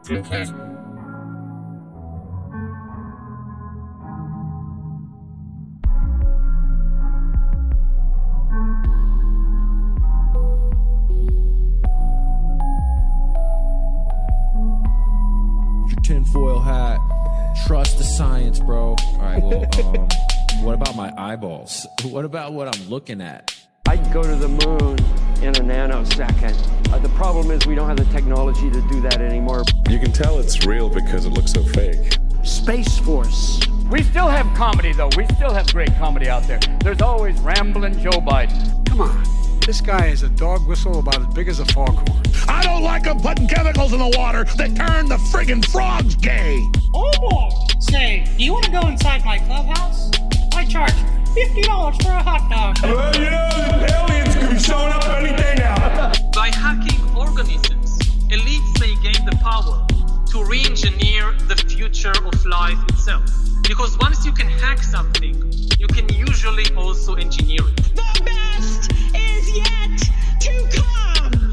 Drewcast. Your tinfoil hat. Trust the science, bro. All right, well, what about my eyeballs? What about what I'm looking at? I'd go to the moon in a nanosecond. The problem is we don't have the technology to do that anymore. You can tell it's real because it looks so fake. Space Force. We still have comedy, though. We still have great comedy out there. There's always Ramblin' Joe Biden. Come on. This guy is a dog whistle about as big as a foghorn. I don't like them putting chemicals in the water that turn the friggin' frogs gay. Oh boy. Say, do you want to go inside my clubhouse? I charge $50 for a hot dog. Well, the aliens could be showing up any day now. By hacking organisms, elites may gain the power to re-engineer the future of life itself. Because once you can hack something, you can usually also engineer it. The best is yet to come!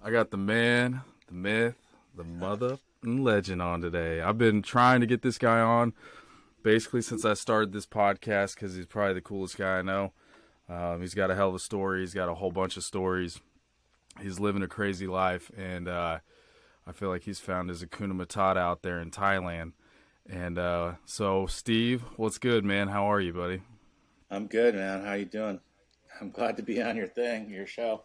I got the man, the myth, the mother and legend on today. I've been trying to get this guy on basically since I started this podcast because he's probably the coolest guy I know. He's got a hell of a story. He's got a whole bunch of stories. He's living a crazy life, and I feel like he's found his Hakuna Matata out there in Thailand. And so, Steve, what's good, man? How are you, buddy? I'm good, man. How you doing? I'm glad to be on your show.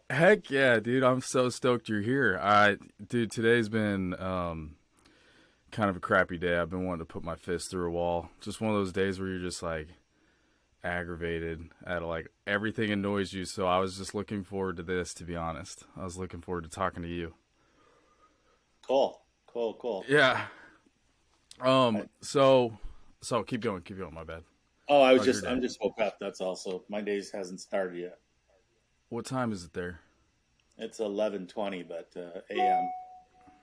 Heck yeah, dude. I'm so stoked you're here. Dude, today's been kind of a crappy day. I've been wanting to put my fist through a wall. Just one of those days where you're just like aggravated at like everything annoys you. So I was just looking forward to this, to be honest. I was looking forward to talking to you. Cool. Yeah. So keep going. My bad. Oh, I'm just woke up. That's all. So my days hasn't started yet. What time is it there? It's 11:20, but a.m.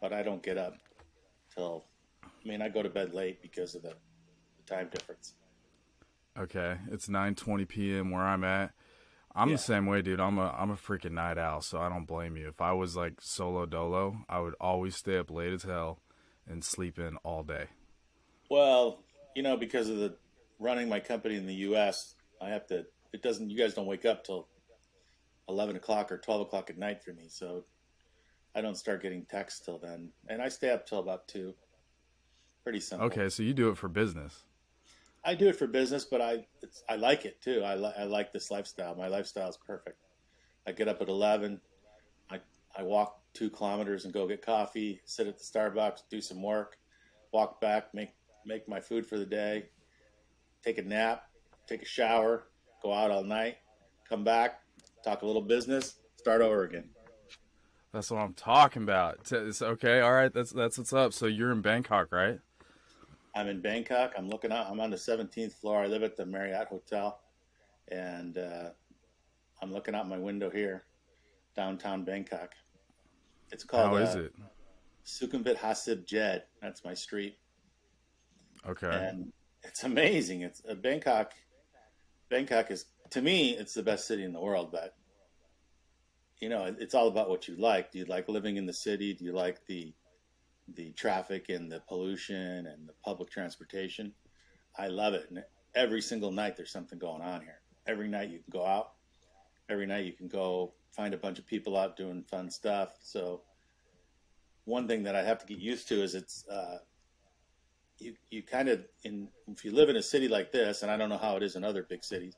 But I don't get up till. I go to bed late because of the time difference. Okay, it's 9:20 p.m. where I'm at. I'm the same way, dude. I'm a freaking night owl, so I don't blame you. If I was like solo dolo, I would always stay up late as hell and sleep in all day. Well, because of the running my company in the U.S., I have to. It doesn't. You guys don't wake up till 11 o'clock or 12 o'clock at night for me, so I don't start getting texts till then, and I stay up till about 2. Pretty simple. Okay, so you do it for business. I do it for business, but I like it too. I like this lifestyle. My lifestyle is perfect. I get up at 11. I walk 2 kilometers and go get coffee, sit at the Starbucks, do some work, walk back, make my food for the day, take a nap, take a shower, go out all night, come back, talk a little business, start over again. That's what I'm talking about. It's okay, all right. That's what's up. So you're in Bangkok, right? I'm in Bangkok. I'm looking out. I'm on the 17th floor. I live at the Marriott Hotel, and I'm looking out my window here, downtown Bangkok. It's called. How is it? Sukhumvit Hasib Jed. That's my street. Okay. And it's amazing. It's Bangkok. Bangkok is, to me, it's the best city in the world. But it's all about what you like. Do you like living in the city? Do you like the traffic and the pollution and the public transportation? I love it. And every single night there's something going on here. Every night you can go out. Every night you can go find a bunch of people out doing fun stuff. So one thing that I have to get used to is it's you kind of, if you live in a city like this, and I don't know how it is in other big cities,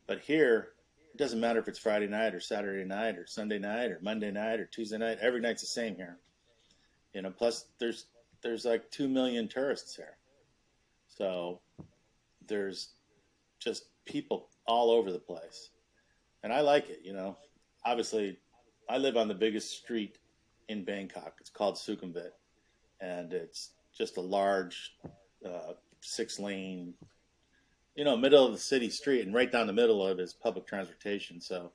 but here it doesn't matter if it's Friday night or Saturday night or Sunday night or Monday night or Tuesday night. Every night's the same here. Plus there's like 2 million tourists here. So there's just people all over the place. And I like it, Obviously, I live on the biggest street in Bangkok. It's called Sukhumvit. And it's just a large 6-lane, middle of the city street. And right down the middle of it is public transportation. So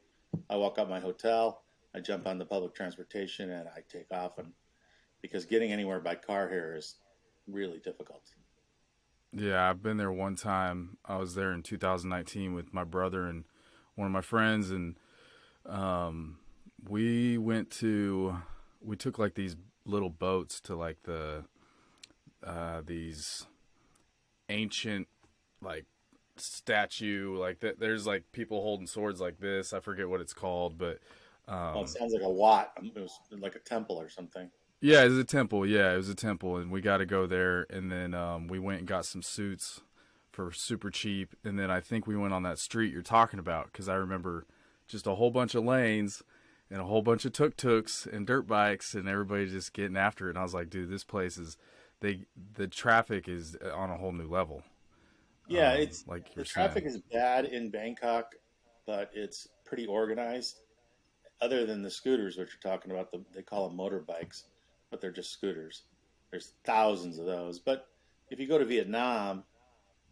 I walk out my hotel, I jump on the public transportation, and I take off. And because getting anywhere by car here is really difficult. Yeah, I've been there one time. I was there in 2019 with my brother and one of my friends, and we took like these little boats to like these ancient like statue, like that. There's like people holding swords like this. I forget what it's called, but it sounds like a Wat. It was like a temple or something. Yeah, it was a temple. Yeah, it was a temple, and we got to go there. And then we went and got some suits for super cheap. And then I think we went on that street you're talking about, because I remember just a whole bunch of lanes and a whole bunch of tuk-tuks and dirt bikes and everybody just getting after it. And I was like, dude, this place is the traffic is on a whole new level. Yeah, it's like the traffic is bad in Bangkok, but it's pretty organized. Other than the scooters, which you're talking about, they call them motorbikes, but they're just scooters. There's thousands of those. But if you go to Vietnam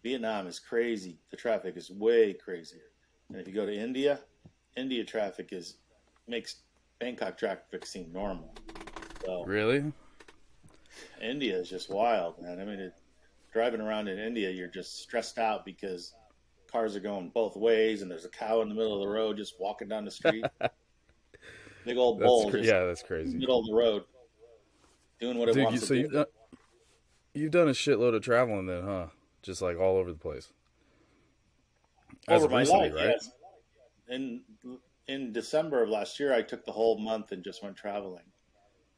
is crazy. The traffic is way crazier. And if you go to India traffic makes Bangkok traffic seem normal. So, really? India is just wild, man. I mean, driving around in India, you're just stressed out because cars are going both ways, and there's a cow in the middle of the road just walking down the street. Big old bull. That's crazy. In the middle of the road, doing what it wants to do. You've done a shitload of traveling then, huh? Just like all over the place. Over my life, right? Yes. In December of last year, I took the whole month and just went traveling.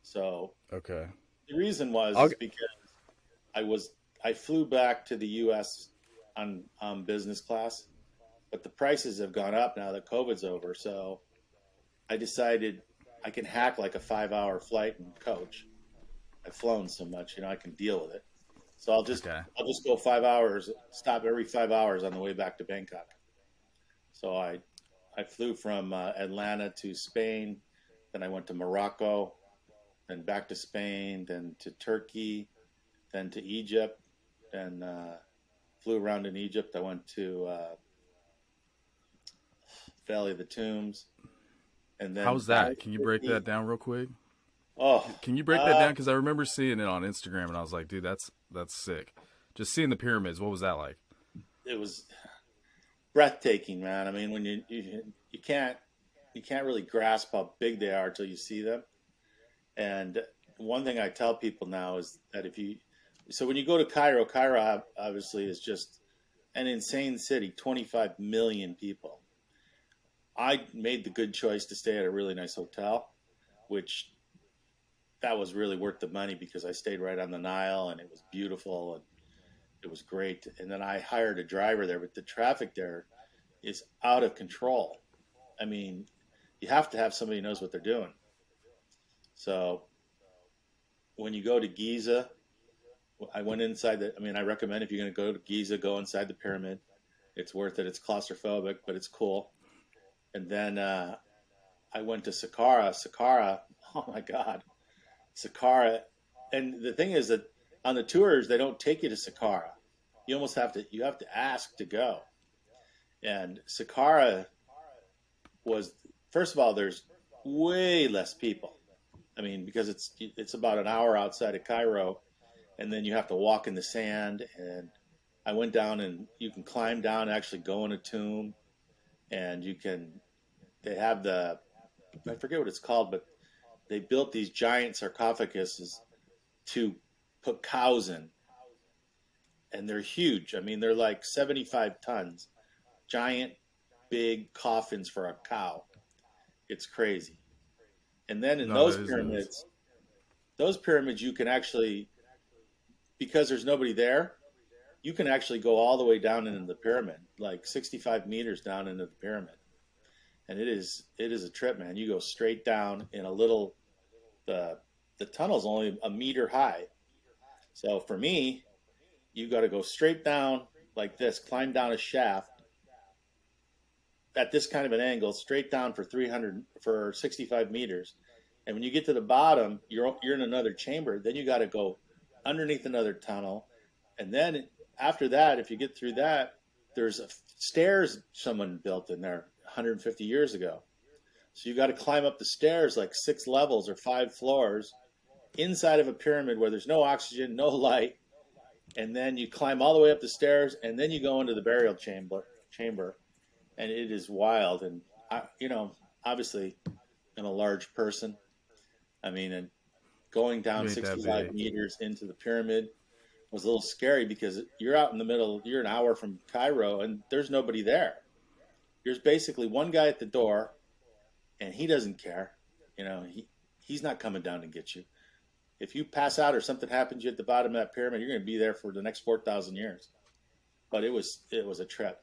So okay. The reason was because I flew back to the U.S. on business class, but the prices have gone up now that COVID's over. So I decided I can hack like a 5-hour flight and coach. I've flown so much, I can deal with it. So I'll just go 5 hours, stop every 5 hours on the way back to Bangkok. So I flew from Atlanta to Spain, then I went to Morocco, then back to Spain, then to Turkey, then to Egypt, then flew around in Egypt. I went to Valley of the Tombs. And then how's that? Can you break that down real quick? Oh, can you break that down? Because I remember seeing it on Instagram, and I was like, dude, that's sick. Just seeing the pyramids, what was that like? It was breathtaking, man. I mean, when you can't really grasp how big they are till you see them. And one thing I tell people now is that when you go to Cairo obviously is just an insane city, 25 million people. I made the good choice to stay at a really nice hotel, which that was really worth the money because I stayed right on the Nile and it was beautiful and it was great. And then I hired a driver there, but the traffic there is out of control. I mean, you have to have somebody who knows what they're doing. So when you go to Giza, I went inside I recommend if you're going to go to Giza, go inside the pyramid. It's worth it. It's claustrophobic, but it's cool. And then I went to Saqqara. Saqqara, oh my God. Saqqara. And the thing is that on the tours, they don't take you to Saqqara. You almost have to ask to go. And Saqqara was, first of all, there's way less people. I mean, because it's about an hour outside of Cairo, and then you have to walk in the sand. And I went down, and you can climb down and actually go in a tomb. And they have I forget what it's called, but they built these giant sarcophaguses to put cows in. And they're huge. I mean, they're like 75 tons. Giant, big coffins for a cow. It's crazy. And then in those pyramids, you can actually, because there's nobody there, you can actually go all the way down into the pyramid, like 65 meters down into the pyramid. And it is a trip, man. You go straight down in the tunnel's only a meter high. So for me, you got to go straight down like this, climb down a shaft at this kind of an angle, straight down for 65 meters. And when you get to the bottom, you're in another chamber. Then you got to go underneath another tunnel. And then after that, if you get through that, there's stairs someone built in there 150 years ago. So you got to climb up the stairs like 6 levels or 5 floors inside of a pyramid where there's no oxygen, no light. And then you climb all the way up the stairs, and then you go into the burial chamber. And it is wild. And, obviously, and a large person. I mean, and going down You ain't that 65 big. meters into the pyramid was a little scary because you're out in the middle, you're an hour from Cairo, and there's nobody there. There's basically one guy at the door, and he doesn't care. You know, he's not coming down to get you. If you pass out or something happens to you at the bottom of that pyramid, you're going to be there for the next 4,000 years. But it was a trip.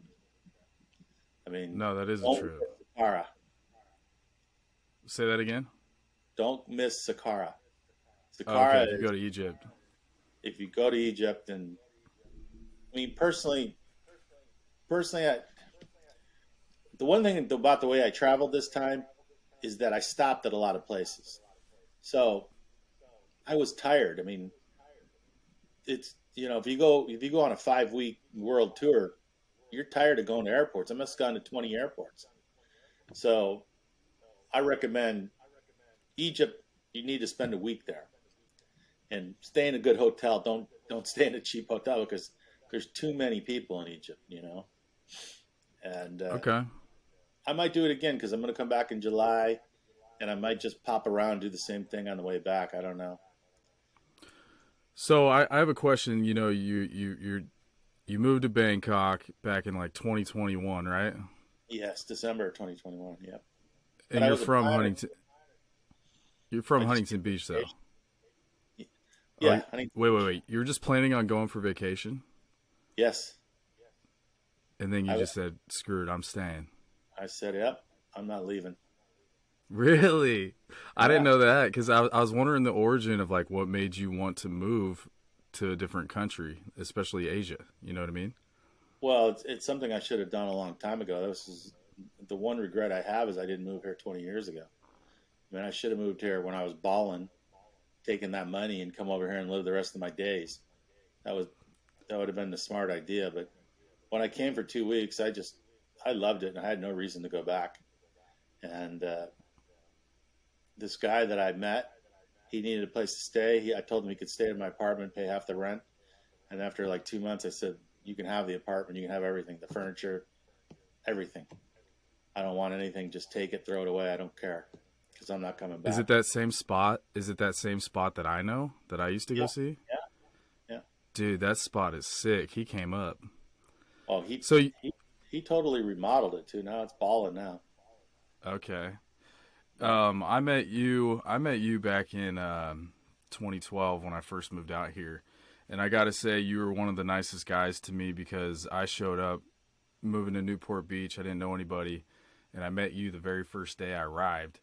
I mean, No, that is a don't trip. miss Saqqara. Say that again. Don't miss Saqqara. Oh, Saqqara. okay, if you go to Egypt. If you go to Egypt, and I mean, personally, the one thing about the way I traveled this time is that I stopped at a lot of places. So I was tired. I mean, it's, you know, if you go on a 5-week world tour, you're tired of going to airports. I must have gone to 20 airports. So I recommend Egypt. You need to spend a week there and stay in a good hotel. Don't stay in a cheap hotel because there's too many people in Egypt, you know. And Okay. I might do it again because I'm going to come back in July, and I might just pop around and do the same thing on the way back. I don't know. So I have a question. You know, you moved to Bangkok back in like 2021, right? Yes, December 2021. Yep. And you're from Huntington. You're from Huntington Beach, though. Yeah. Wait. You were just planning on going for vacation, Yes. and then you just said, "Screw it, I'm staying." I said, yep, I'm not leaving. Really? I didn't know that because I was wondering the origin of like what made you want to move to a different country, especially Asia. You know what I mean? Well, it's something I should have done a long time ago. This is the one regret I have is I didn't move here 20 years ago. I mean, I should have moved here when I was balling, taking that money and come over here and live the rest of my days. That would have been the smart idea. But when I came for 2 weeks, I loved it and I had no reason to go back. And this guy that I met, he needed a place to stay. I told him he could stay in my apartment, pay half the rent. And after like 2 months, I said, you can have the apartment, you can have everything, the furniture, everything. I don't want anything. Just take it, throw it away. I don't care because I'm not coming back. Is it that same spot? Is it that same spot that I know that I used to go see? Yeah. Dude, that spot is sick. He came up. Oh, he totally remodeled it too. Now it's balling now. Okay. I met you back in 2012 when I first moved out here. And I got to say you were one of the nicest guys to me because I showed up moving to Newport Beach. I didn't know anybody. And I met you the very first day I arrived.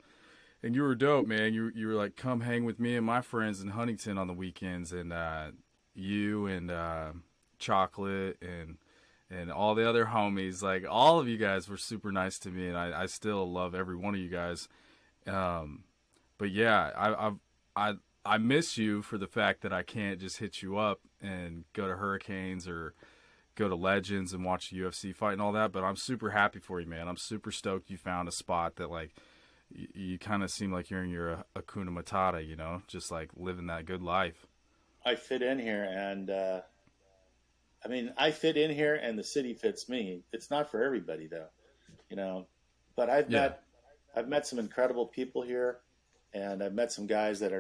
And you were dope, man. You were like, come hang with me and my friends in Huntington on the weekends. And you and Chocolate and all the other homies, like all of you guys were super nice to me. And I still love every one of you guys. But yeah, I miss you for the fact that I can't just hit you up and go to Hurricanes or go to Legends and watch the UFC fight and all that. But I'm super happy for you, man. I'm super stoked you found a spot that like you kind of seem like you're in your Hakuna Matata, you know, just like living that good life. I fit in here, and I mean, I fit in here, and the city fits me. It's not for everybody, though, you know. But I've met some incredible people here, and I've met some guys that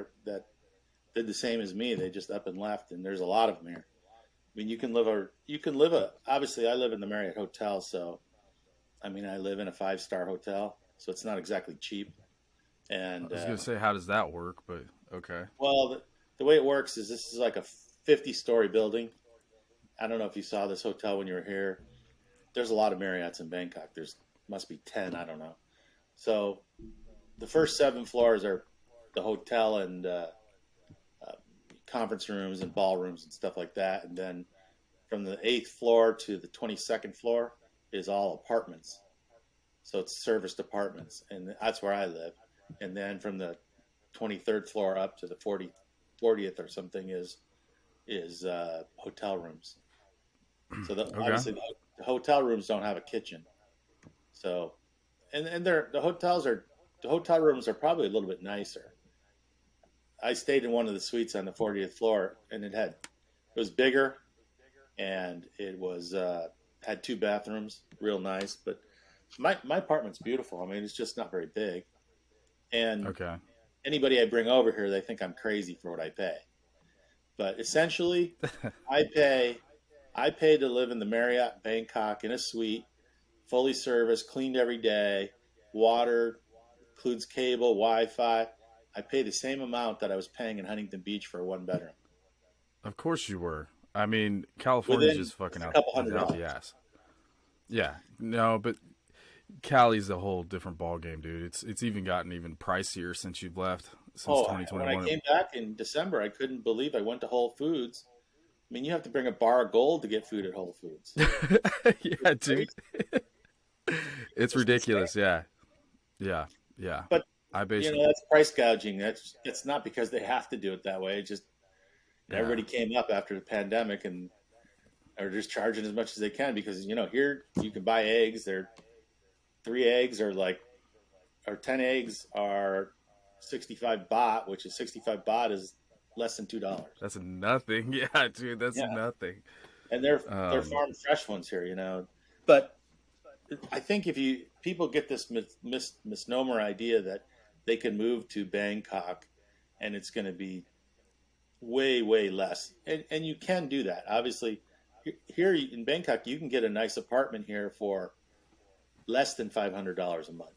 did the same as me. They just up and left, and there's a lot of them here. I mean, you can live obviously I live in the Marriott Hotel, so I mean, I live in a 5-star hotel, so it's not exactly cheap. And I was going to say, how does that work? But okay. Well, the way it works is this is like a 50-story building. I don't know if you saw this hotel when you were here. There's a lot of Marriotts in Bangkok. Must be 10, I don't know. So the first 7 floors are the hotel and conference rooms and ballrooms and stuff like that. And then from the 8th floor to the 22nd floor is all apartments. So it's serviced apartments, and that's where I live. And then from the 23rd floor up to the 40th or something is hotel rooms. So obviously the hotel rooms don't have a kitchen. So, and the hotel rooms are probably a little bit nicer. I stayed in one of the suites on the 40th floor, and it was bigger, and it was had 2 bathrooms, real nice. But my apartment's beautiful. I mean, it's just not very big. And Okay. anybody I bring over here, they think I'm crazy for what I pay. But essentially, I pay to live in the Marriott Bangkok in a suite, fully serviced, cleaned every day, water, includes cable, Wi-Fi. I pay the same amount that I was paying in Huntington Beach for a one bedroom. Of course you were. I mean, California's Within just fucking a out, couple out the $100. ass. Yeah. No, but Cali's a whole different ballgame, dude. It's even gotten even pricier since you've left, since When 2021. I came back in December, I couldn't believe I went to Whole Foods. I mean, you have to bring a bar of gold to get food at Whole Foods. Yeah, dude. It's ridiculous. Yeah. Yeah. Yeah. But I basically, that's price gouging. It's not because they have to do it that way. It just everybody came up after the pandemic and are just charging as much as they can because here you can buy eggs. They're 3 eggs or 10 eggs are 65 baht, which is 65 baht is less than $2. that's nothing. Yeah, dude, that's nothing. And they're farm fresh ones here, But I think if people get this misnomer idea that they can move to Bangkok and it's going to be way, way less. And you can do that. Obviously, here in Bangkok, you can get a nice apartment here for less than $500 a month.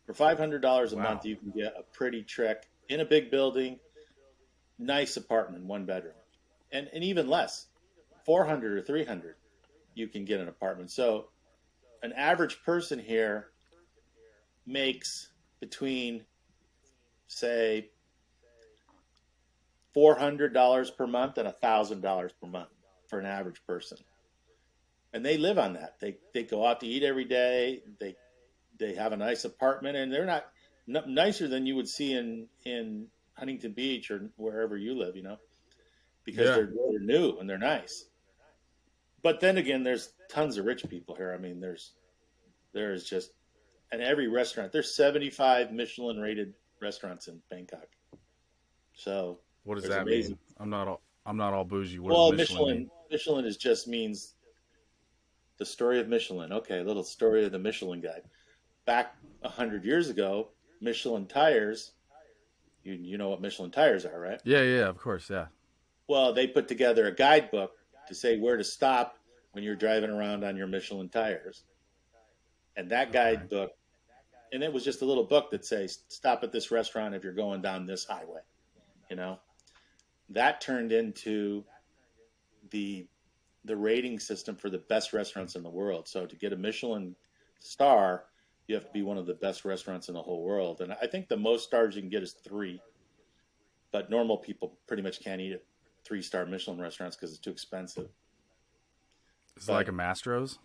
For $500 a month, you can get a pretty trek in a big building, nice apartment, 1 bedroom. And even less, 400 or 300, you can get an apartment. So an average person here makes between, say, $400 per month and $1,000 per month for an average person. And they live on that. They go out to eat every day. They have a nice apartment, and they're not nicer than you would see in Huntington Beach or wherever you live, because they're new and they're nice. But then again, there's tons of rich people here. I mean, there's just, and every restaurant, there's 75 Michelin rated restaurants in Bangkok. So what does that mean? I'm not all bougie. What well, does Michelin is just means the story of Michelin. Okay, a little story of the Michelin guy. Back 100 years ago, Michelin tires, you know what Michelin tires are, right? Yeah, of course, yeah. Well, they put together a guidebook to say where to stop when you're driving around on your Michelin tires. And that guidebook, and it was just a little book that says, stop at this restaurant if you're going down this highway, That turned into the rating system for the best restaurants in the world. So to get a Michelin star, you have to be one of the best restaurants in the whole world. And I think the most stars you can get is 3. But normal people pretty much can't eat at 3-star Michelin restaurants because it's too expensive. It's like a Mastro's?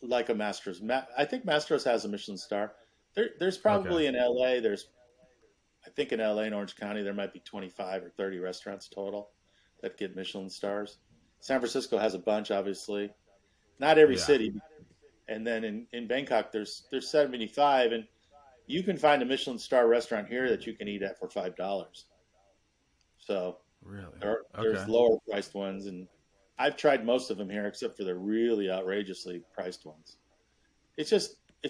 Like a Mastro's. I think Mastro's has a Michelin star. There's probably in LA, I think in LA and Orange County, there might be 25 or 30 restaurants total that get Michelin stars. San Francisco has a bunch, obviously. Not every city. And then in Bangkok, there's 75, and you can find a Michelin star restaurant here that you can eat at for $5. So really, there's lower priced ones, and I've tried most of them here except for the really outrageously priced ones. It's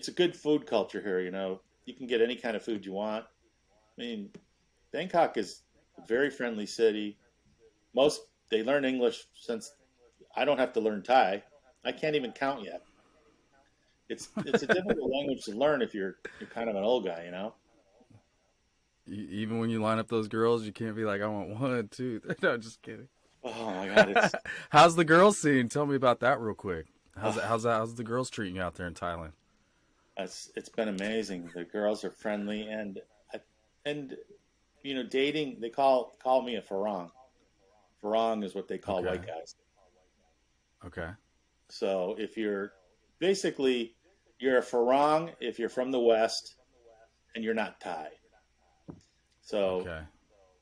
a good food culture here. You can get any kind of food you want. I mean, Bangkok is a very friendly city. They learn English since I don't have to learn Thai. I can't even count yet. It's a difficult language to learn if you're kind of an old guy, Even when you line up those girls, you can't be like, I want 1, 2. No, just kidding. Oh my God! How's the girls scene? Tell me about that real quick. How's the girls treating you out there in Thailand? It's been amazing. The girls are friendly and dating. They call me a farang. Farang is what they call white guys. Okay. So if you're a farang if you're from the West and you're not Thai. So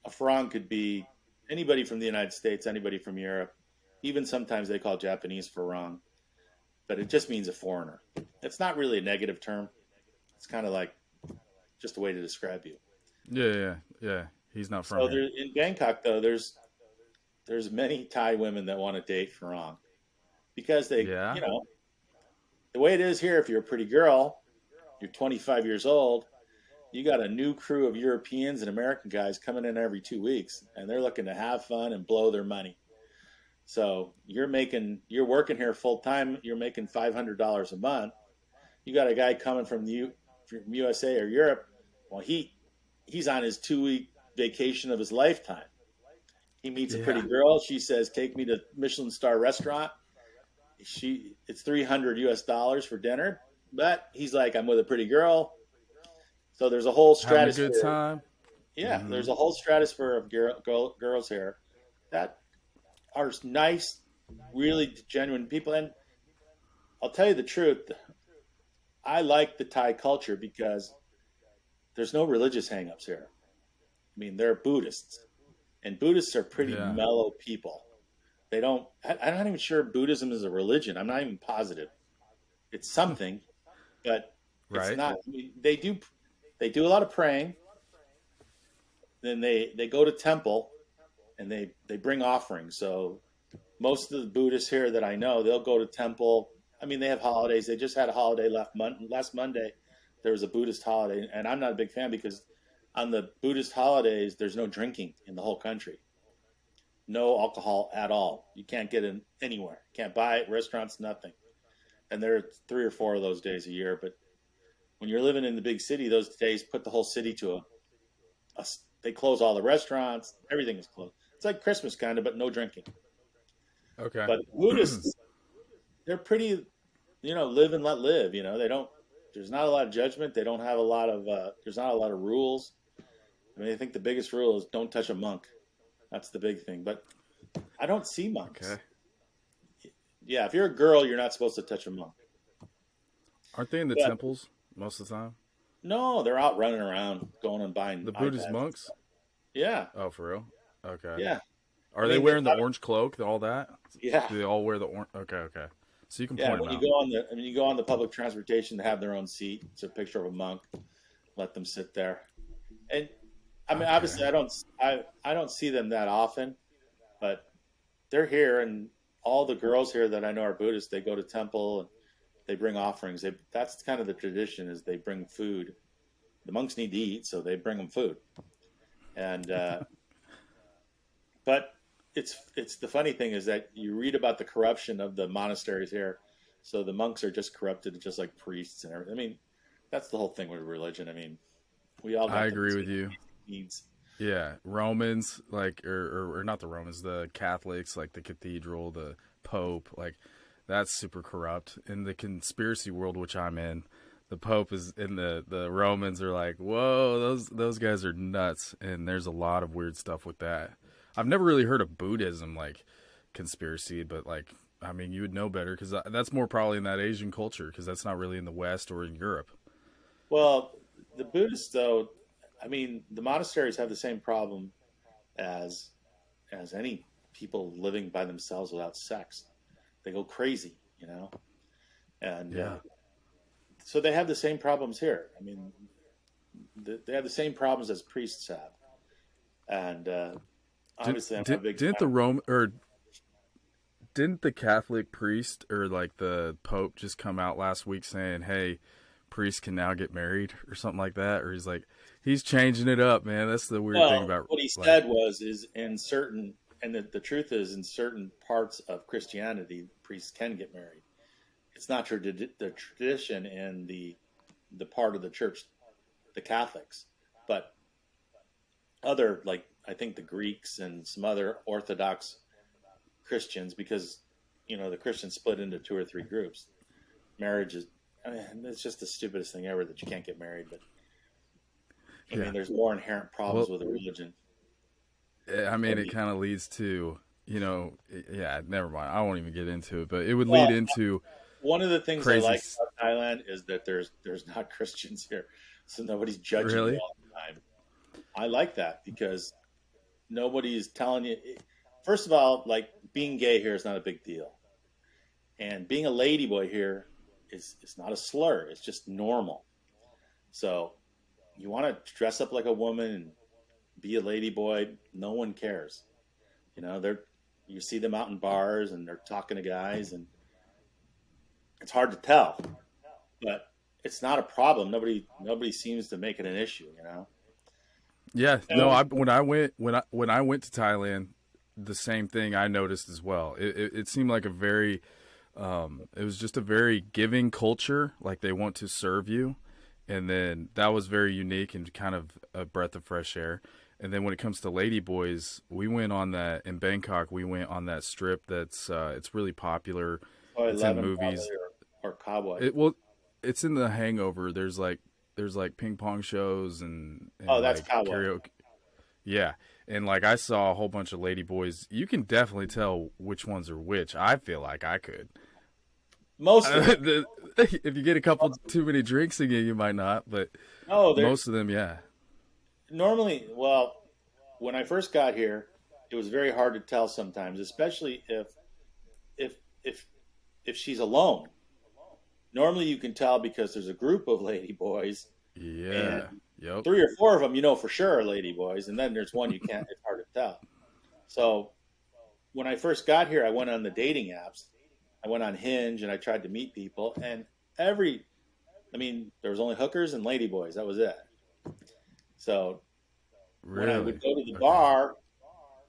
a farang could be anybody from the United States, anybody from Europe. Even sometimes they call Japanese farang, but it just means a foreigner. It's not really a negative term. It's kind of like just a way to describe you. Yeah. He's not from here. In Bangkok, though, there's many Thai women that want to date farang because they, the way it is here, if you're a pretty girl, you're 25 years old, you got a new crew of Europeans and American guys coming in every 2 weeks, and they're looking to have fun and blow their money. So you're working here full time. You're making $500 a month. You got a guy coming from USA or Europe. Well, he's on his 2-week vacation of his lifetime. He meets a pretty girl. She says, "Take me to Michelin star restaurant." It's $300 for dinner, but he's like, "I'm with a pretty girl." So there's a whole stratosphere. Having a good time. Yeah, there's a whole stratosphere of girls here that are nice, really genuine people. And I'll tell you the truth, I like the Thai culture because there's no religious hang-ups here. I mean, they're Buddhists, and Buddhists are pretty mellow people. I'm not even sure Buddhism is a religion. I'm not even positive. It's something, but it's not. I mean, they do a lot of praying. Then they go to temple, and they bring offerings. So most of the Buddhists here that I know, they'll go to temple. I mean, they have holidays. They just had a holiday last Monday. There was a Buddhist holiday, and I'm not a big fan because on the Buddhist holidays, there's no drinking in the whole country. No alcohol at all. You can't get in anywhere. Can't buy it, restaurants, nothing. And there are 3 or 4 of those days a year. But when you're living in the big city, those days put the whole city to they close all the restaurants. Everything is closed. It's like Christmas kind of, but no drinking. Okay. But Buddhists, they're pretty, live and let live. There's not a lot of judgment. They don't have there's not a lot of rules. I mean, I think the biggest rule is don't touch a monk. That's the big thing. But I don't see monks. Okay. Yeah, if you're a girl, you're not supposed to touch a monk. Aren't they in the temples most of the time? No, they're out running around, going and buying the Buddhist iPads. monks. Yeah. Oh, for real? Okay. Yeah. Are they wearing the orange cloak, all that? Yeah. Do they all wear the orange? Okay. So you can Yeah, point when them you go on the public transportation, they have their own seat. It's a picture of a monk. Let them sit there. And I mean, obviously, I don't see them that often, but they're here, and all the girls here that I know are Buddhists. They go to temple and they bring offerings. That's kind of the tradition, is they bring food. The monks need to eat, so they bring them food. And but it's the funny thing is that you read about the corruption of the monasteries here. So the monks are just corrupted, just like priests and everything. I mean, that's the whole thing with religion. I mean, we all. I agree with you. Needs. Yeah, Romans, like, or not the Romans, the Catholics, like the cathedral, the Pope, like that's super corrupt. In the conspiracy world, which I'm in, the Pope is in the Romans are like, whoa, those guys are nuts, and there's a lot of weird stuff with that. I've never really heard of Buddhism, like conspiracy, but like, I mean, you would know better because that's more probably in that Asian culture because that's not really in the West or in Europe. Well, the Buddhists, though, I mean, the monasteries have the same problem as any people living by themselves without sex. They go crazy, and so they have the same problems here. I mean, they have the same problems as priests have, and obviously, I'm a big fan. Didn't the Catholic priest or like the Pope just come out last week saying, "Hey, priests can now get married" or something like that? Or he's changing it up, man. That's the weird thing about what he said is in certain, and the truth is in certain parts of Christianity, priests can get married. It's not the tradition in the part of the church, the Catholics, but other, like I think the Greeks and some other Orthodox Christians, because the Christians split into 2 or 3 groups. Marriage is, I mean, it's just the stupidest thing ever that you can't get married. But I mean, there's more inherent problems with a religion. I mean, it kind of leads to, never mind. I won't even get into it, but it would lead into. One of the things I like about Thailand is that there's not Christians here, so nobody's judging you all the time. I like that because nobody's telling you. First of all, like being gay here is not a big deal, and being a ladyboy here is not a slur. It's just normal. So you want to dress up like a woman and be a ladyboy, no one cares. You see them out in bars and they're talking to guys, and it's hard to tell. But it's not a problem. Nobody seems to make it an issue, you know. Yeah, no. When I went to Thailand, the same thing I noticed as well. It seemed like a very, it was just a very giving culture. Like they want to serve you, and then that was very unique and kind of a breath of fresh air. And then when it comes to ladyboys, we went on that in Bangkok. We went on that strip that's it's really popular. It's in movies or cowboy. It's in The Hangover. There's like ping pong shows and that's like cowboy. karaoke. Yeah, and like I saw a whole bunch of ladyboys. You can definitely tell which ones are which. I feel like I could. Most of if you get a couple too many drinks in you might not, but most of them, yeah. Normally, well, when I first got here, it was very hard to tell sometimes, especially if she's alone. Normally, you can tell because there's a group of ladyboys. Yeah. Yep. 3 or 4 of them, you know for sure are ladyboys, and then there's one you can't. It's hard to tell. So when I first got here, I went on the dating apps. I went on Hinge and I tried to meet people, and there was only hookers and ladyboys. That was it. So when I would go to the bar,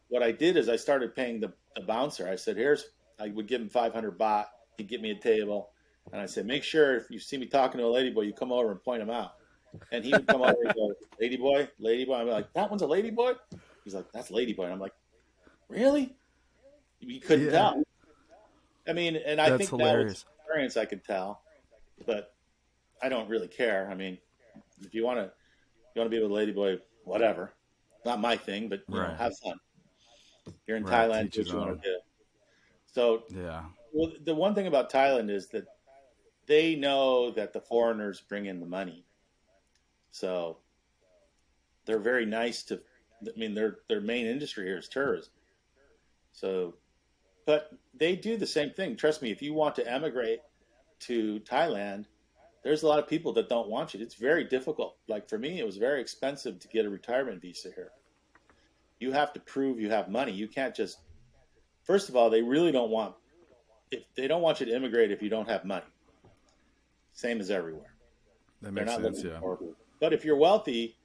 what I did is I started paying the bouncer. I said, I would give him 500 baht. He'd get me a table. And I said, make sure if you see me talking to a ladyboy, you come over and point him out. And he would come over and go, ladyboy. I'm like, that one's a ladyboy? He's like, that's ladyboy. And I'm like, really? You couldn't tell. I mean, and I think hilarious. That was experience I could tell. But I don't really care. I mean, if you want to be with a ladyboy, whatever. Not my thing, but you know, have fun. You're in Thailand, do what you want to do. So well, the one thing about Thailand is that they know that the foreigners bring in the money. So they're very nice to, I mean, their main industry here is tourism. So, but they do the same thing. Trust me, if you want to emigrate to Thailand, there's a lot of people that don't want you. It's very difficult. Like for me, it was very expensive to get a retirement visa here. You have to prove you have money. You can't just, first of all, they really don't want, if they don't want you to immigrate if you don't have money. Same as everywhere. That makes sense, yeah. But if you're wealthy,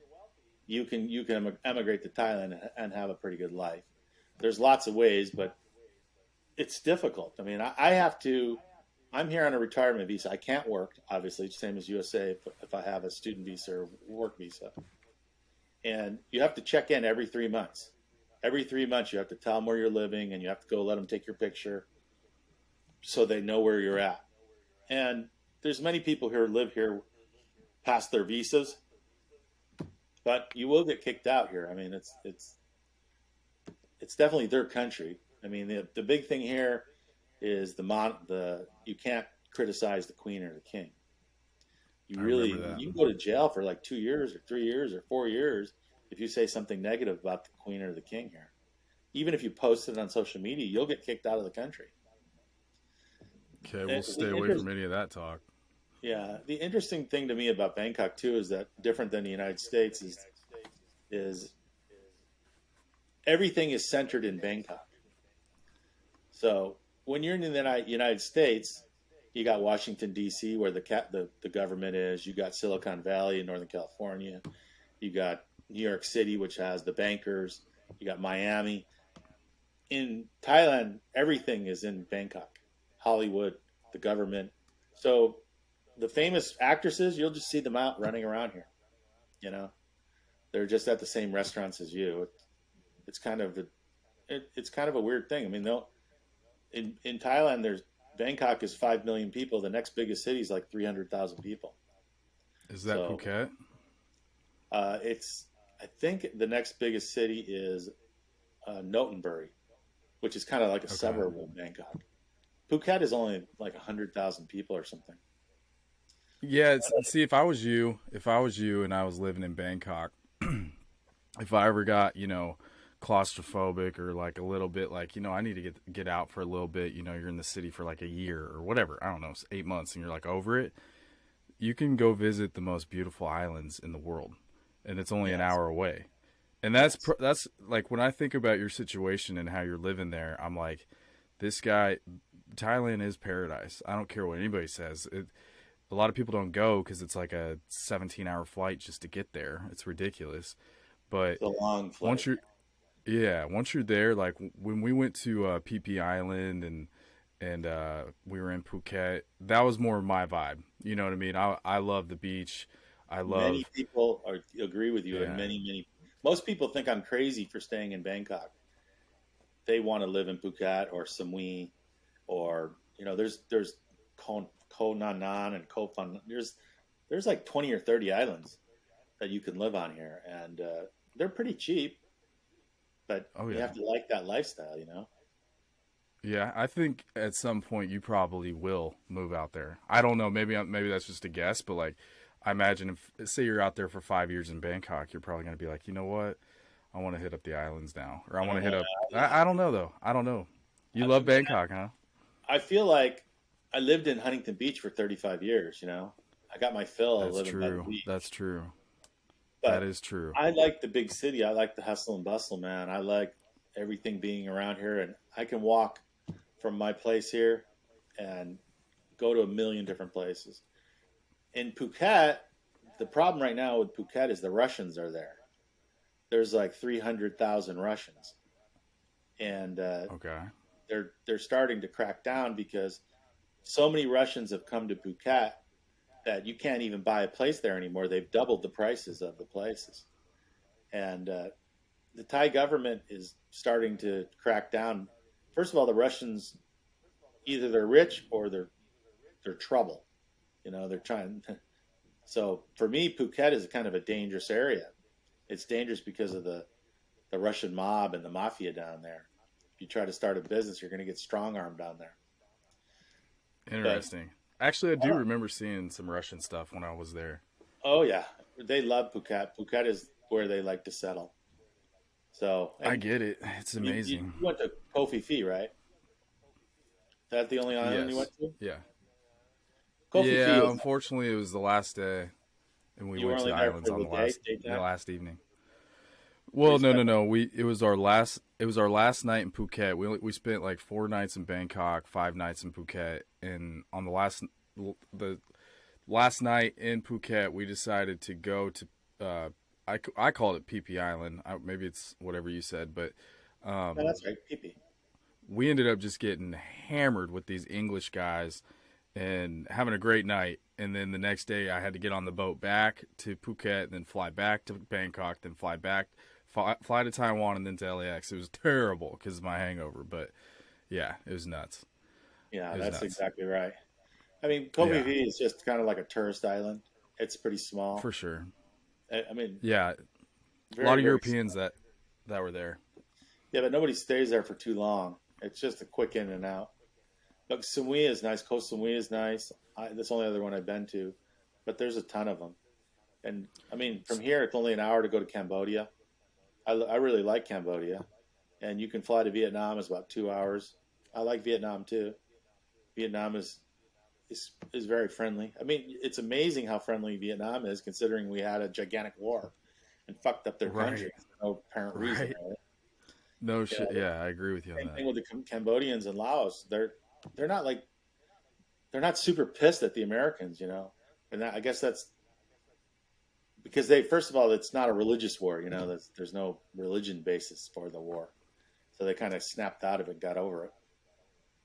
you can emigrate to Thailand and have a pretty good life. There's lots of ways, but it's difficult. I mean, I'm here on a retirement visa. I can't work, obviously, same as USA if I have a student visa or work visa. And you have to check in every 3 months. Every 3 months, you have to tell them where you're living, and you have to go let them take your picture so they know where you're at. And there's many people who live here past their visas, but you will get kicked out here. I mean, it's definitely their country. I mean, the big thing here is you can't criticize the queen or the king. You can go to jail for like 2 years or 3 years or 4 years if you say something negative about the queen or the king here. Even if you post it on social media, you'll get kicked out of the country. Okay, we'll stay away from any of that talk. Yeah, the interesting thing to me about Bangkok too is that different than the United States is everything is centered in Bangkok. So when you're in the United States, you got Washington D.C. where the government is. You got Silicon Valley in Northern California. You got New York City, which has the bankers. You got Miami. In Thailand, everything is in Bangkok. Hollywood, the government. So the famous actresses, you'll just see them out running around here. You know, they're just at the same restaurants as you. It's kind of a weird thing. I mean, in Thailand, Bangkok is 5 million people. The next biggest city is like 300,000 people. Is that Phuket? I think the next biggest city is Notenbury, which is kind of like a suburb of Bangkok. Phuket is only like 100,000 people or something. Yeah, see, if I was you and I was living in Bangkok, if I ever got, claustrophobic or like a little bit like, I need to get out for a little bit, you're in the city for like a year or whatever, I don't know, 8 months and you're like over it, you can go visit the most beautiful islands in the world and it's only an hour away. And that's like when I think about your situation and how you're living there, I'm like, Thailand is paradise. I don't care what anybody says. a lot of people don't go because it's like a 17-hour flight just to get there. It's ridiculous. But It's a long flight. once you're there, like when we went to Phi Phi Island and we were in Phuket, that was more my vibe. You know what I mean? I love the beach. Many people agree with you, Yeah. and many. Most people think I'm crazy for staying in Bangkok. They want to live in Phuket or Samui, or there's Koh Nan Nan and Koh Phan. There's like 20 or 30 islands that you can live on here, and they're pretty cheap. But you have to like that lifestyle, Yeah, I think at some point you probably will move out there. I don't know. Maybe that's just a guess, but like, I imagine if say you're out there for 5 years in Bangkok, you're probably going to be like, you know what? I want to hit up the islands now, or I want to hit up. I don't know though. I don't know. You love Bangkok, huh? I feel like I lived in Huntington Beach for 35 years. I got my fill of living by the beach. That's true. But that is true. I like the big city. I like the hustle and bustle, man. I like everything being around here, and I can walk from my place here and go to a million different places. In Phuket, the problem right now with Phuket is the Russians are there. There's like 300,000 Russians, and they're starting to crack down because so many Russians have come to Phuket that you can't even buy a place there anymore. They've doubled the prices of the places, and the Thai government is starting to crack down. First of all, the Russians, either they're rich or they're trouble. They're trying. So for me, Phuket is kind of a dangerous area. It's dangerous because of the Russian mob and the mafia down there. If you try to start a business, you're going to get strong-armed down there. Interesting. Actually, I do remember seeing some Russian stuff when I was there. Oh, yeah. They love Phuket. Phuket is where they like to settle. So I get it. It's amazing. You went to Koh Phi Phi, right? Is that the only island you went to? Yeah. Koh Phi Phi unfortunately, it was the last day, and we went to the islands on the last evening. Well, no. It was our last night in Phuket. We spent like 4 nights in Bangkok, 5 nights in Phuket, and on the last night in Phuket, we decided to go to I called it Phi Phi Island. Maybe it's whatever you said, but that's right, Phi Phi. We ended up just getting hammered with these English guys and having a great night. And then the next day I had to get on the boat back to Phuket, and then fly back to Bangkok, then fly to Taiwan, and then to LAX. It was terrible because of my hangover, but yeah, it was nuts. Yeah, that's exactly right. I mean, Koh Phi Phi is just kind of like a tourist island. It's pretty small. For sure. I mean, yeah, a lot of Europeans that were there. Yeah, but nobody stays there for too long. It's just a quick in and out. Look, Samui is nice. Koh Samui is nice. That's the only other one I've been to, but there's a ton of them. And I mean, from here, it's only an hour to go to Cambodia. I really like Cambodia, and you can fly to Vietnam. It's about 2 hours. I like Vietnam too. Vietnam is very friendly. I mean, it's amazing how friendly Vietnam is, considering we had a gigantic war and fucked up their country for no apparent reason. Right? No shit. Yeah, I agree with you on that. Same thing with the Cambodians and Laos. They're not super pissed at the Americans, and I guess that's because first of all, it's not a religious war. There's no religion basis for the war, so they kind of snapped out of it, got over it.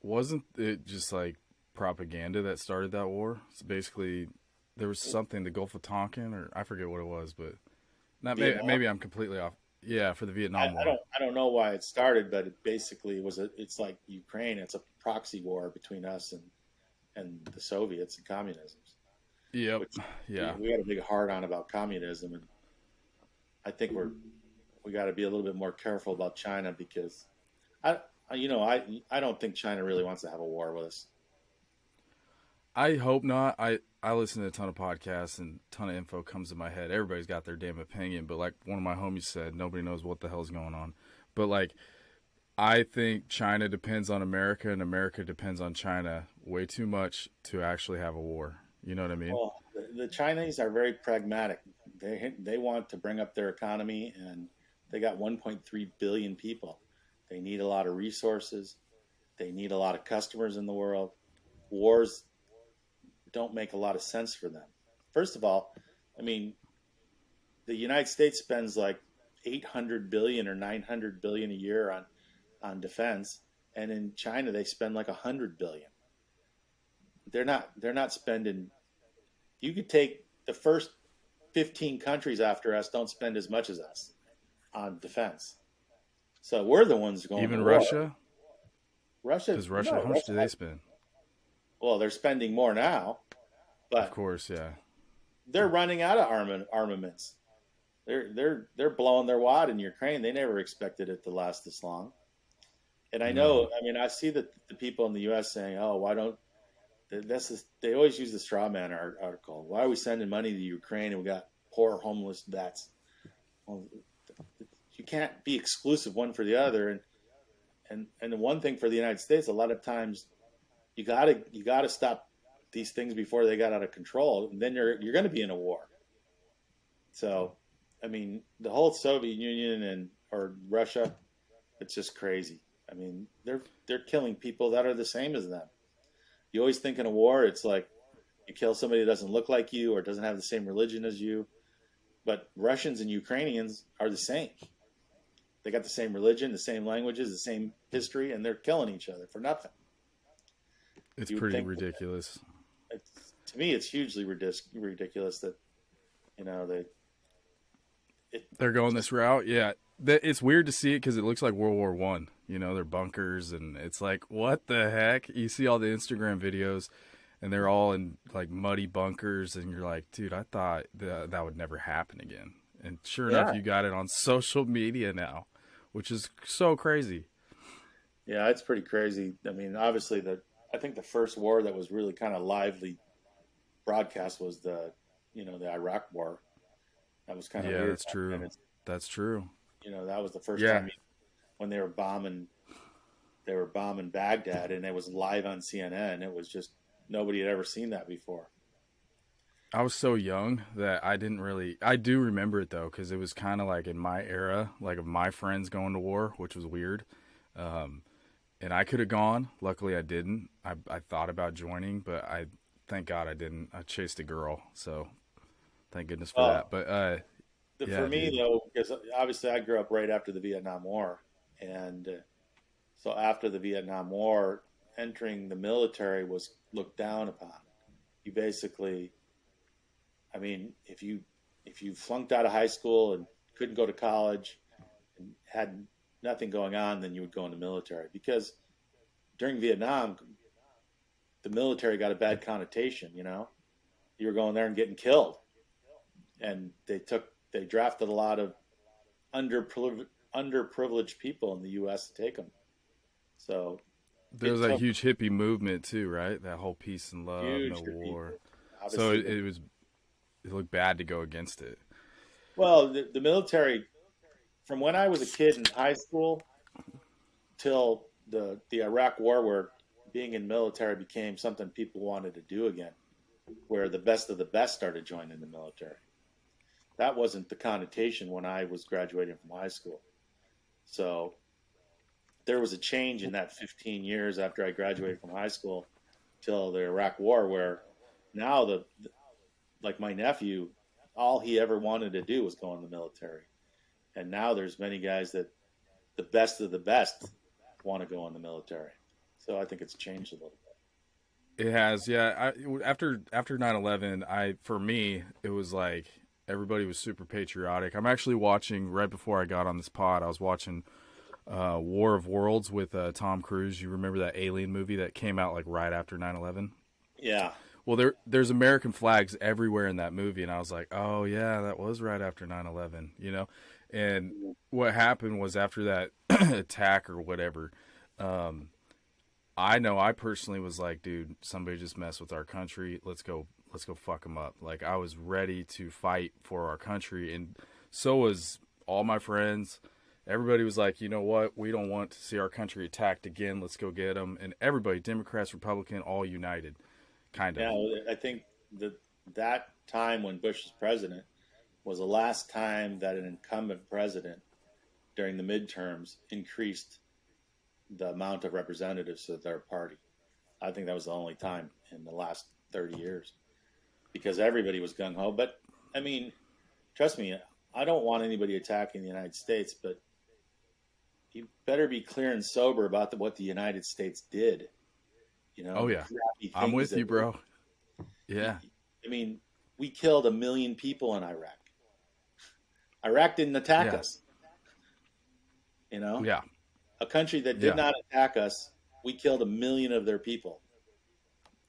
Wasn't it just like propaganda that started that war? So basically, there was something, the Gulf of Tonkin, or I forget what it was, but maybe I'm completely off. Yeah, for the Vietnam War. I don't know why it started, but it basically it's like Ukraine. It's a proxy war between us and the Soviets and communism. Yep. Yeah. We got a big hard on about communism, and I think we got to be a little bit more careful about China, because I don't think China really wants to have a war with us. I hope not. I listen to a ton of podcasts, and a ton of info comes in my head. Everybody's got their damn opinion, but like one of my homies said, nobody knows what the hell's going on. But like, I think China depends on America, and America depends on China way too much to actually have a war. You know what I mean? Well, the Chinese are very pragmatic. They want to bring up their economy, and they got 1.3 billion people. They need a lot of resources. They need a lot of customers in the world. Wars don't make a lot of sense for them. First of all, I mean, the United States spends like 800 billion or 900 billion a year on defense, and in China they spend like 100 billion. They're not spending. You could take the first 15 countries after us don't spend as much as us on defense. So we're the ones going. Even to Russia. Russia. Because Russia, how much do they spend? Well, they're spending more now, but of course, yeah. They're running out of armaments. They're blowing their wad in Ukraine. They never expected it to last this long. And I know, I mean, I see that the people in the U.S. saying, "Oh, why don't?" They always use the straw man article. Why are we sending money to Ukraine and we got poor homeless vets? Well, you can't be exclusive one for the other. And the one thing for the United States, a lot of times, you gotta stop these things before they got out of control, and then you're going to be in a war. So, I mean, the whole Soviet Union or Russia, it's just crazy. I mean, they're killing people that are the same as them. You always think in a war, it's like you kill somebody that doesn't look like you or doesn't have the same religion as you. But Russians and Ukrainians are the same. They got the same religion, the same languages, the same history, and they're killing each other for nothing. It's pretty ridiculous. To me, it's hugely ridiculous that, they're going this route. Yeah, it's weird to see it because it looks like World War I. They're bunkers, and it's like, what the heck? You see all the Instagram videos, and they're all in like muddy bunkers, and you're like, dude, I thought that would never happen again. And sure enough, you got it on social media now, which is so crazy. Yeah, it's pretty crazy. I mean, obviously, I think the first war that was really kind of lively broadcast was the Iraq War. That was kind of weird. That's true. That's true. That was the first time when they were bombing Baghdad, and it was live on CNN. It was just nobody had ever seen that before. I was so young that I do remember it though, because it was kind of like in my era, like of my friends going to war, which was weird. And I could have gone. Luckily I didn't. I thought about joining, but thank God I didn't. I chased a girl. So thank goodness for that. But, for me though, because obviously I grew up right after the Vietnam War. And so after the Vietnam War, entering the military was looked down upon. You basically, I mean, if you flunked out of high school and couldn't go to college and had nothing going on, then you would go in the military. Because during Vietnam, the military got a bad connotation, You were going there and getting killed. And they drafted a lot of underprivileged people in the U.S. to take them. So there was a huge hippie movement too, right? That whole peace and love, no war. So it looked bad to go against it. Well, the military, from when I was a kid in high school till the Iraq War, where being in military became something people wanted to do again, where the best of the best started joining the military. That wasn't the connotation when I was graduating from high school. So there was a change in that 15 years after I graduated from high school till the Iraq War, where now like my nephew, all he ever wanted to do was go in the military. And now there's many guys that the best of the best want to go in the military. So I think it's changed a little bit. It has, yeah. After 9/11, for me, it was like everybody was super patriotic. I'm actually watching, right before I got on this pod, I was watching War of Worlds with Tom Cruise. You remember that Alien movie that came out like right after 9/11? Yeah. Well, there's American flags everywhere in that movie, and I was like, oh yeah, that was right after 9/11, And what happened was after that attack or whatever, I personally was like, dude, somebody just messed with our country. Let's go fuck them up. Like, I was ready to fight for our country, and so was all my friends. Everybody was like, you know what? We don't want to see our country attacked again. Let's go get them. And everybody, Democrats, Republican, all united, kind of. Yeah, I think that time when Bush was president was the last time that an incumbent president during the midterms increased the amount of representatives of their party. I think that was the only time in the last 30 years because everybody was gung-ho. But, I mean, trust me, I don't want anybody attacking the United States, but you better be clear and sober about what the United States did. You know? Oh, yeah. I'm with you, bro. Yeah. I mean, we killed 1 million people in Iraq. Iraq didn't attack us. You know? Yeah. A country that did not attack us, we killed 1 million of their people.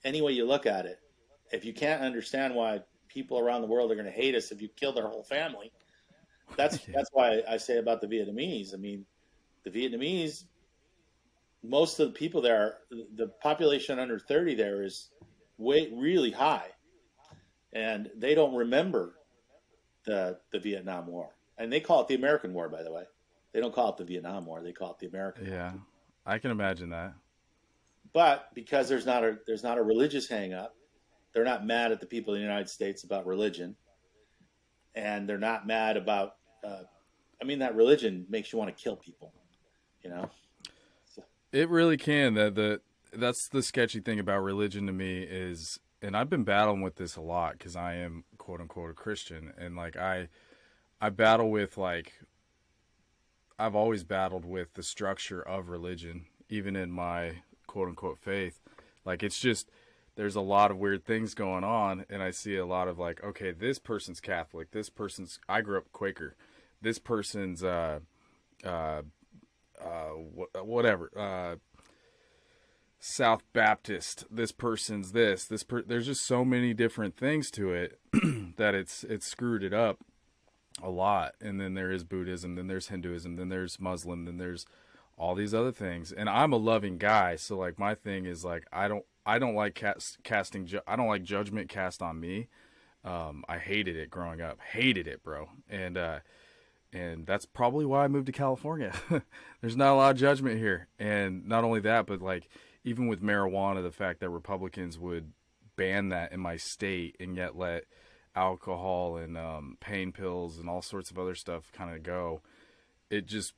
Any way you look at it, if you can't understand why people around the world are going to hate us if you kill their whole family, that's why I say about the Vietnamese. I mean, the Vietnamese, most of the people there, the population under 30 there is really high, and they don't remember the Vietnam War, and they call it the American War, by the way. They don't call it the Vietnam War; they call it the American War. Yeah, I can imagine that. But because there's not a religious hang-up, they're not mad at the people in the United States about religion, and they're not mad about. That religion makes you want to kill people, you know. So. It really can. That's the sketchy thing about religion to me is, and I've been battling with this a lot because I am quote unquote a Christian, and like I battle with I've always battled with the structure of religion, even in my quote unquote faith. Like, it's just, there's a lot of weird things going on, and I see a lot of like, okay, this person's Catholic, I grew up Quaker, this person's South Baptist, this person's there's just so many different things to it that it's screwed it up a lot. And then there is Buddhism, then there's Hinduism, then there's Muslim, then there's all these other things. And I'm a loving guy, so like my thing is like I don't like I don't like judgment cast on me. I hated it growing up, bro. And that's probably why I moved to California. There's not a lot of judgment here. And not only that, but like even with marijuana, the fact that Republicans would ban that in my state and yet let alcohol and pain pills and all sorts of other stuff kind of go, it's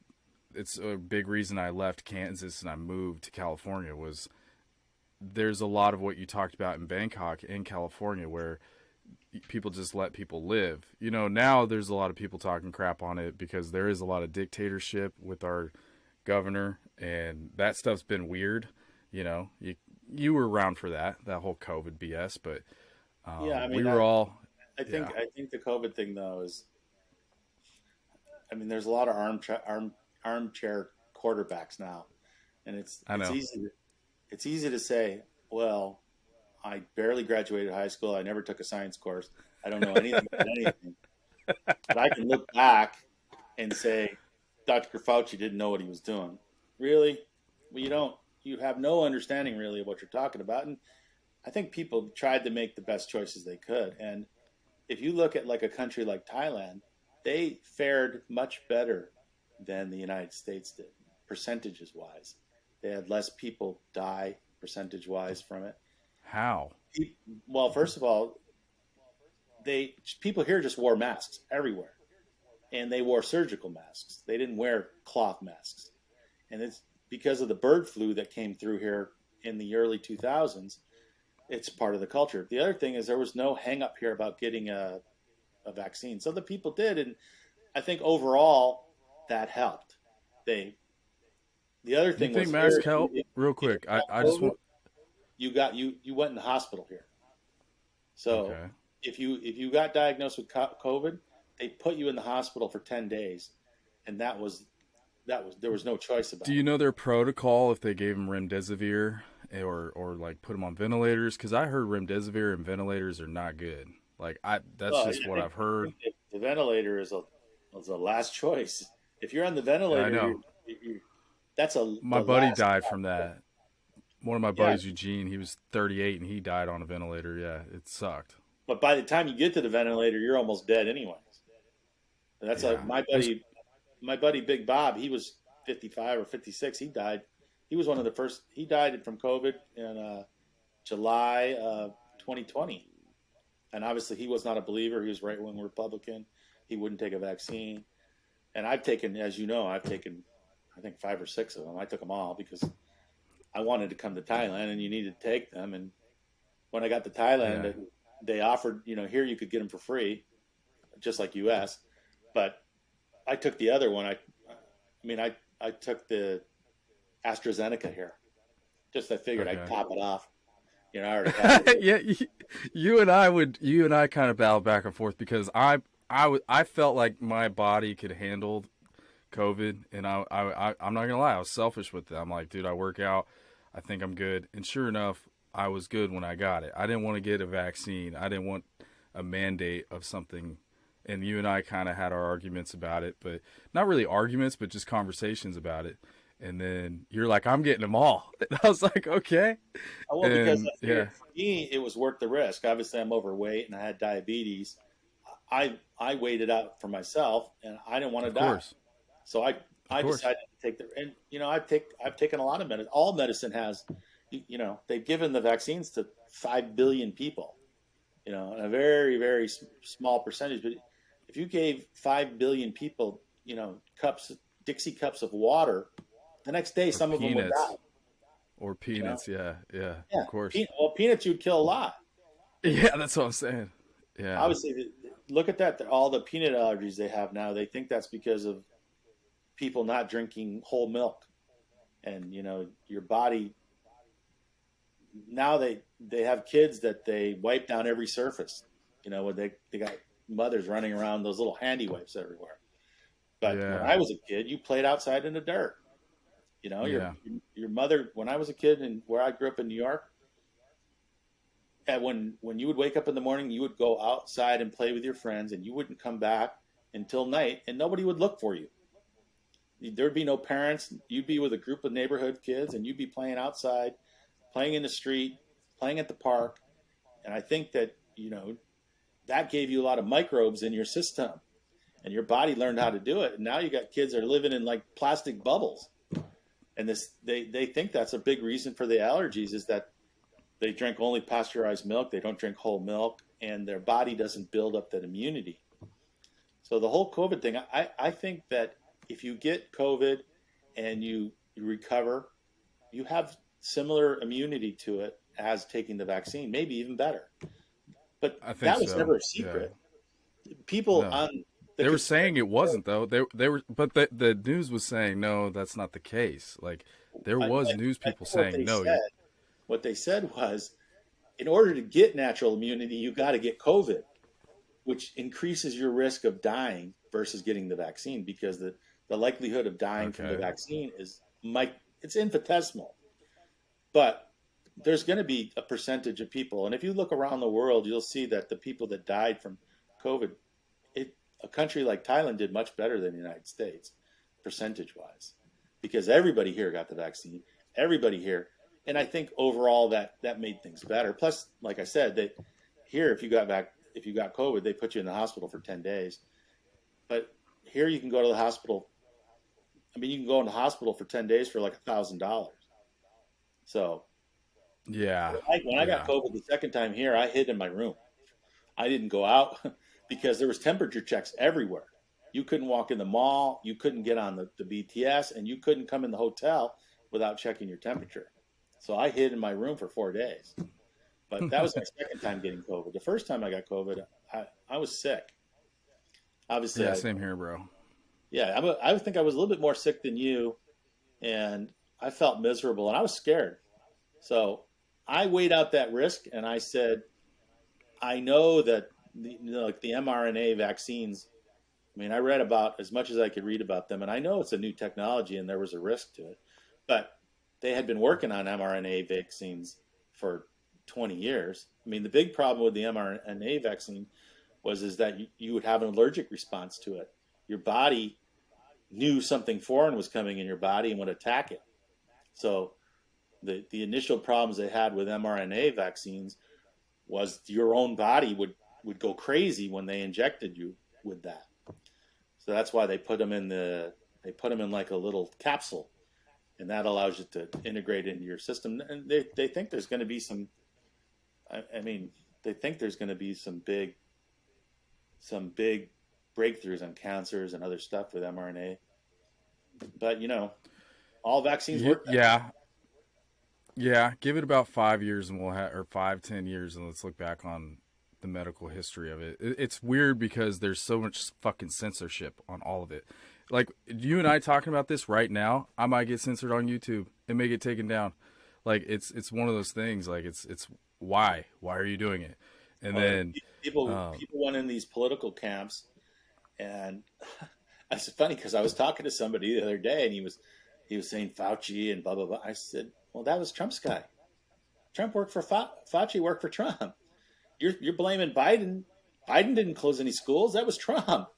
a big reason I left Kansas and I moved to California. Was there's a lot of what you talked about in Bangkok in California where people just let people live. You know, now there's a lot of people talking crap on it because there is a lot of dictatorship with our governor, and that stuff's been weird. You know, you were around for that whole COVID BS, but we were all. I think the COVID thing though is, there's a lot of armchair quarterbacks now, and it's easy to say, well, I barely graduated high school. I never took a science course. I don't know anything about anything. But I can look back and say, Dr. Fauci didn't know what he was doing. Really? Well, you have no understanding really of what you're talking about. And I think people tried to make the best choices they could. And if you look at like a country like Thailand, they fared much better than the United States did, percentages wise. They had less people die percentage wise from it. How? Well, first of all, people here just wore masks everywhere, and they wore surgical masks. They didn't wear cloth masks, and it's because of the bird flu that came through here in the early 2000s. It's part of the culture. The other thing is there was no hang up here about getting a vaccine, so the people did, and I think overall that helped. The other thing was, masks help? Real quick, I just want. You went in the hospital here. So okay. if you got diagnosed with COVID, they put you in the hospital for 10 days, and there was no choice about it. Do you know their protocol if they gave them remdesivir or like put them on ventilators? Because I heard remdesivir and ventilators are not good. Like that's what I've heard. The ventilator is a last choice. If you're on the ventilator, I know. My buddy died from that. One of my buddies, Eugene, he was 38 and he died on a ventilator. Yeah, it sucked. But by the time you get to the ventilator, you're almost dead anyways. That's like my buddy Big Bob. He was 55 or 56. He died. He was one of the first. He died from COVID in July of 2020. And obviously he was not a believer. He was right-wing Republican. He wouldn't take a vaccine. And I've taken, as you know, I think 5 or 6 of them. I took them all because I wanted to come to Thailand, and you needed to take them. And when I got to Thailand, Yeah. they offered, here you could get them for free, just like U.S. But I took the other one. I took the AstraZeneca here. Just I figured I'd top it off. I already had it. Yeah, you and I kind of battled back and forth because I felt like my body could handle COVID, and I'm not gonna lie, I was selfish with it. I'm like, dude, I work out, I think I'm good, and sure enough, I was good when I got it. I didn't want to get a vaccine. I didn't want a mandate of something, and you and I kind of had our arguments about it, but not really arguments, but just conversations about it. And then you're like, I'm getting them all. And I was like, okay. Well, because for me, it was worth the risk. Obviously, I'm overweight and I had diabetes. I weighed it out for myself, and I didn't want to die. So I decided to take I've taken a lot of medicine. All medicine has, they've given the vaccines to 5 billion people, and a very, very small percentage. But if you gave 5 billion people, Dixie cups of water, the next day, some of them would die. Or peanuts, yeah, of course. Peanuts, you'd kill a lot. Yeah, that's what I'm saying. Yeah. Obviously, look at that. All the peanut allergies they have now, they think that's because of people not drinking whole milk. And, your body, now they have kids that they wipe down every surface. When they got mothers running around those little handy wipes everywhere. But when I was a kid, you played outside in the dirt. Your mother, when I was a kid and where I grew up in New York, and when you would wake up in the morning, you would go outside and play with your friends, and you wouldn't come back until night, and nobody would look for you. There'd be no parents. You'd be with a group of neighborhood kids, and you'd be playing outside, playing in the street, playing at the park. And I think that, that gave you a lot of microbes in your system, and your body learned how to do it. And now you got kids that are living in like plastic bubbles. And they think that's a big reason for the allergies is that they drink only pasteurized milk. They don't drink whole milk, and their body doesn't build up that immunity. So the whole COVID thing, I think that if you get COVID and you recover, you have similar immunity to it as taking the vaccine, maybe even better. But that was never a secret. Yeah. People on they were saying it wasn't though. They were, but the news was saying no, that's not the case. Like there was news people saying no. What they said was, in order to get natural immunity, you got to get COVID, which increases your risk of dying versus getting the vaccine because the likelihood of dying from the vaccine it's infinitesimal. But there's going to be a percentage of people, and if you look around the world, you'll see that the people that died from COVID, a country like Thailand did much better than the United States, percentage-wise, because everybody here got the vaccine, everybody here, and I think overall that made things better. Plus, like I said, here if you got COVID, they put you in the hospital for 10 days, but here you can go to the hospital. I mean, you can go in the hospital for 10 days for like $1,000. So, when I got COVID the second time here, I hid in my room. I didn't go out because there was temperature checks everywhere. You couldn't walk in the mall, you couldn't get on the BTS, and you couldn't come in the hotel without checking your temperature. So I hid in my room for 4 days. But that was my second time getting COVID. The first time I got COVID, I was sick. Obviously, same here, bro. Yeah, I think I was a little bit more sick than you, and I felt miserable, and I was scared. So I weighed out that risk, and I said, I know that the mRNA vaccines, I mean, I read about as much as I could read about them, and I know it's a new technology and there was a risk to it. But they had been working on mRNA vaccines for 20 years. I mean, the big problem with the mRNA vaccine is that you would have an allergic response to it. Your body knew something foreign was coming in your body and would attack it. So the initial problems they had with mRNA vaccines was your own body would go crazy when they injected you with that. So that's why they put them in like a little capsule, and that allows you to integrate into your system. And they think there's going to be some, they think there's going to be some big breakthroughs on cancers and other stuff with mRNA. But all vaccines work. Yeah, give it about 5 years and we'll have, or 5, 10 years, and let's look back on the medical history of it. It's weird because there's so much fucking censorship on all of it. Like, you and I talking about this right now, I might get censored on YouTube and may get taken down. Like, it's one of those things. Like, it's why are you doing it? And then people went in these political camps, and it's funny because I was talking to somebody the other day, and he was saying Fauci and blah blah blah. I said, well, that was Trump's guy. Trump worked for Fauci, worked for Trump. You're blaming Biden. Biden didn't close any schools. That was Trump.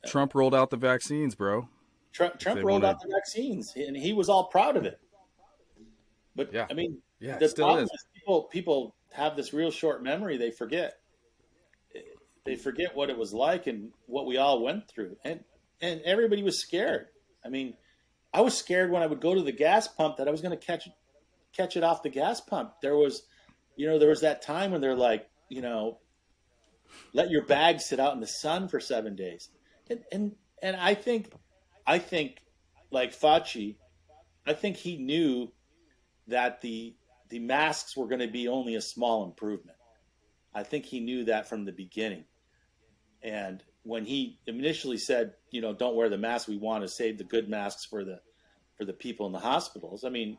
Trump rolled out the vaccines, bro. Trump rolled out the vaccines, and he was all proud of it. But yeah. I mean, yeah, the still problem is. People have this real short memory. They forget what it was like and what we all went through, and everybody was scared. I mean, I was scared when I would go to the gas pump that I was going to catch it off the gas pump. There was that time when they're like, let your bag sit out in the sun for 7 days. And I think like Fauci, I think he knew that the masks were going to be only a small improvement. I think he knew that from the beginning. And when he initially said, don't wear the mask, we want to save the good masks for the people in the hospitals. I mean,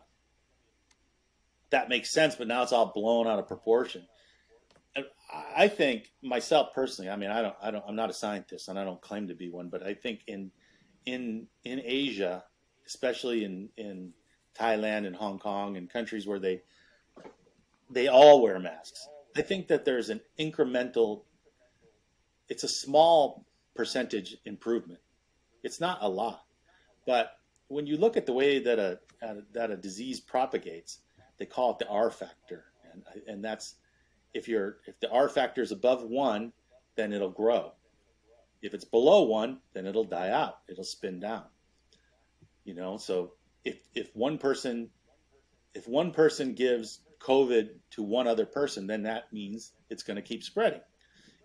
that makes sense, but now it's all blown out of proportion. And I think myself personally, I mean, I'm not a scientist and I don't claim to be one, but I think in Asia, especially in Thailand and Hong Kong and countries where they all wear masks, I think that there's an incremental, it's a small percentage improvement. It's not a lot, but when you look at the way that a disease propagates, they call it the R factor, and that's if the R factor is above 1, then it'll grow. If it's below 1, then it'll die out. It'll spin down. So if one person gives COVID to one other person, then that means it's going to keep spreading.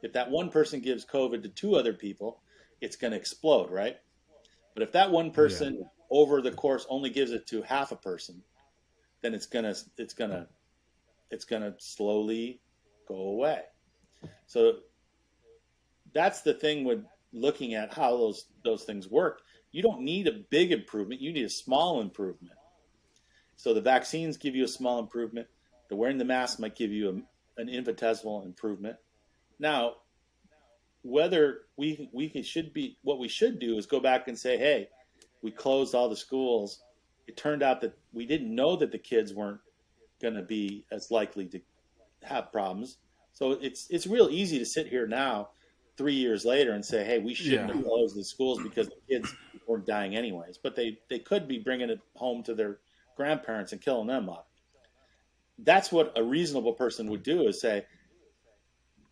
If that one person gives COVID to 2 other people, it's going to explode, right? But if that one person over the course only gives it to half a person, then it's gonna slowly go away. So that's the thing with looking at how those things work. You don't need a big improvement. You need a small improvement. So the vaccines give you a small improvement. The wearing the mask might give you an infinitesimal improvement. Now, whether what we should do is go back and say, hey, we closed all the schools. It turned out that we didn't know that the kids weren't going to be as likely to have problems. So it's real easy to sit here now, 3 years later, and say, hey, we shouldn't have closed the schools because the kids weren't dying anyways. But they could be bringing it home to their grandparents and killing them off. That's what a reasonable person would do, is say,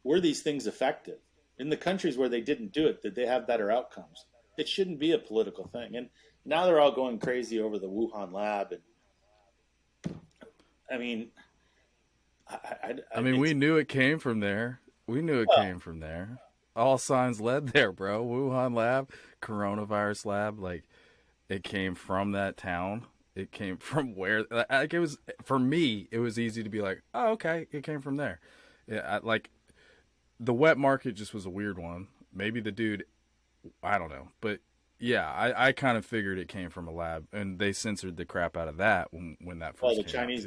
were these things effective? In the countries where they didn't do it, did they have better outcomes? It shouldn't be a political thing. And now they're all going crazy over the Wuhan lab. And I mean, we knew it came from there. Came from there. All signs led there, bro. Wuhan lab, coronavirus lab, like it came from that town. It came from where, like it was, for me, it was easy to be like, oh, okay, it came from there. Yeah, like the wet market just was a weird one. Maybe the dude, I don't know, but yeah, I kind of figured it came from a lab, and they censored the crap out of that when that first. Well, the Chinese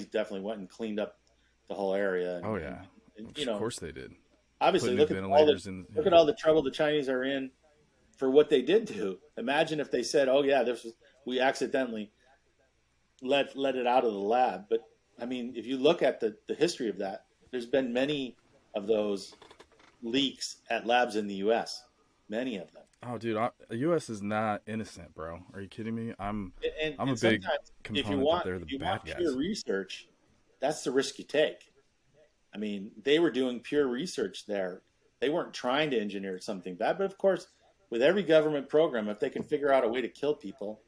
definitely went and cleaned up the whole area. And, oh yeah, and, of course they did. Obviously, look at all the trouble the Chinese are in for what they did do. Imagine if they said, "Oh yeah, we accidentally let it out of the lab." But I mean, if you look at the history of that, there's been many of those leaks at labs in the U.S. Many of them. Oh, dude, the U.S. is not innocent, bro. Are you kidding me? I'm a big component that they're the bad guys. Pure research, that's the risk you take. I mean, they were doing pure research there. They weren't trying to engineer something bad. But of course, with every government program, if they can figure out a way to kill people,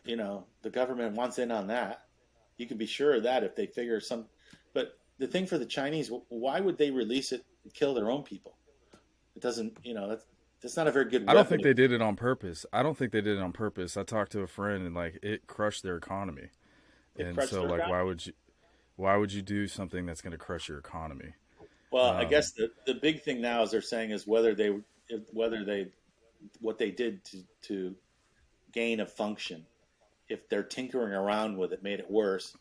the government wants in on that. You can be sure of that if they figure some. But the thing for the Chinese, why would they release it and kill their own people? It doesn't, that's not a very good weapon. I don't think they did it on purpose. I talked to a friend and like it crushed their economy. And so, like, why would you do something that's going to crush your economy? Well, I guess the big thing now is they're saying is what they did to gain a function, if they're tinkering around with it, made it worse.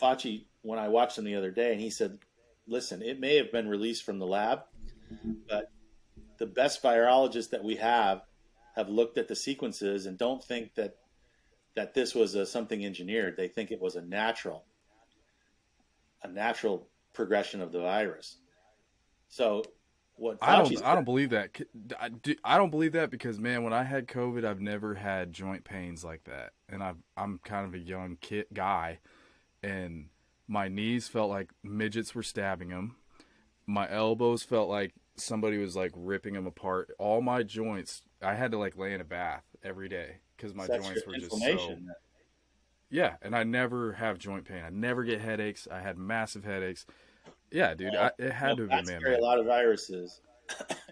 Fauci, when I watched him the other day, and he said, listen, it may have been released from the lab, but the best virologists that we have looked at the sequences and don't think that this was something engineered. They think it was a natural progression of the virus. So what Fauci I don't believe that. I don't believe that because, man, when I had COVID, I've never had joint pains like that. And I'm kind of a young guy, and my knees felt like midgets were stabbing them. My elbows felt like somebody was like ripping them apart. All my joints, I had to like lay in a bath every day because my joints were just so. Yeah, and I never have joint pain. I never get headaches. I had massive headaches. Yeah, dude, it had to have been man-made. A lot of viruses,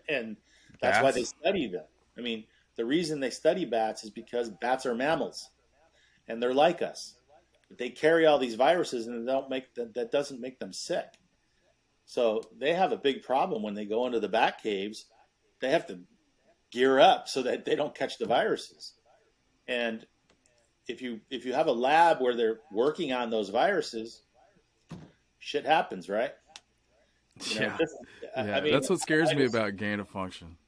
and that's why they study them. I mean, the reason they study bats is because bats are mammals, and they're like us. But they carry all these viruses, and that doesn't make them sick. So they have a big problem when they go into the bat caves. They have to gear up so that they don't catch the viruses. And if you have a lab where they're working on those viruses, shit happens, right? I mean, that's what scares me about gain of function.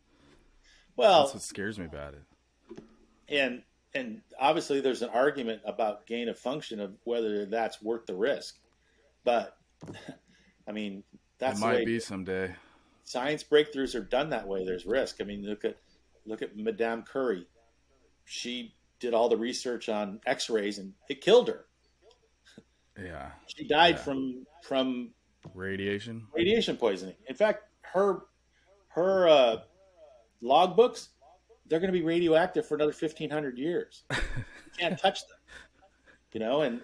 Well, that's what scares me about it. And obviously there's an argument about gain of function of whether that's worth the risk. But I mean, that's it might be someday. Science breakthroughs are done that way. There's risk. I mean, look at Madame Curie. She did all the research on X-rays, and it killed her. Yeah, she died from radiation poisoning. In fact, her logbooks, they're going to be radioactive for another 1,500 years. You can't touch them. You know, and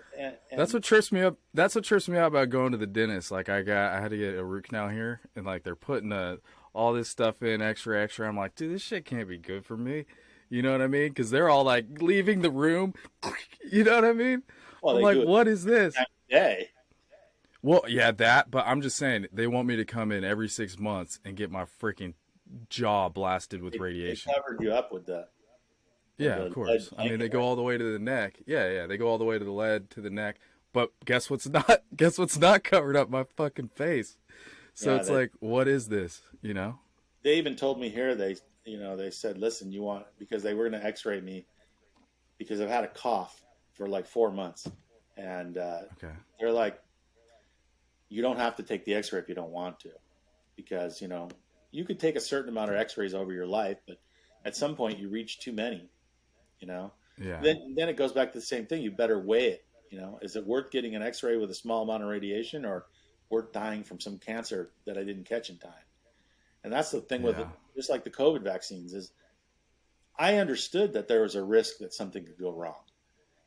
that's what trips me up. That's what trips me out about going to the dentist. Like I had to get a root canal here, and like they're putting all this stuff in extra. I'm like, dude, this shit can't be good for me. You know what I mean? Because they're all like leaving the room. You know what I mean? Well, I'm like, what is this? Day. Well, yeah, that. But I'm just saying they want me to come in every 6 months and get my freaking jaw blasted with radiation. They covered you up with that. Yeah, of course. I mean, they go all the way to the neck. Yeah. They go all the way to the lead, to the neck. But guess what's not? Guess what's not covered up? My fucking face. So it's like, what is this? You know? They even told me here. They said, listen, because they were going to X-ray me because I've had a cough for like 4 months, and they're like, you don't have to take the X-ray if you don't want to, because you could take a certain amount of X-rays over your life, but at some point you reach too many. Yeah. Then it goes back to the same thing. You better weigh it. Is it worth getting an X-ray with a small amount of radiation, or worth dying from some cancer that I didn't catch in time? And that's the thing with it, just like the COVID vaccines, is I understood that there was a risk that something could go wrong.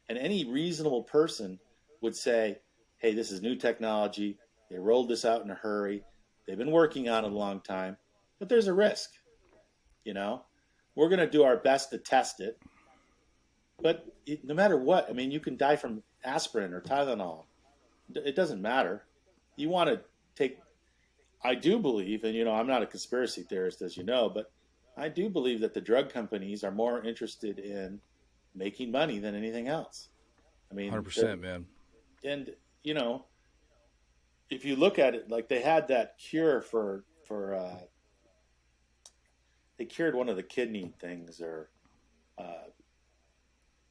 And any reasonable person would say, hey, this is new technology. They rolled this out in a hurry. They've been working on it a long time, but there's a risk. We're going to do our best to test it. But no matter what, I mean, you can die from aspirin or Tylenol. It doesn't matter. You want to take, I do believe, and I'm not a conspiracy theorist, as you know, but I do believe that the drug companies are more interested in making money than anything else. I mean, 100%, man. And, if you look at it, like they had that cure for they cured one of the kidney things, or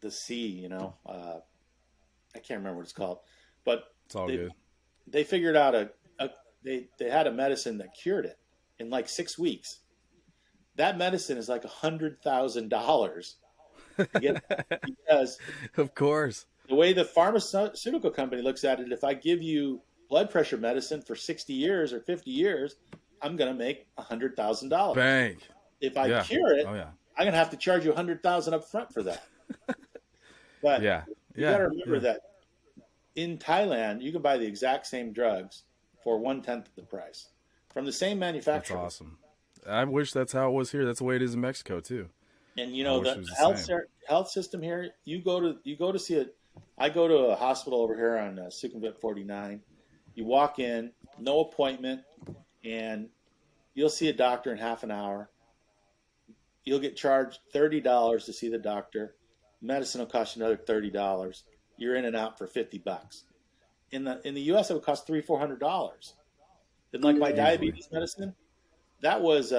the C, I can't remember what it's called, but it's all good. They figured out they had a medicine that cured it in like 6 weeks. That medicine is like $100,000 to get that, because of course, the way the pharmaceutical company looks at it, if I give you blood pressure medicine for 60 years or 50 years, I'm going to make $100,000. Bang. If I cure it, I'm going to have to charge you $100,000 up front for that. But you got to remember that in Thailand, you can buy the exact same drugs for 1/10 of the price from the same manufacturer. That's awesome. I wish that's how it was here. That's the way it is in Mexico too. And the health system here, you go to see it. I go to a hospital over here on Sukhumvit 49. You walk in, no appointment, and you'll see a doctor in half an hour. You'll get charged $30 to see the doctor. Medicine will cost you another $30. You're in and out for $50. In the U.S., it would cost $300-400. And like my diabetes medicine, that was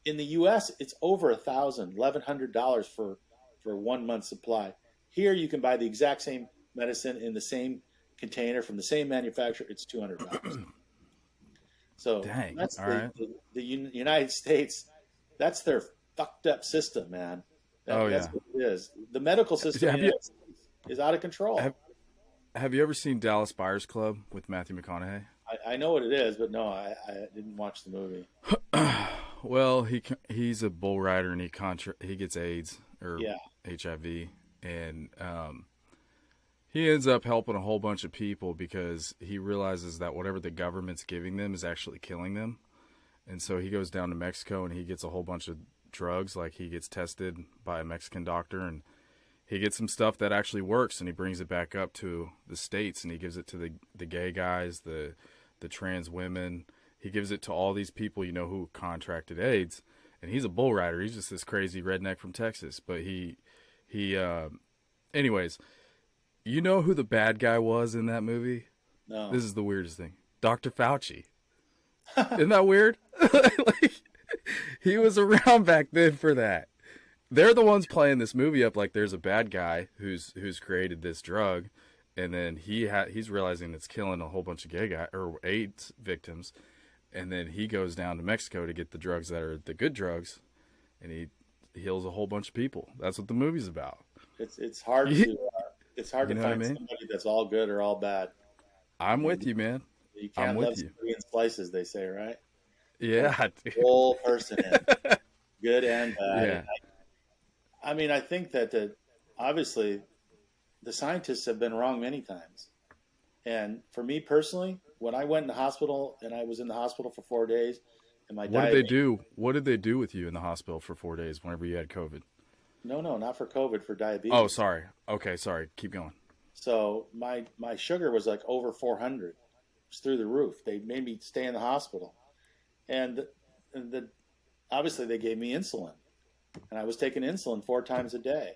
in the U.S. it's over $1,100 for 1 month supply. Here you can buy the exact same medicine in the same container from the same manufacturer. It's $200. So Dang. that's All right. the United States. That's their fucked up system, man. That's what it is. The medical system in the United States is out of control. Have you ever seen Dallas Buyers Club with Matthew McConaughey? I know what it is, but no, I didn't watch the movie. Well, he's a bull rider and he gets AIDS or HIV, and he ends up helping a whole bunch of people because he realizes that whatever the government's giving them is actually killing them. And so he goes down to Mexico and he gets a whole bunch of drugs. Like he gets tested by a Mexican doctor and he gets some stuff that actually works, and he brings it back up to the States and he gives it to the gay guys, the trans women. He gives it to all these people, who contracted AIDS. And he's a bull rider. He's just this crazy redneck from Texas. But anyways, you know who the bad guy was in that movie? No. This is the weirdest thing. Dr. Fauci. Isn't that weird? He was around back then for that. They're the ones playing this movie up like there's a bad guy who's created this drug, and then he's realizing it's killing a whole bunch of gay guys or AIDS victims, and then he goes down to Mexico to get the drugs that are the good drugs, and he heals a whole bunch of people. That's what the movie's about. It's hard to find mean? somebody that's all good or all bad. I'm with you, man. You can't love somebody in slices, they say, right? Yeah, whole person in, good and bad. Yeah. I mean, I think that obviously the scientists have been wrong many times. And for me personally, when I went in the hospital and I was in the hospital for 4 days, and my What did they do? What did they do with you in the hospital for 4 days whenever you had COVID? No, not for COVID, for diabetes. Oh, sorry. Okay, sorry. Keep going. So my sugar was like over 400. It was through the roof. They made me stay in the hospital. And obviously they gave me insulin. And I was taking insulin 4 times a day.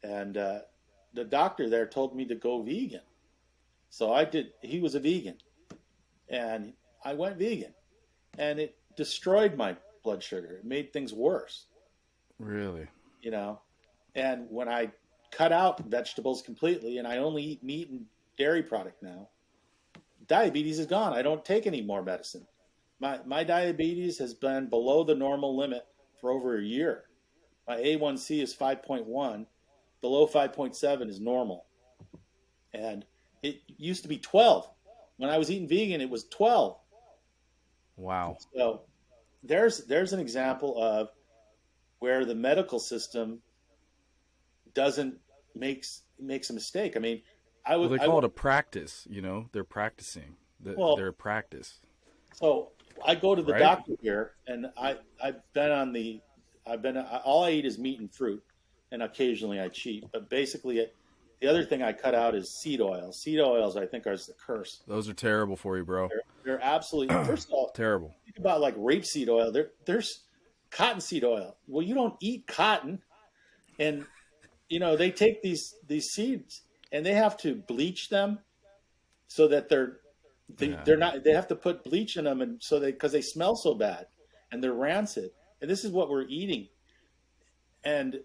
And the doctor there told me to go vegan. So I did. He was a vegan. And I went vegan. And it destroyed my blood sugar. It made things worse. Really? And when I cut out vegetables completely and I only eat meat and dairy product now, diabetes is gone. I don't take any more medicine. My diabetes has been below the normal limit for over a year. My A1C is 5.1. Below 5.7 is normal. And it used to be 12. When I was eating vegan, it was 12. Wow. So there's an example of where the medical system doesn't makes a mistake. I mean, they call it a practice. They're practicing. They're practice. So I go to the doctor here, and all I eat is meat and fruit, and occasionally I cheat. But basically, the other thing I cut out is seed oil. Seed oils, I think, are the curse. Those are terrible for you, bro. They're absolutely, first of all, terrible. Think about like rapeseed oil. There's cottonseed oil. Well, you don't eat cotton, and they take these seeds and they have to bleach them so that they're not. They have to put bleach in them, and because they smell so bad and they're rancid. And this is what we're eating. And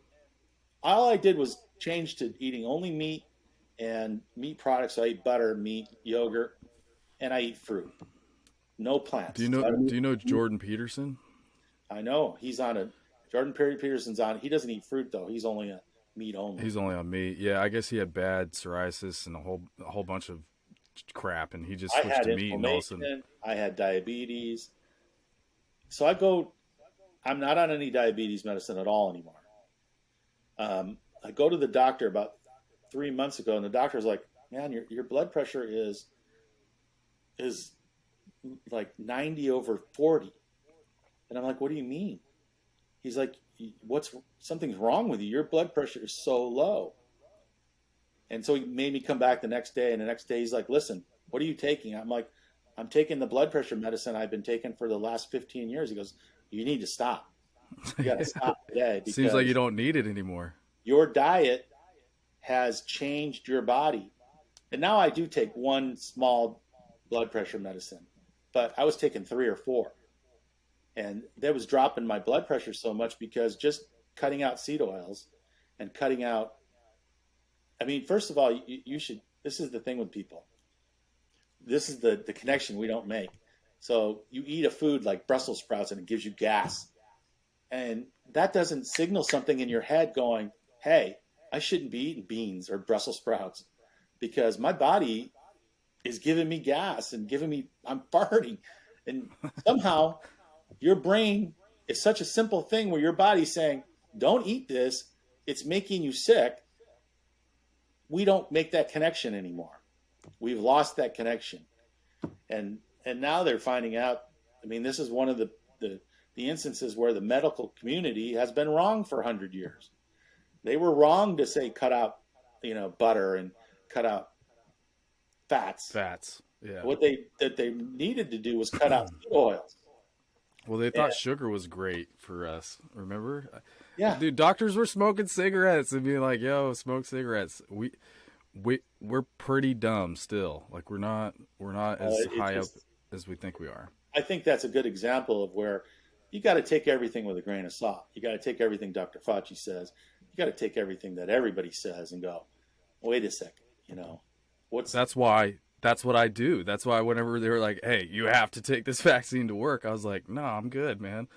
all I did was change to eating only meat and meat products. So I eat butter, meat, yogurt, and I eat fruit. No plants. Do you know Jordan Peterson? I know. He's on Jordan Peterson's on. He doesn't eat fruit though. He's only a meat only. He's only on meat. Yeah, I guess he had bad psoriasis and a whole bunch of crap, and he just switched to meat. And all of a sudden, I had diabetes. So I'm not on any diabetes medicine at all anymore. I go to the doctor about 3 months ago, and the doctor's like, "Man, your blood pressure is like 90 over 40." And I'm like, "What do you mean?" He's like, something's wrong with you. Your blood pressure is so low. And so he made me come back the next day, and the next day he's like, listen, what are you taking? I'm like, I'm taking the blood pressure medicine I've been taking for the last 15 years. He goes, you need to stop. You got to stop today. Seems like you don't need it anymore. Your diet has changed your body. And now I do take one small blood pressure medicine, but I was taking 3 or 4. And that was dropping my blood pressure so much because just cutting out seed oils and cutting out, I mean, first of all, you should, this is the thing with people. This is the connection we don't make. So you eat a food like Brussels sprouts and it gives you gas. And that doesn't signal something in your head going, hey, I shouldn't be eating beans or Brussels sprouts because my body is giving me gas and I'm farting. And somehow your brain is such a simple thing where your body's saying, don't eat this. It's making you sick. We don't make that connection anymore. We've lost that connection. And now they're finding out, I mean, this is one of the instances where the medical community has been wrong for 100 years. They were wrong to say cut out, butter and cut out fats. Yeah. What they needed to do was cut out seed oils. Well, they thought sugar was great for us. Remember? Yeah. Dude, doctors were smoking cigarettes and being like, "Yo, smoke cigarettes." We're pretty dumb still. Like we're not as high up as we think we are. I think that's a good example of where you got to take everything with a grain of salt. You got to take everything Dr. Fauci says. You got to take everything that everybody says and go, wait a second, That's what I do. That's why whenever they were like, hey, you have to take this vaccine to work, I was like, no, I'm good, man.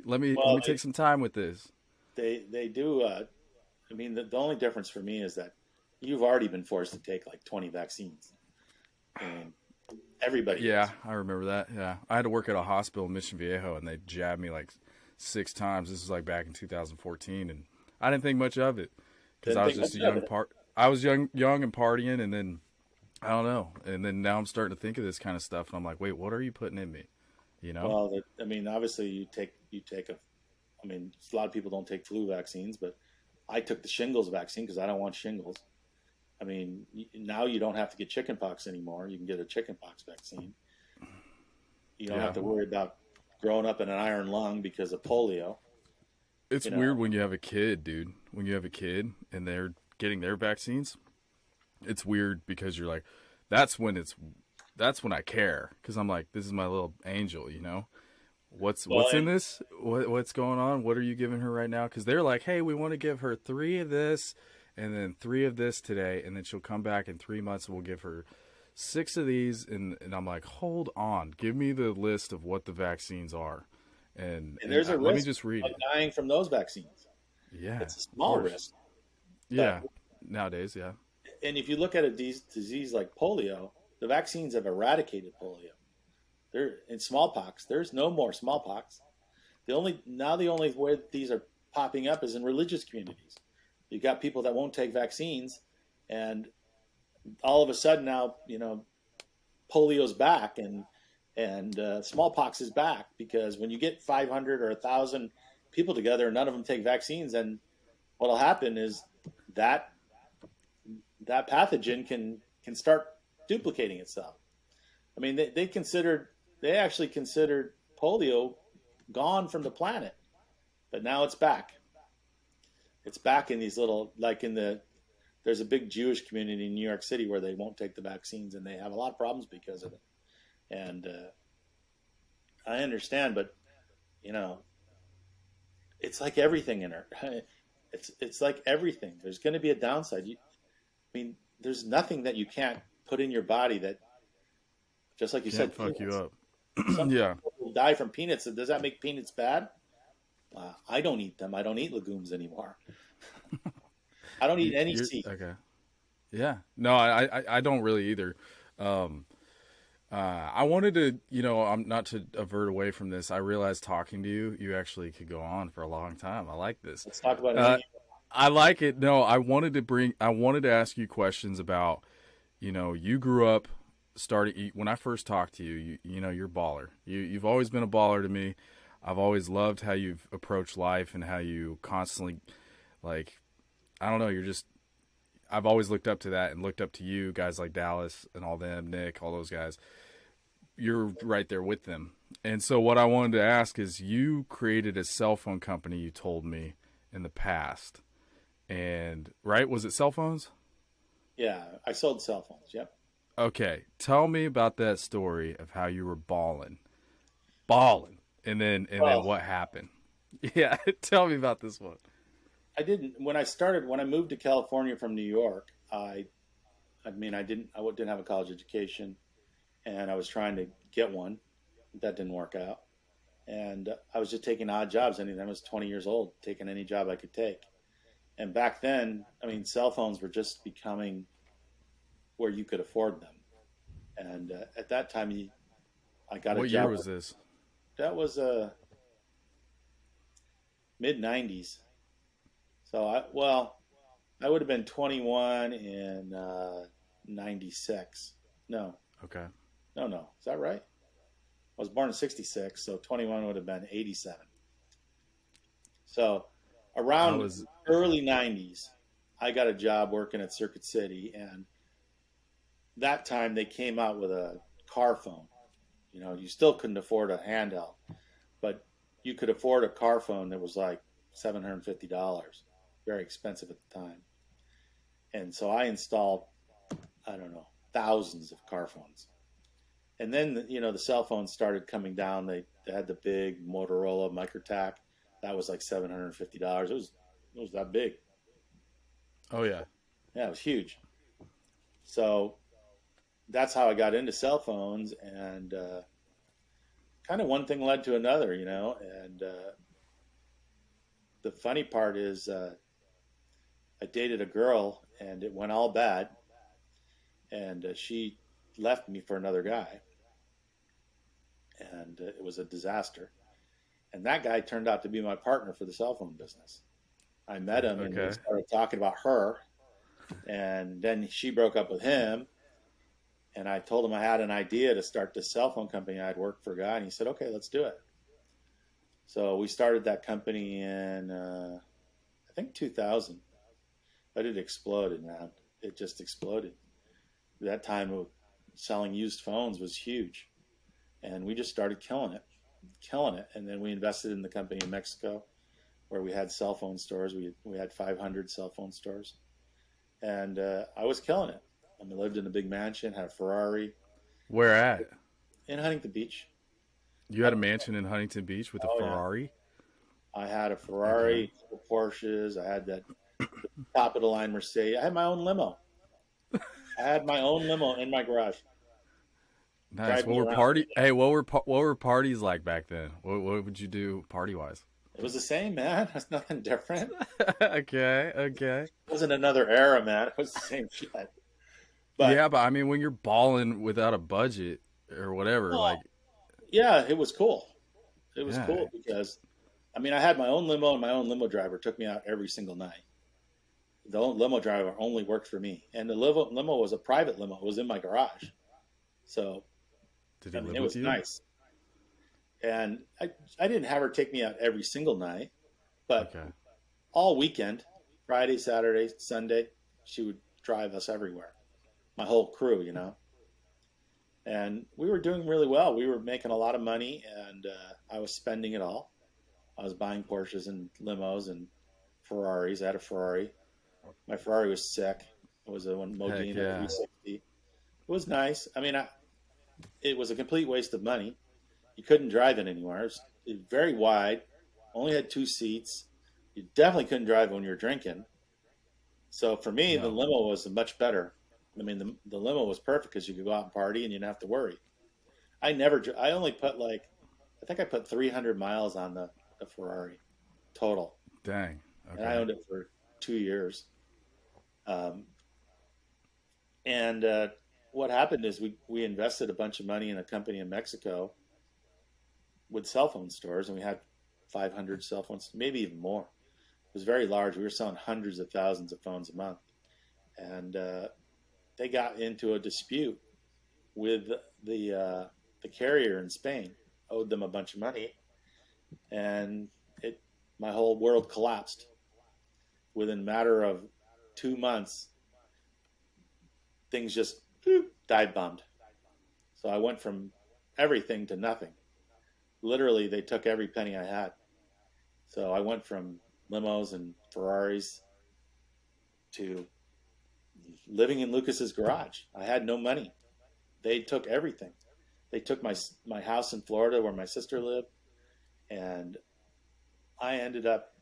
Let me take some time with this. They do. I mean, the only difference for me is that you've already been forced to take like 20 vaccines. And everybody. Yeah, I remember that. Yeah. I had to work at a hospital in Mission Viejo and they jabbed me like 6 times. This was like back in 2014. And I didn't think much of it because I was just I was young and partying. And then I don't know. And then now I'm starting to think of this kind of stuff. And I'm like, wait, what are you putting in me? Well, I mean, obviously you take a lot of people don't take flu vaccines, but I took the shingles vaccine because I don't want shingles. I mean, now you don't have to get chickenpox anymore. You can get a chickenpox vaccine. You don't have to worry about growing up in an iron lung because of polio. It's weird when you have a kid, dude. When you have a kid and they're getting their vaccines, it's weird because you're like, that's when I care because I'm like, this is my little angel, What's in this? What's going on? What are you giving her right now? Because they're like, hey, we want to give her 3 of this and then 3 of this today, and then she'll come back in 3 months and we'll give her 6 of these. And I'm like, hold on, give me the list of what the vaccines are. And there's a risk let me just read of dying from those vaccines. Yeah, it's a small risk. Yeah, nowadays, yeah. And if you look at a disease like polio, the vaccines have eradicated polio. In smallpox, there's no more smallpox. The only way these are popping up is in religious communities. You've got people that won't take vaccines, and all of a sudden now, polio's back and smallpox is back because when you get 500 or 1,000 people together and none of them take vaccines, then what'll happen is that pathogen can start duplicating itself. I mean, they actually considered polio gone from the planet, but now it's back. It's back in these little, there's a big Jewish community in New York City where they won't take the vaccines and they have a lot of problems because of it. And I understand, but it's like everything in her. It's like everything. There's going to be a downside. There's nothing that you can't put in your body that, just like you said, fuck you up. Yeah, people die from peanuts. Does that make peanuts bad? I don't eat them. I don't eat legumes anymore. I don't eat any seed. Okay. Yeah. No, I don't really either. I wanted to, I'm not to avert away from this. I realized talking to you actually could go on for a long time. I like this. Let's talk about it. I like it. No, I wanted to ask you questions about, you grew up when I first talked to you, you're a baller. You've always been a baller to me. I've always loved how you've approached life and how you constantly, I don't know, I've always looked up to that and looked up to you guys like Dallas and all them, Nick, all those guys. You're right there with them. And so what I wanted to ask is, you created a cell phone company, you told me, in the past. And, right, was it cell phones? Yeah, I sold cell phones, yep. Okay, tell me about that story of how you were balling, and then what happened. Yeah, tell me about this one. When I moved to California from New York, I didn't have a college education, and I was trying to get one. That didn't work out. And I was just taking odd jobs. I was 20 years old, taking any job I could take. And back then, cell phones were just becoming where you could afford them. And at that time, I got a job. What year was this? That was mid-90s. So I would have been 21 in 96. No. Okay. No. Is that right? I was born in 66, so 21 would have been 87. So around early 90s, I got a job working at Circuit City, and that time they came out with a car phone. You still couldn't afford a handheld, but you could afford a car phone that was like $750. Very expensive at the time. And so I installed, thousands of car phones. And then, the cell phones started coming down. They had the big Motorola MicroTac. That was like $750. It was that big. Oh, yeah. Yeah, it was huge. So that's how I got into cell phones, and kind of one thing led to another, and the funny part is I dated a girl, and it went all bad, and she left me for another guy, and it was a disaster. And that guy turned out to be my partner for the cell phone business. I met him, and we started talking about her, and then she broke up with him, and I told him I had an idea to start this cell phone company. I'd worked for a guy, and he said, okay, let's do it. So we started that company in, I think 2000, but it exploded, man. It just exploded. That time, selling used phones was huge, and we just started killing it. And then we invested in the company in Mexico, where we had cell phone stores. We had 500 cell phone stores, and I was killing it. I lived in a big mansion, had a Ferrari. Where at? In Huntington Beach. You had a mansion in Huntington Beach with a Ferrari? Yeah. I had a Ferrari, Porsches. I had that top of the line Mercedes. I had my own limo. I had my own limo in my garage. Nice. What were parties like back then? What would you do party wise? It was the same, man. It was nothing different. Okay. It wasn't another era, man. It was the same shit. But when you're balling without a budget or whatever, yeah, it was cool. It was cool because, I had my own limo, and my own limo driver took me out every single night. The limo driver only worked for me, and the limo was a private limo. It was in my garage, so did he live it was with you? Nice. And I didn't have her take me out every single night, but all weekend, Friday, Saturday, Sunday, she would drive us everywhere. My whole crew, and we were doing really well. We were making a lot of money, and I was spending it all. I was buying Porsches and limos and Ferraris. I had a Ferrari. My Ferrari was sick. It was a Modena 360. It was nice. It was a complete waste of money. You couldn't drive it anywhere. It was very wide. Only had 2 seats. You definitely couldn't drive when you were drinking. So for me, the limo was much better. The limo was perfect because you could go out and party and you didn't have to worry. I only put I put 300 miles on the Ferrari total. Dang. Okay. And I owned it for 2 years. What happened is we invested a bunch of money in a company in Mexico with cell phone stores, and we had 500 cell phones, maybe even more. It was very large. We were selling hundreds of thousands of phones a month. And they got into a dispute with the carrier in Spain, owed them a bunch of money, and my whole world collapsed. Within a matter of 2 months, things just dive bombed. So I went from everything to nothing. Literally, they took every penny I had. So I went from limos and Ferraris to living in Lucas's garage. I had no money. They took everything. They took my house in Florida where my sister lived, and I ended up,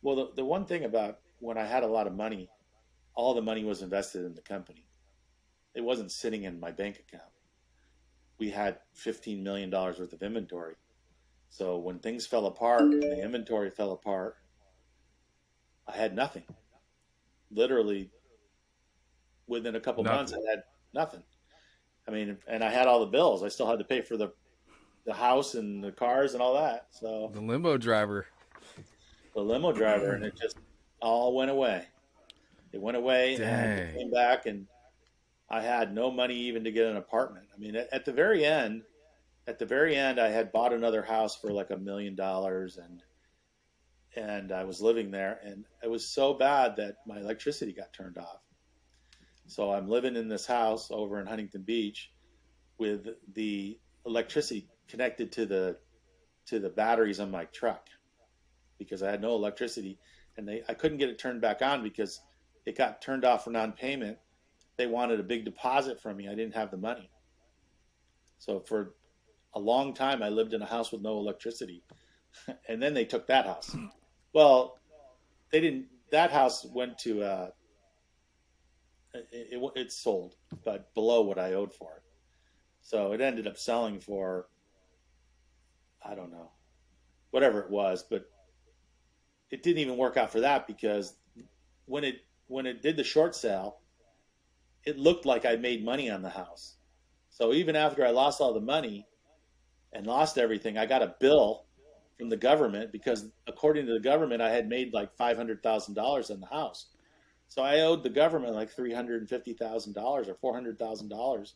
well, the one thing about when I had a lot of money, all the money was invested in the company. It wasn't sitting in my bank account. We had $15 million worth of inventory. So when things fell apart, and the inventory fell apart, I had nothing. Literally, within a couple months, I had nothing. I mean, and I had all the bills. I still had to pay for the house and the cars and all that. So the limo driver, and it just all went away. It went away. Dang. And I came back, and I had no money even to get an apartment. I mean, at the very end, I had bought another house for like $1 million, and I was living there, and it was so bad that my electricity got turned off. So I'm living in this house over in Huntington Beach with the electricity connected to the batteries on my truck because I had no electricity, and I couldn't get it turned back on because it got turned off for non-payment. They wanted a big deposit from me. I didn't have the money. So for a long time, I lived in a house with no electricity. And then they took that house. Well, they didn't. That house went to, it sold, but below what I owed for it. So it ended up selling for, I don't know, whatever it was. But it didn't even work out for that because when it did the short sale, it looked like I made money on the house. So even after I lost all the money and lost everything, I got a bill from the government because according to the government, I had made like $500,000 on the house. So I owed the government like $350,000 or $400,000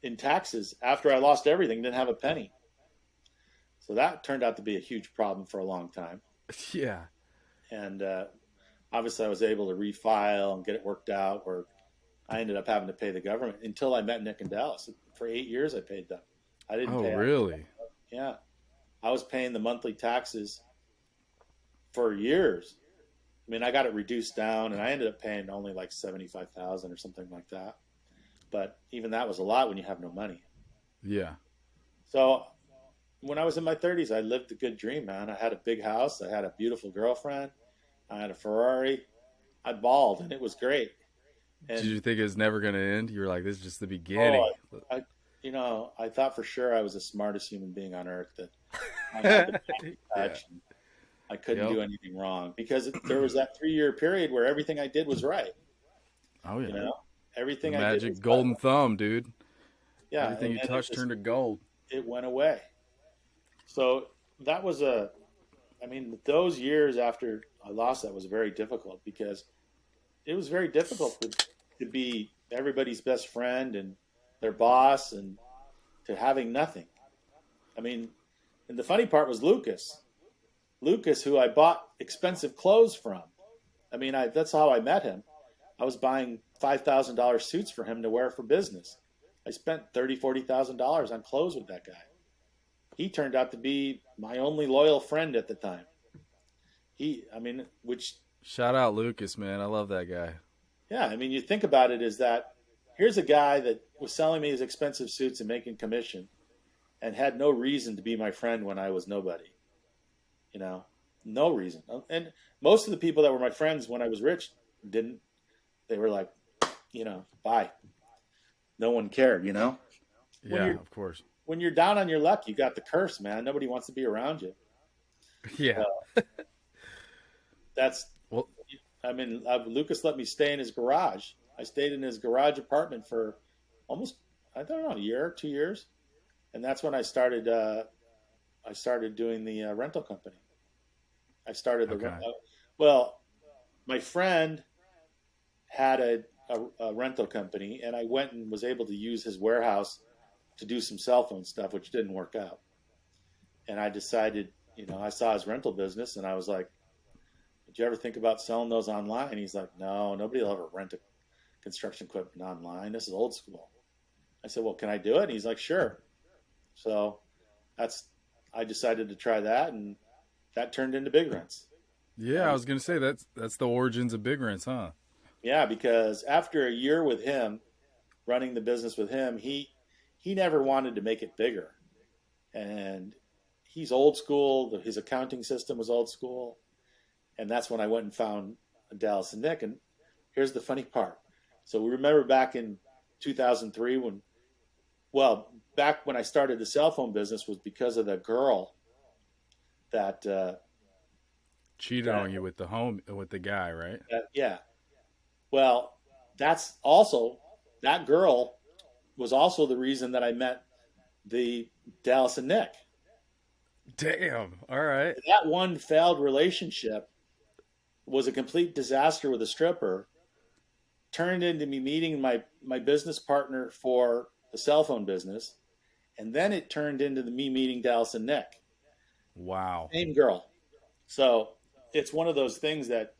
in taxes after I lost everything, didn't have a penny. So that turned out to be a huge problem for a long time. Yeah. And obviously I was able to refile and get it worked out where I ended up having to pay the government until I met Nick and Dallas. For 8 years, I paid them. I didn't pay. Oh, really? Yeah. I was paying the monthly taxes for years. I mean, I got it reduced down, and I ended up paying only like $75,000 or something like that. But even that was a lot when you have no money. Yeah. So when I was in my 30s, I lived a good dream, man. I had a big house. I had a beautiful girlfriend. I had a Ferrari. I balled, and it was great. And, did you think it was never going to end? You were like, this is just the beginning. I thought for sure I was the smartest human being on earth, that I had the touch. And I couldn't do anything wrong because there was that 3-year period where everything I did was right. Oh, yeah. You know, everything the I did magic was golden right. thumb, dude. Yeah. Everything you touched turned to gold. It went away. So that was those years after I lost that was very difficult because it was very difficult to be everybody's best friend and their boss and to having nothing. I mean, and the funny part was Lucas, who I bought expensive clothes from. I mean, that's how I met him. I was buying $5,000 suits for him to wear for business. I spent $30,000, $40,000 on clothes with that guy. He turned out to be my only loyal friend at the time. Shout out Lucas, man. I love that guy. Yeah, I mean, you think about it is that here's a guy that was selling me his expensive suits and making commission and had no reason to be my friend when I was nobody. You know, no reason. And most of the people that were my friends when I was rich didn't. They were like, bye. No one cared, you know? Yeah, of course. When you're down on your luck, you got the curse, man. Nobody wants to be around you. Yeah. Lucas let me stay in his garage. I stayed in his garage apartment for almost, I don't know, a year, 2 years. And that's when I started doing the rental company. I started my friend had a rental company, and I went and was able to use his warehouse to do some cell phone stuff, which didn't work out. And I decided, I saw his rental business, and I was like, did you ever think about selling those online? And he's like, no, nobody will ever rent construction equipment online. This is old school. I said, well, can I do it? And he's like, sure. So I decided to try that, and that turned into Big Rents. Yeah, I was going to say that's the origins of Big Rents, huh? Yeah, because after a year with him, running the business with him, he never wanted to make it bigger. And he's old school. His accounting system was old school. And that's when I went and found Dallas and Nick. And here's the funny part. So we remember back in 2003 back when I started the cell phone business was because of the girl that cheated on you with the guy, right? Yeah. Well, that girl was also the reason that I met the Dallas and Nick. Damn. All right. That one failed relationship was a complete disaster with a stripper, turned into me meeting my business partner for the cell phone business. And then it turned into me meeting Dallas and Nick. Wow. Same girl. So it's one of those things that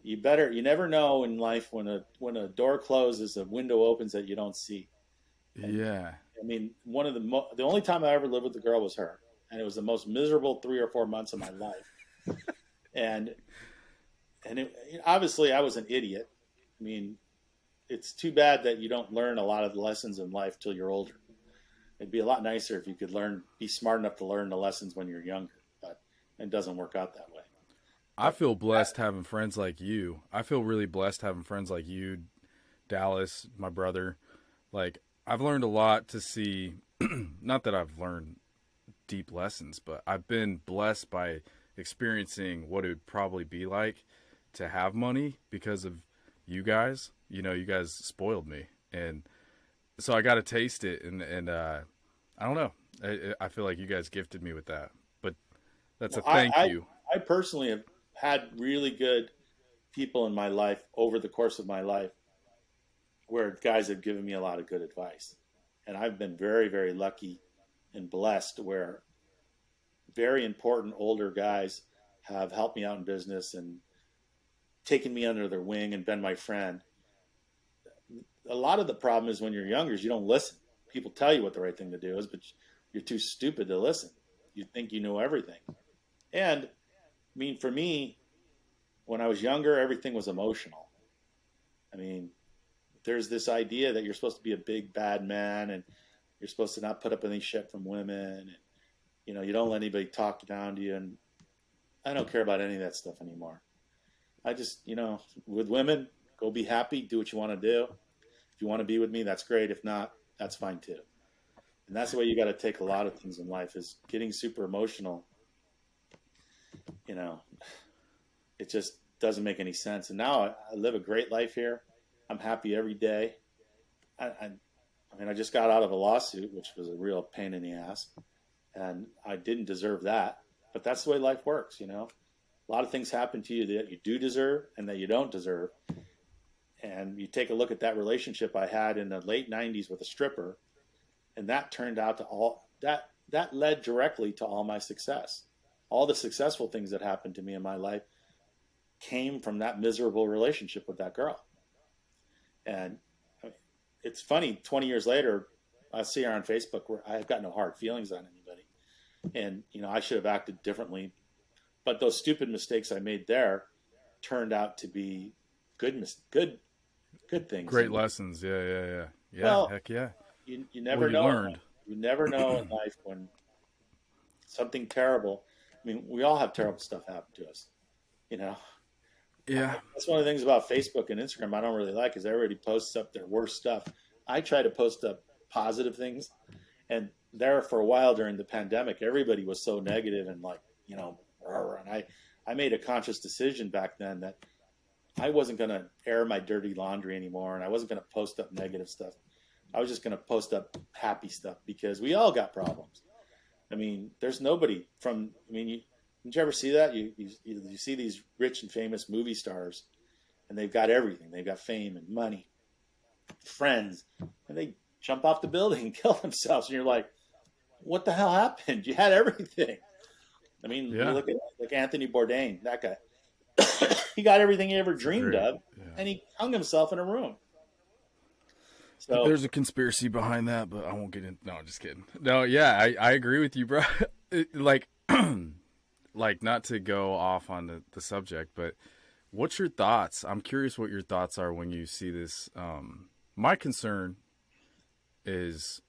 you never know in life when a door closes, a window opens that you don't see. And, yeah. I mean, the only time I ever lived with the girl was her. And it was the most miserable 3 or 4 months of my life. and obviously I was an idiot. I mean, it's too bad that you don't learn a lot of the lessons in life till you're older. It'd be a lot nicer if you could be smart enough to learn the lessons when you're younger, but it doesn't work out that way. I feel blessed having friends like you. I feel really blessed having friends like you, Dallas, my brother. Like, I've learned a lot to see, not that I've learned deep lessons, but I've been blessed by experiencing what it would probably be like to have money because of you guys. You know, you guys spoiled me. And so I got to taste it. And I don't know. I feel like you guys gifted me with that. But that's a thank you. I personally have had really good people in my life over the course of my life where guys have given me a lot of good advice. And I've been very, very lucky and blessed where very important older guys have helped me out in business and taken me under their wing and been my friend. A lot of the problem is when you're younger is you don't listen. People tell you what the right thing to do is, but you're too stupid to listen. You think you know everything. And I mean, for me, when I was younger, everything was emotional. I mean, there's this idea that you're supposed to be a big bad man and you're supposed to not put up any shit from women. And, you know, you don't let anybody talk down to you. And I don't care about any of that stuff anymore. I just, you know, with women, go be happy, do what you want to do. If you want to be with me, that's great. If not, that's fine too. And that's the way you got to take a lot of things in life is getting super emotional. You know, it just doesn't make any sense. And now I live a great life here. I'm happy every day. I mean, I just got out of a lawsuit, which was a real pain in the ass. And I didn't deserve that. But that's the way life works, you know. A lot of things happen to you that you do deserve and that you don't deserve. And you take a look at that relationship I had in the late 90s with a stripper, and that turned out to that led directly to all my success. All the successful things that happened to me in my life came from that miserable relationship with that girl. And it's funny, 20 years later, I see her on Facebook where I've got no hard feelings on anybody. And, you know, I should have acted differently. But those stupid mistakes I made there turned out to be good things. Great lessons. Yeah. Well, heck yeah. You never know. Learned. You never know in life when something terrible. I mean, we all have terrible stuff happen to us, you know? Yeah. That's one of the things about Facebook and Instagram I don't really like is everybody posts up their worst stuff. I try to post up positive things. And there for a while during the pandemic, everybody was so negative and like, you know, and I made a conscious decision back then that I wasn't going to air my dirty laundry anymore. And I wasn't going to post up negative stuff. I was just going to post up happy stuff because we all got problems. I mean, there's nobody did you ever see that? You see these rich and famous movie stars and they've got everything. They've got fame and money, friends, and they jump off the building and kill themselves. And you're like, what the hell happened? You had everything. I mean, you look at like Anthony Bourdain, that guy. He got everything he ever dreamed of, and he hung himself in a room. So There's a conspiracy behind that, but I won't get in. No, just kidding. No, yeah, I agree with you, bro. Like, like not to go off on the subject, but what's your thoughts? I'm curious what your thoughts are when you see this. My concern is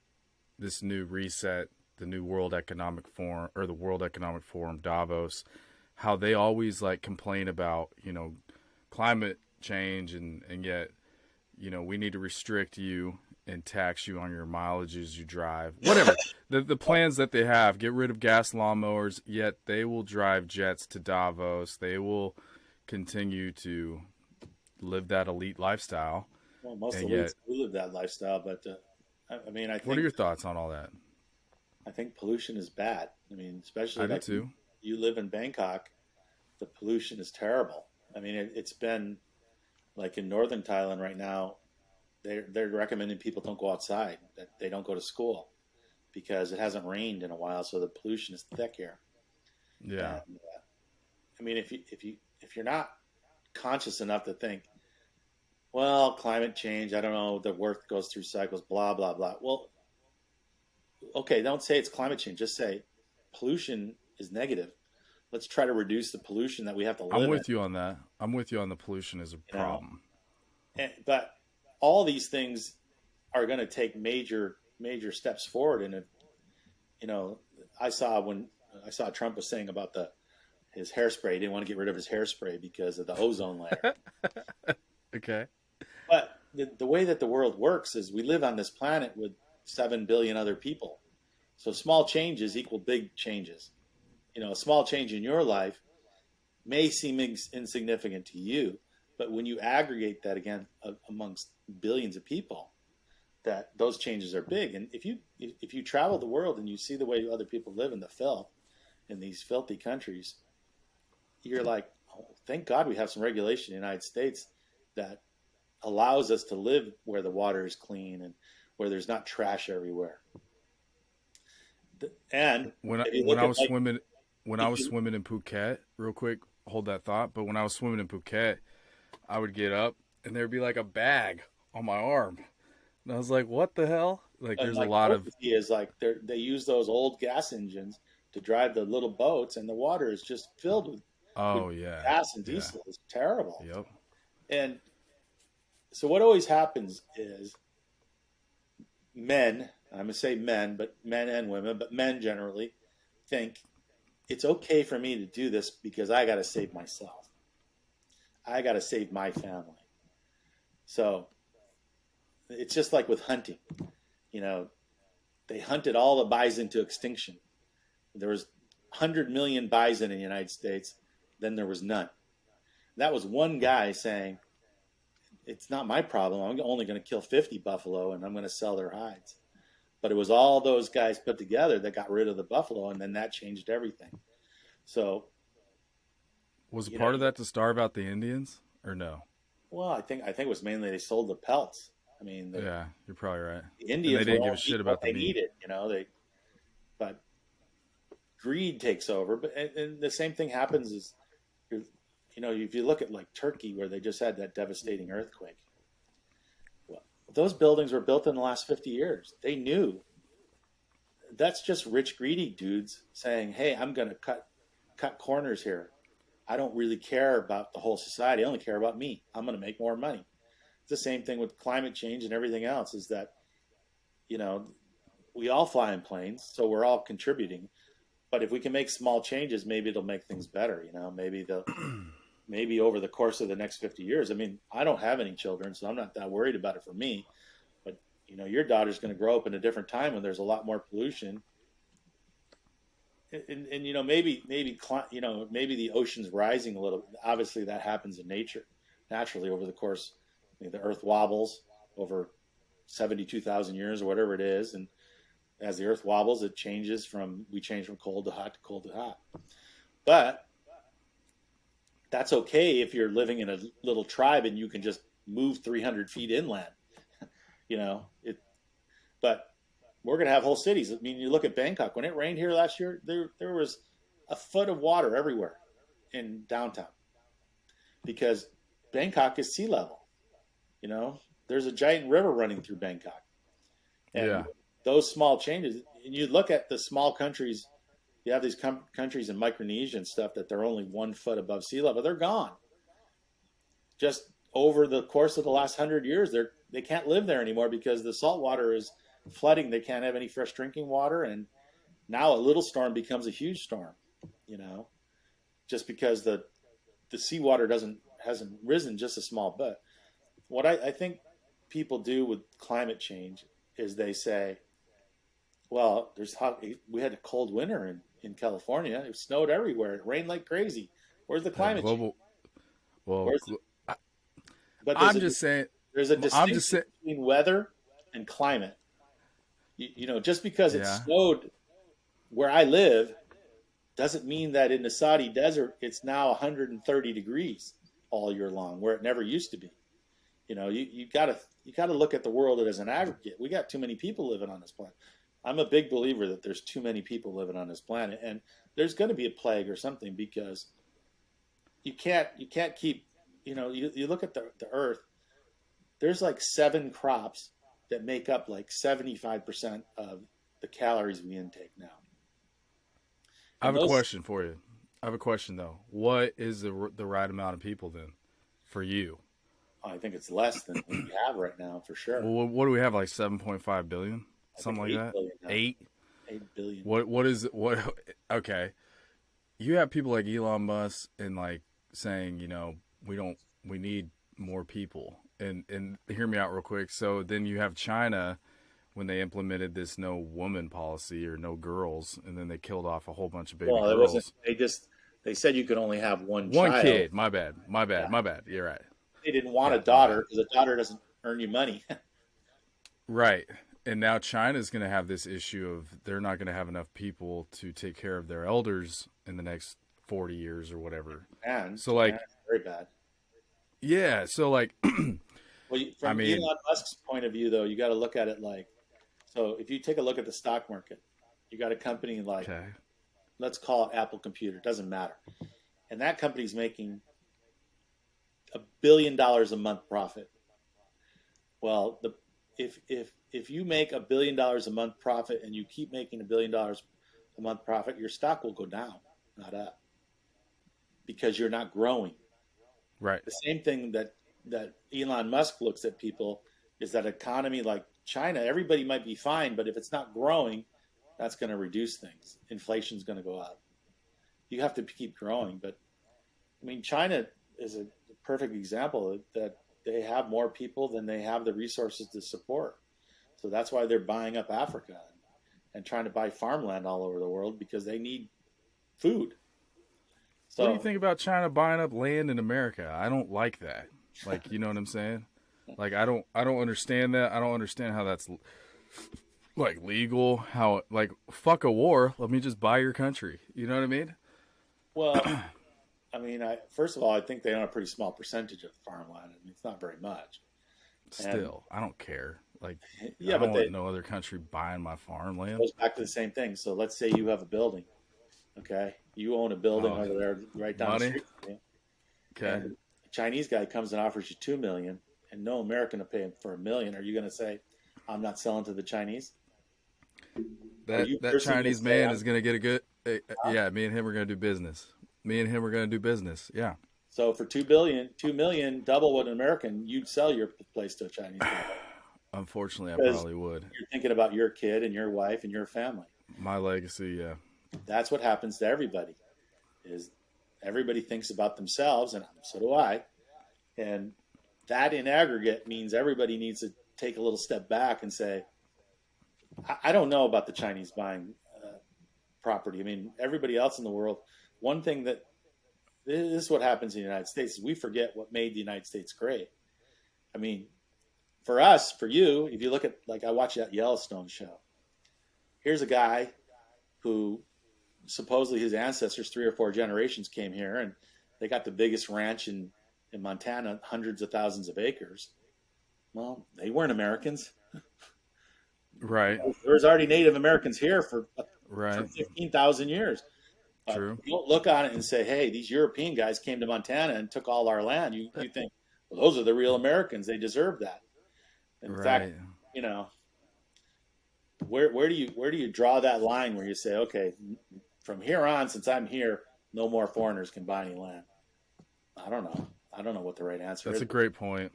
this new reset, the new World Economic Forum, or the World Economic Forum, Davos, how they always like complain about, climate change and yet, we need to restrict you and tax you on your mileage as you drive, whatever. the plans that they have, get rid of gas lawnmowers, yet they will drive jets to Davos. They will continue to live that elite lifestyle. Well, most elites do live that lifestyle, but I mean, I think. What are your thoughts on all that? I think pollution is bad. I mean, especially I do too. You live in Bangkok, the pollution is terrible. I mean, it's been like in northern Thailand right now, they're recommending people don't go outside, that they don't go to school because it hasn't rained in a while, so the pollution is thick here. Yeah. And, I mean, if you're not conscious enough to think, well, climate change, I don't know, the earth goes through cycles, blah, blah, blah. Well, okay, don't say it's climate change. Just say pollution is negative. Let's try to reduce the pollution that we have to live in. I'm with you on that. I'm with you on the pollution is a problem. But all these things are going to take major steps forward. And, I saw Trump was saying about his hairspray. He didn't want to get rid of his hairspray because of the ozone layer. Okay. But the way that the world works is we live on this planet with 7 billion other people. So small changes equal big changes. A small change in your life may seem insignificant to you, but when you aggregate that again amongst billions of people, that those changes are big. And if you travel the world and you see the way other people live in the filth in these filthy countries, you're like, oh, thank God we have some regulation in the United States that allows us to live where the water is clean and where there's not trash everywhere. And when I was swimming in Phuket, real quick, hold that thought. But when I was swimming in Phuket, I would get up and there'd be like a bag on my arm, and I was like, "What the hell?" Like, there's a lot of. Is like they use those old gas engines to drive the little boats, and the water is just filled with. Gas and diesel. It's terrible. Yep. And so what always happens is men, I'm going to say men, but men and women, but men generally think it's okay for me to do this because I got to save myself. I got to save my family. So it's just like with hunting. They hunted all the bison to extinction. There was 100 million bison in the United States. Then there was none. That was one guy saying, it's not my problem. I'm only going to kill 50 buffalo and I'm going to sell their hides. But it was all those guys put together that got rid of the buffalo, and then that changed everything. So, was part of that to starve out the Indians, or no? Well, I think it was mainly they sold the pelts. I mean, yeah, you're probably right. The Indians and they didn't give a shit about the meat. But greed takes over. But and the same thing happens is, if you look at like Turkey, where they just had that devastating earthquake. Those buildings were built in the last 50 years. They knew. That's just rich, greedy dudes saying, hey, I'm going to cut corners here. I don't really care about the whole society. I only care about me. I'm going to make more money. It's the same thing with climate change and everything else, is that, we all fly in planes, so we're all contributing. But if we can make small changes, maybe it'll make things better. Maybe over the course of the next 50 years. I mean, I don't have any children, so I'm not that worried about it for me. But, your daughter's going to grow up in a different time when there's a lot more pollution. And maybe the ocean's rising a little. Obviously, that happens in nature, naturally over the course. The earth wobbles over 72,000 years or whatever it is. And as the earth wobbles, we change from cold to hot to cold to hot. But that's okay if you're living in a little tribe and you can just move 300 feet inland, but we're going to have whole cities. I mean, you look at Bangkok, when it rained here last year, there was a foot of water everywhere in downtown because Bangkok is sea level, there's a giant river running through Bangkok. And Yeah. those small changes, and you look at the small countries, you have these countries in Micronesia and stuff that they're only 1 foot above sea level. They're gone. Just over the course of the last 100 years, they can't live there anymore because the salt water is flooding. They can't have any fresh drinking water. And now a little storm becomes a huge storm, just because the seawater hasn't risen just a small bit. What I think people do with climate change is they say, well, we had a cold winter in California. It snowed everywhere. It rained like crazy. Where's the climate change? Well, But I'm just saying. There's a distinction between weather and climate. Just because it snowed where I live doesn't mean that in the Saudi desert it's now 130 degrees all year long, where it never used to be. You gotta look at the world as an aggregate. We got too many people living on this planet. I'm a big believer that there's too many people living on this planet, and there's going to be a plague or something, because you can't keep. You look at the Earth. There's like 7 crops that make up like 75% of the calories we intake now. I have a question for you. I have a question though. What is the right amount of people then for you? I think it's less than we have right now, for sure. Well, what do we have? Like 7.5 billion, something like that. 8 billion. What is it? What? Okay, you have people like Elon Musk and like saying, we need more people. And hear me out real quick. So then you have China when they implemented this no woman policy or no girls, and then they killed off a whole bunch of baby girls. They said you could only have one kid. My bad. You're right. They didn't want a daughter because a daughter doesn't earn you money. Right. And now China's going to have this issue of they're not going to have enough people to take care of their elders in the next 40 years or whatever. Very bad. Yeah. So like, from Elon Musk's point of view, though, you got to look at it so if you take a look at the stock market, you got a company like, let's call it Apple Computer. It doesn't matter. And that company's making $1 billion a month profit. Well, if you make $1 billion a month profit and you keep making $1 billion a month profit, your stock will go down, not up, because you're not growing. Right. The same thing that Elon Musk looks at people is that economy like China, everybody might be fine, but if it's not growing, that's going to reduce things. Inflation's going to go up. You have to keep growing. But China is a perfect example that they have more people than they have the resources to support. So that's why they're buying up Africa and trying to buy farmland all over the world, because they need food. So, what do you think about China buying up land in America? I don't like that. Like, you know what I'm saying? Like, I don't understand that. I don't understand how that's like legal. How, like, fuck a war. Let me just buy your country. You know what I mean? Well, first of all, I think they own a pretty small percentage of farmland. It's not very much. Still, I don't care. Like, yeah, I don't want no other country buying my farmland. It goes back to the same thing. So let's say you have a building. Okay, you own a building over there, right down the street. Okay. And a Chinese guy comes and offers you $2 million, and no American will pay him for $1 million. Are you going to say, "I'm not selling to the Chinese"? That Chinese man is going to get a good. Yeah, me and him are going to do business. Yeah. So for $2 million, double what an American, you'd sell your place to a Chinese guy. Unfortunately, I probably would. You're thinking about your kid and your wife and your family. My legacy, yeah. That's what happens to everybody. Is everybody thinks about themselves, and so do I. And that in aggregate means everybody needs to take a little step back and say, I don't know about the Chinese buying property. Everybody else in the world, one thing that this is what happens in the United States is we forget what made the United States great. For us, for you, if you look at, like, I watch that Yellowstone show. Here's a guy who supposedly his ancestors 3 or 4 generations came here, and they got the biggest ranch in Montana, hundreds of thousands of acres. Well, they weren't Americans. Right. There was already Native Americans here for 15,000 years. True. You don't look on it and say, hey, these European guys came to Montana and took all our land. You think, well, those are the real Americans. They deserve that. In fact, you know, where do you draw that line where you say, okay, from here on, since I'm here, no more foreigners can buy any land? I don't know. I don't know what the right answer is. That's a great point.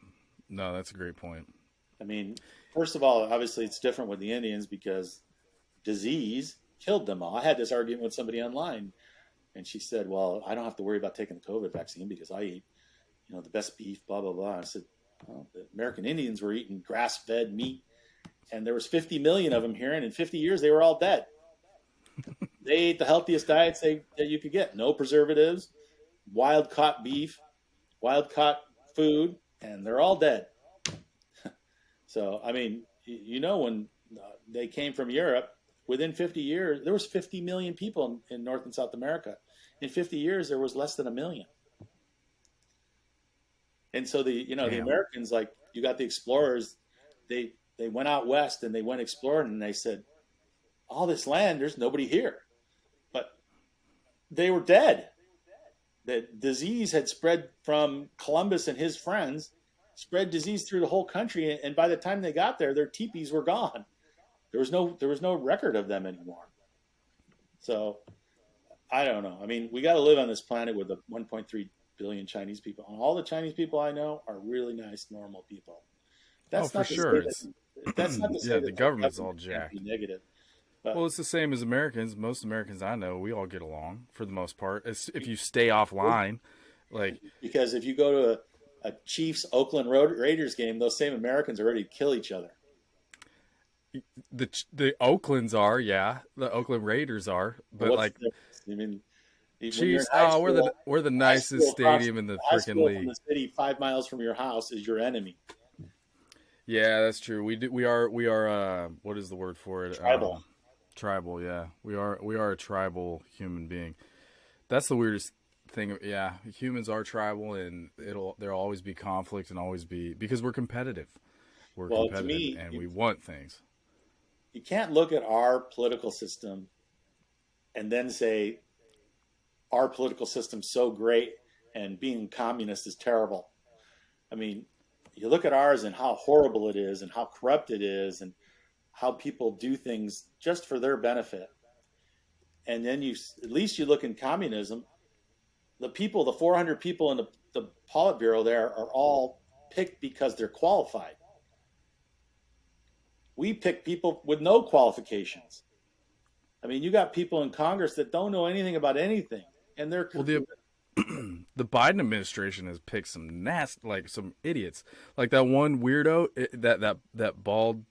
No, that's a great point. I mean, first of all, obviously it's different with the Indians because disease killed them all. I had this argument with somebody online, and she said, well, I don't have to worry about taking the COVID vaccine because I eat, you know, the best beef, blah, blah, blah. I said, well, the American Indians were eating grass-fed meat, and there was 50 million of them here, and in 50 years, they were all dead. They ate the healthiest diets that you could get. No preservatives, wild-caught beef, wild-caught food, and they're all dead. So, I mean, you know, when they came from Europe, within 50 years, there was 50 million people in North and South America. In 50 years, there was less than 1 million. And so the Americans, like, you got the explorers, they went out west and they went exploring and they said, all this land, there's nobody here. But they were dead. The disease had spread from Columbus and his friends, spread disease through the whole country. And by the time they got there, their teepees were gone. There was no record of them anymore. So I don't know. I mean, we got to live on this planet with 1.3 billion Chinese people. And all the Chinese people I know are really nice, normal people. That's not for sure. That's not to say the government's all jacked. Negative. But, well, it's the same as Americans. Most Americans I know, we all get along for the most part. If you stay offline, like because if you go to a Chiefs Oakland Raiders game, those same Americans are ready to kill each other. The Oaklands are, yeah. The Oakland Raiders are, but like, I mean, Chiefs. We're the nicest stadium in the freaking league. From the city 5 miles from your house is your enemy. Yeah, that's true. We are. What is the word for it? Tribal. Tribal. Yeah, we are a tribal human being. That's the weirdest thing. Yeah, humans are tribal, and there'll always be conflict and always be because we're competitive. We're competitive, to me, and we want things. You can't look at our political system and then say our political system's so great and being communist is terrible. I mean, you look at ours and how horrible it is and how corrupt it is and how people do things just for their benefit. And then at least you look in communism, the 400 people in the Politburo there are all picked because they're qualified. We pick people with no qualifications. I mean, you got people in Congress that don't know anything about anything, and they're the Biden administration has picked some some idiots, like that one weirdo, that bald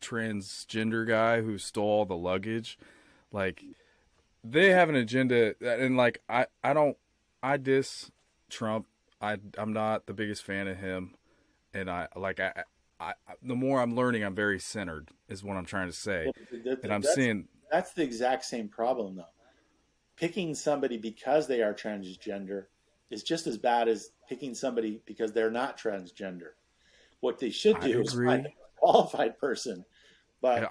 transgender guy who stole all the luggage. Like, they have an agenda, and like I diss Trump. I'm not the biggest fan of him, and the more I'm learning, I'm very centered, is what I'm trying to say. And I'm seeing that's the exact same problem, though. Picking somebody because they are transgender is just as bad as picking somebody because they're not transgender. What they should do is find a qualified person. But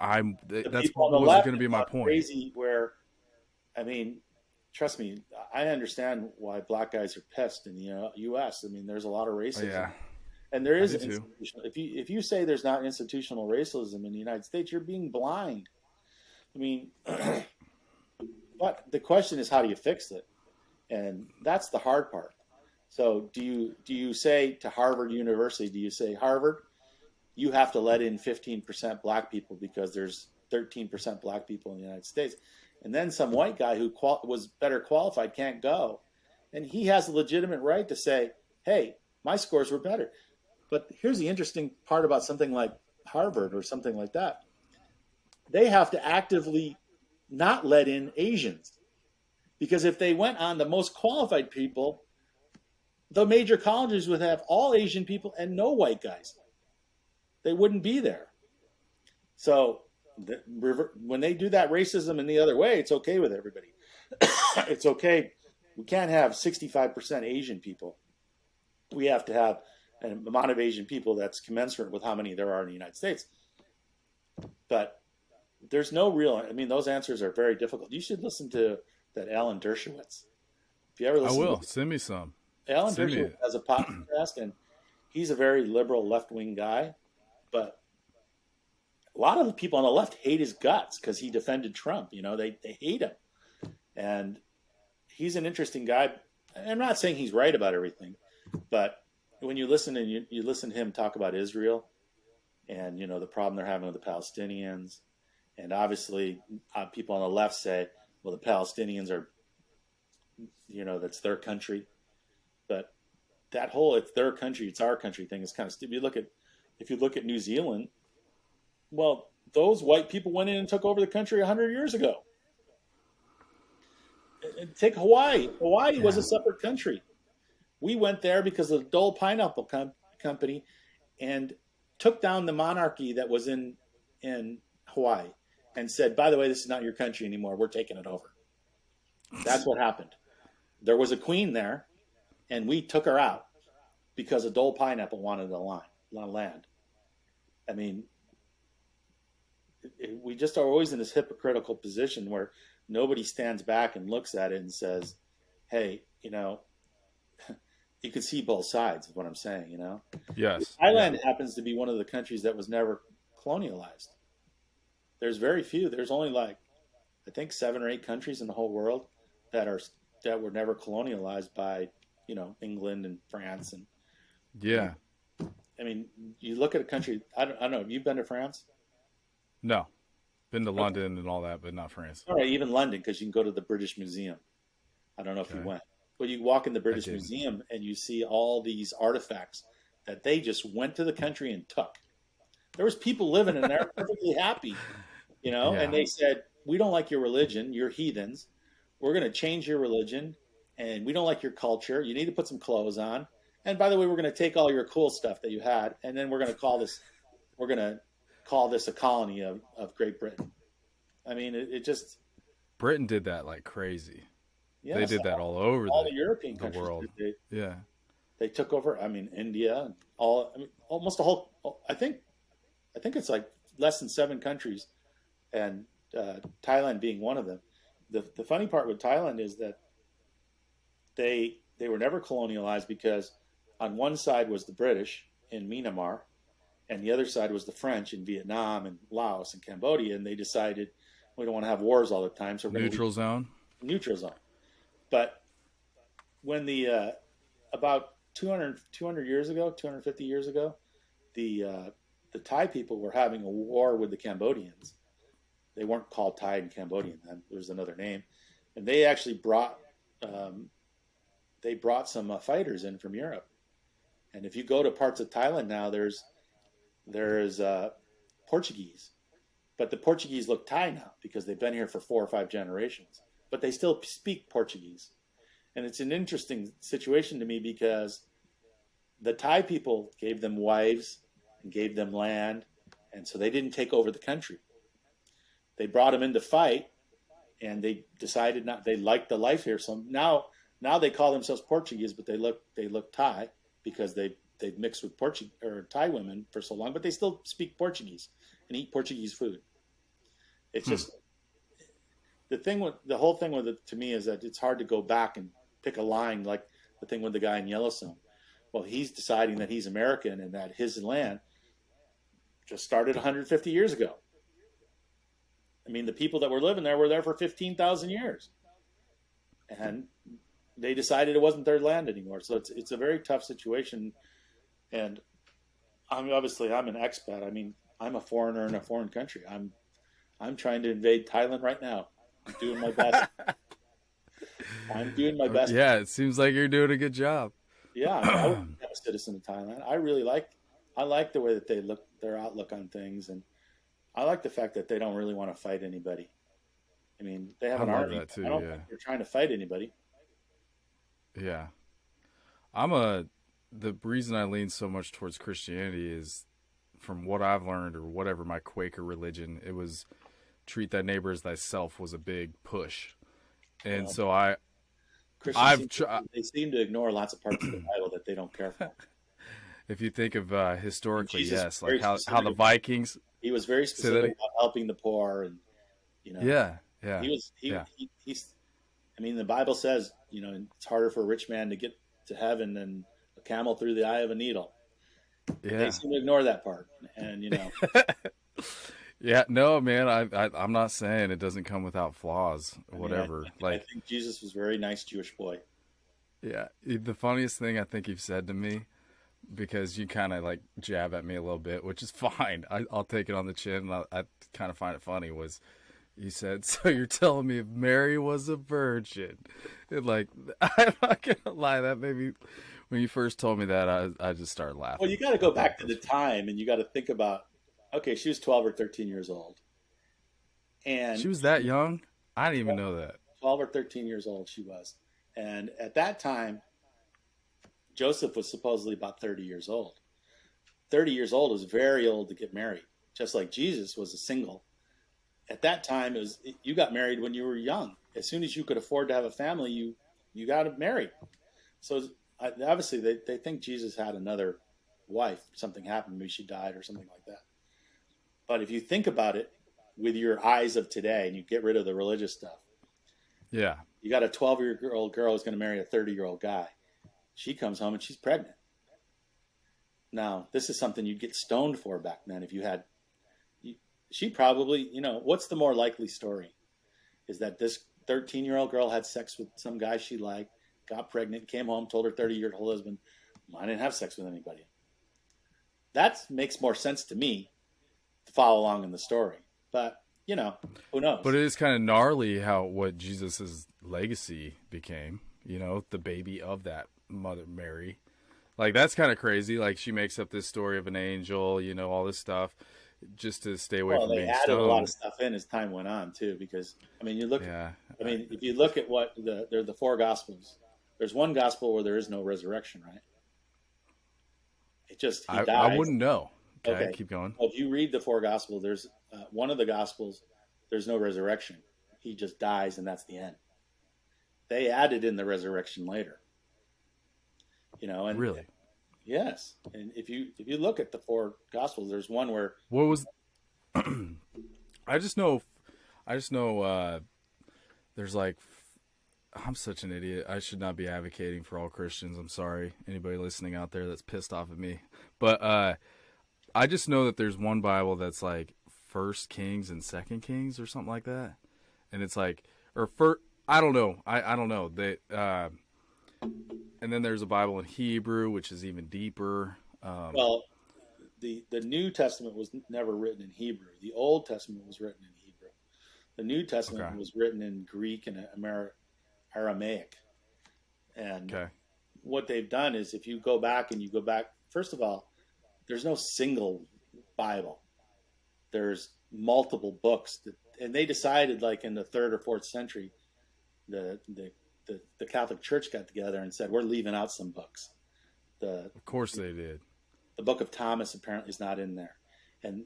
that's going to be my point. Crazy where, I mean, trust me, I understand why black guys are pissed in the U.S. I mean, there's a lot of racism. Yeah. And there is institutional. If you say there's not institutional racism in the United States, you're being blind. I mean, but the question is, how do you fix it? And that's the hard part. So do you say to Harvard University, do you say, Harvard, you have to let in 15% black people because there's 13% black people in the United States, and then some white guy who was better qualified can't go, and he has a legitimate right to say, hey, my scores were better. But here's the interesting part about something like Harvard or something like that. They have to actively not let in Asians, because if they went on the most qualified people, the major colleges would have all Asian people and no white guys. They wouldn't be there. So when they do that racism in the other way, it's okay with everybody. It's okay. We can't have 65% Asian people. We have to have an amount of Asian people that's commensurate with how many there are in the United States. But there's no real, I mean, those answers are very difficult. You should listen to that Alan Dershowitz. If you ever listen, I will. Send me some. Alan Dershowitz has a podcast, and he's a very liberal left-wing guy, but a lot of the people on the left hate his guts because he defended Trump. You know, they hate him. And he's an interesting guy. I'm not saying he's right about everything, but when you listen and you listen to him talk about Israel and, you know, the problem they're having with the Palestinians, and obviously people on the left say, well, the Palestinians are, you know, that's their country. But that whole it's their country, it's our country thing is kind of stupid. If you look at New Zealand, well, those white people went in and took over the country 100 years ago. And take Hawaii. Hawaii was a separate country. We went there because of the Dole Pineapple Company and took down the monarchy that was in Hawaii and said, by the way, this is not your country anymore. We're taking it over. That's what happened. There was a queen there, and we took her out because a Dole Pineapple wanted the land. I mean, we just are always in this hypocritical position where nobody stands back and looks at it and says, hey, you know, you can see both sides of what I'm saying, you know? Yes. Thailand happens to be one of the countries that was never colonialized. There's very few. There's only like, I think 7 or 8 countries in the whole world that were never colonialized by, you know, England and France. And yeah. I mean, you look at a country, I don't know, have you been to France? No. Been to London and all that, but not France. All right, even London, because you can go to the British Museum. I don't know if you went. But you walk in the British Museum and you see all these artifacts that they just went to the country and took. There was people living in there perfectly happy, you know, and they said, we don't like your religion. You're heathens. We're going to change your religion, and we don't like your culture. You need to put some clothes on. And by the way, we're going to take all your cool stuff that you had, and then we're going to call this a colony of Great Britain. I mean, it just... Britain did that like crazy. Yes, they did that all over the European the world. They took over. I mean, India, almost the whole. I think it's like less than 7 countries, and Thailand being one of them. The funny part with Thailand is that they were never colonialized because on one side was the British in Myanmar, and the other side was the French in Vietnam and Laos and Cambodia, and they decided we don't want to have wars all the time, so we're neutral zone. But when the about 250 years ago, the Thai people were having a war with the Cambodians. They weren't called Thai and Cambodian then. There was another name, and they actually brought some fighters in from Europe. And if you go to parts of Thailand now, there's Portuguese, but the Portuguese look Thai now because they've been here for 4 or 5 generations. But they still speak Portuguese. And it's an interesting situation to me because the Thai people gave them wives and gave them land, and so they didn't take over the country. They brought them in to fight, and they decided they liked the life here. So now they call themselves Portuguese, but they look Thai because they've mixed with Thai women for so long, but they still speak Portuguese and eat Portuguese food. It's just... The whole thing with it to me is that it's hard to go back and pick a line like the thing with the guy in Yellowstone. Well, he's deciding that he's American and that his land just started 150 years ago. I mean, the people that were living there were there for 15,000 years, and they decided it wasn't their land anymore. So it's a very tough situation. And I'm an expat. I mean, I'm a foreigner in a foreign country. I'm trying to invade Thailand right now. I'm doing my best. Yeah, it seems like you're doing a good job. Yeah, I would be a citizen of Thailand. I like the way that they look, their outlook on things, and I like the fact that they don't really want to fight anybody. I mean, they have an army. That too, I don't think they're trying to fight anybody. Yeah, the reason I lean so much towards Christianity is from what I've learned, or whatever my Quaker religion, it was treat thy neighbor as thyself was a big push. And so they seem to ignore lots of parts of the Bible that they don't care for. If you think of historically, Jesus, yes, like how the Vikings. He was very specific about helping the poor, and Yeah. He's. I mean, the Bible says, it's harder for a rich man to get to heaven than a camel through the eye of a needle. Yeah. They seem to ignore that part, and Yeah, no, man, I'm not saying it doesn't come without flaws or whatever. I think Jesus was a very nice Jewish boy. Yeah, the funniest thing I think you've said to me, because you kind of like jab at me a little bit, which is fine. I'll take it on the chin. And I kind of find it funny was you said, so you're telling me if Mary was a virgin? And like, I'm not going to lie, that made me, when you first told me that, I just started laughing. Well, you got to go back to the time and you got to think about, okay, she was 12 or 13 years old. And she was that young? I didn't even know that. 12 or 13 years old she was. And at that time, Joseph was supposedly about 30 years old. 30 years old is very old to get married, just like Jesus was a single. At that time, you got married when you were young. As soon as you could afford to have a family, you got married. So obviously, they think Jesus had another wife. Something happened, maybe she died or something like that. But if you think about it with your eyes of today and you get rid of the religious stuff, yeah, you got a 12-year-old girl who's going to marry a 30-year-old guy. She comes home and she's pregnant. Now, this is something you'd get stoned for back then if you had. She probably, what's the more likely story? Is that this 13-year-old girl had sex with some guy she liked, got pregnant, came home, told her 30-year-old husband, I didn't have sex with anybody. That makes more sense to me to follow along in the story. But, who knows? But it is kind of gnarly what Jesus' legacy became, the baby of that Mother Mary. Like, that's kind of crazy. Like, she makes up this story of an angel, all this stuff, just to stay away from being stoned. They added a lot of stuff in as time went on, too, because, you look, if you look at what they're the four Gospels, there's one Gospel where there is no resurrection, right? He dies. I wouldn't know. Okay, keep going. Well, if you read the four Gospels, there's one of the Gospels, there's no resurrection. He just dies, and that's the end. They added in the resurrection later. And really, yes. And if you look at the four Gospels, there's one where what was I just know there's like, I'm such an idiot. I should not be advocating for all Christians. I'm sorry, anybody listening out there that's pissed off at me, but I just know that there's one Bible that's like First Kings and Second Kings or something like that, and it's like, or I don't know. I don't know. They and then there's a Bible in Hebrew, which is even deeper. Well, the New Testament was never written in Hebrew. The Old Testament was written in Hebrew. The New Testament was written in Greek and Aramaic. And what they've done is, if you go back, first of all, there's no single Bible. There's multiple books and they decided, like in the 3rd or 4th century, the Catholic Church got together and said, we're leaving out some books. Of course they did. The Book of Thomas apparently is not in there. And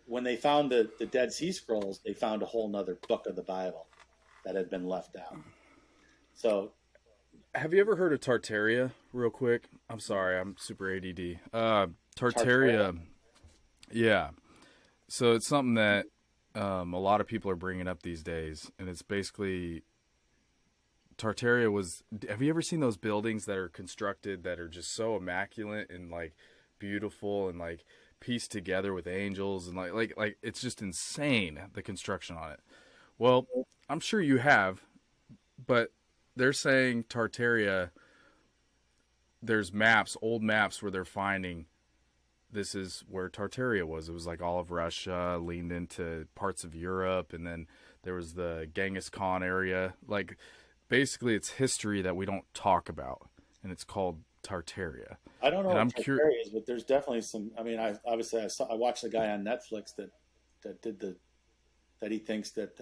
when they found the Dead Sea Scrolls, they found a whole nother book of the Bible that had been left out. So, have you ever heard of Tartaria real quick? I'm sorry, I'm super ADD. Tartaria. Yeah. So it's something that a lot of people are bringing up these days, and it's basically, Tartaria was, have you ever seen those buildings that are constructed that are just so immaculate and like beautiful and like pieced together with angels and like it's just insane, the construction on it. Well, I'm sure you have, but they're saying Tartaria, there's maps, old maps where they're finding this is where Tartaria was. It was like all of Russia, leaned into parts of Europe, and then there was the Genghis Khan area. Like, basically, it's history that we don't talk about, and it's called Tartaria. I don't know what Tartaria is, but there's definitely some. I mean, I watched the guy on Netflix that he thinks that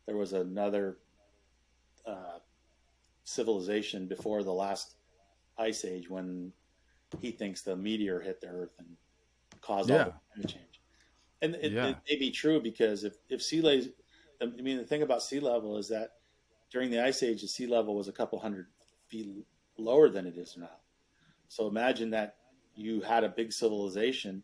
there was another civilization before the last ice age, when he thinks the meteor hit the Earth and caused all the climate change. And it may be true, because if sea level, the thing about sea level is that during the ice age, the sea level was a couple hundred feet lower than it is now. So imagine that you had a big civilization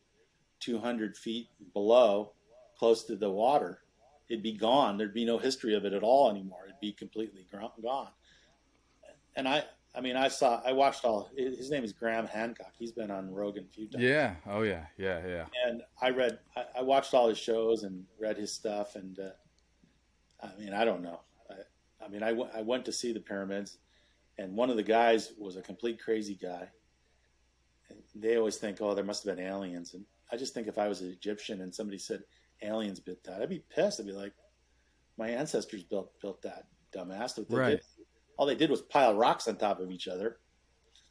200 feet below, close to the water. It'd be gone. There'd be no history of it at all anymore. It'd be completely gone. And I mean, I watched all. His name is Graham Hancock. He's been on Rogan a few times. Yeah. Oh yeah. Yeah. And I watched all his shows and read his stuff. And I mean, I don't know. I went to see the pyramids, and one of the guys was a complete crazy guy. And they always think, oh, there must have been aliens. And I just think if I was an Egyptian and somebody said aliens built that, I'd be pissed. I'd be like, my ancestors built that, dumbass. What they did. All they did was pile rocks on top of each other.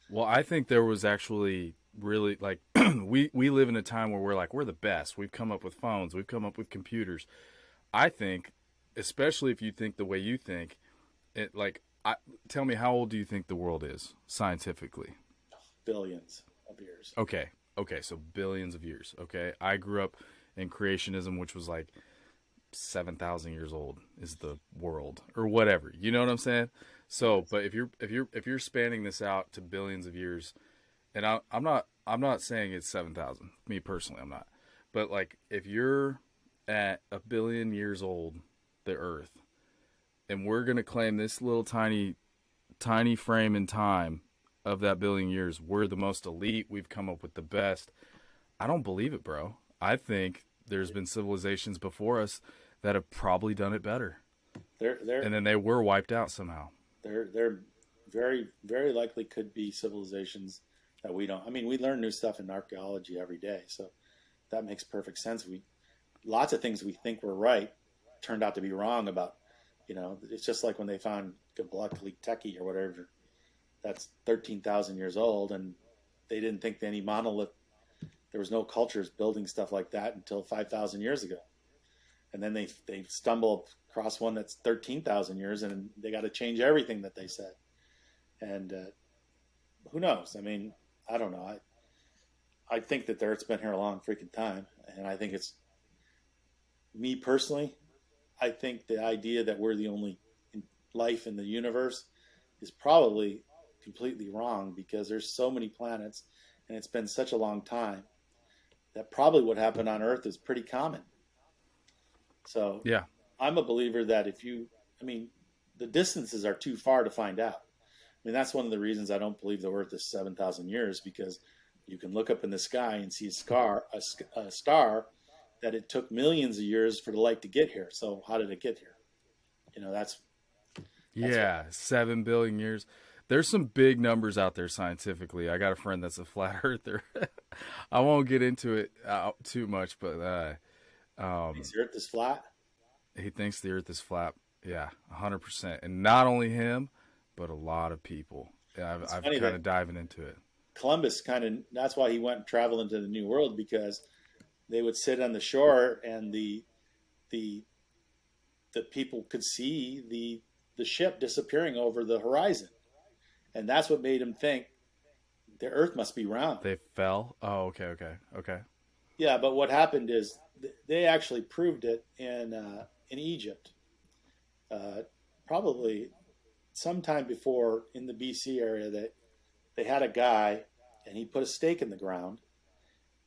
Well, I think there was actually really like we live in a time where we're the best. We've come up with phones. We've come up with computers. I think, especially if you think the way you think, tell me, how old do you think the world is scientifically? Billions of years. Okay, so billions of years. Okay, I grew up in creationism, which was like 7,000 years old is the world or whatever. You know what I'm saying? So, but if you're spanning this out to billions of years, and I'm not saying it's 7,000. Me personally, I'm not. But like if you're at 1 billion years old, the Earth, and we're gonna claim this little tiny frame in time of that billion years, we're the most elite. We've come up with the best. I don't believe it, bro. I think there's been civilizations before us that have probably done it better. And then they were wiped out somehow. There very, very likely could be civilizations that we don't. I mean, we learn new stuff in archaeology every day, so that makes perfect sense. Lots of things we think were right turned out to be wrong about. It's just like when they found Göbekli Tepe or whatever. That's 13,000 years old, and they didn't think any monolith. There was no cultures building stuff like that until 5,000 years ago. And then they stumble across one that's 13,000 years, and they got to change everything that they said. And who knows? I mean, I don't know. I think that the Earth's been here a long freaking time, and I think it's me personally. I think the idea that we're the only life in the universe is probably completely wrong, because there's so many planets, and it's been such a long time that probably what happened on Earth is pretty common. So yeah, I'm a believer that the distances are too far to find out. I mean, that's one of the reasons I don't believe the Earth is 7,000 years, because you can look up in the sky and see a star that it took millions of years for the light to get here. So how did it get here? That's 7 billion years. There's some big numbers out there scientifically. I got a friend that's a flat earther. I won't get into it too much, but the Earth is flat. He thinks the Earth is flat. Yeah, 100%. And not only him, but a lot of people. Yeah, I've kind of diving into it. Columbus that's why he went and traveled into the New World, because they would sit on the shore and the people could see the ship disappearing over the horizon. And that's what made him think the Earth must be round. They fell? Oh, okay. Yeah, but what happened is they actually proved it in Egypt. Probably sometime before, in the BC area, that they had a guy, and he put a stake in the ground,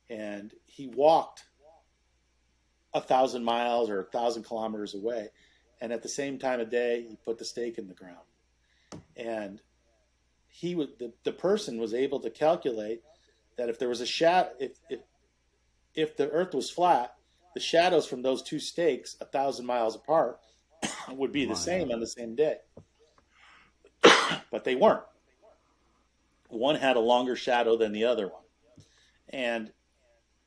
and he walked 1,000 miles or 1,000 kilometers away, and at the same time of day, he put the stake in the ground. And the person was able to calculate that if there was a shadow, if the Earth was flat, the shadows from those two stakes 1,000 miles apart would be the same on the same day. But they weren't. One had a longer shadow than the other one. And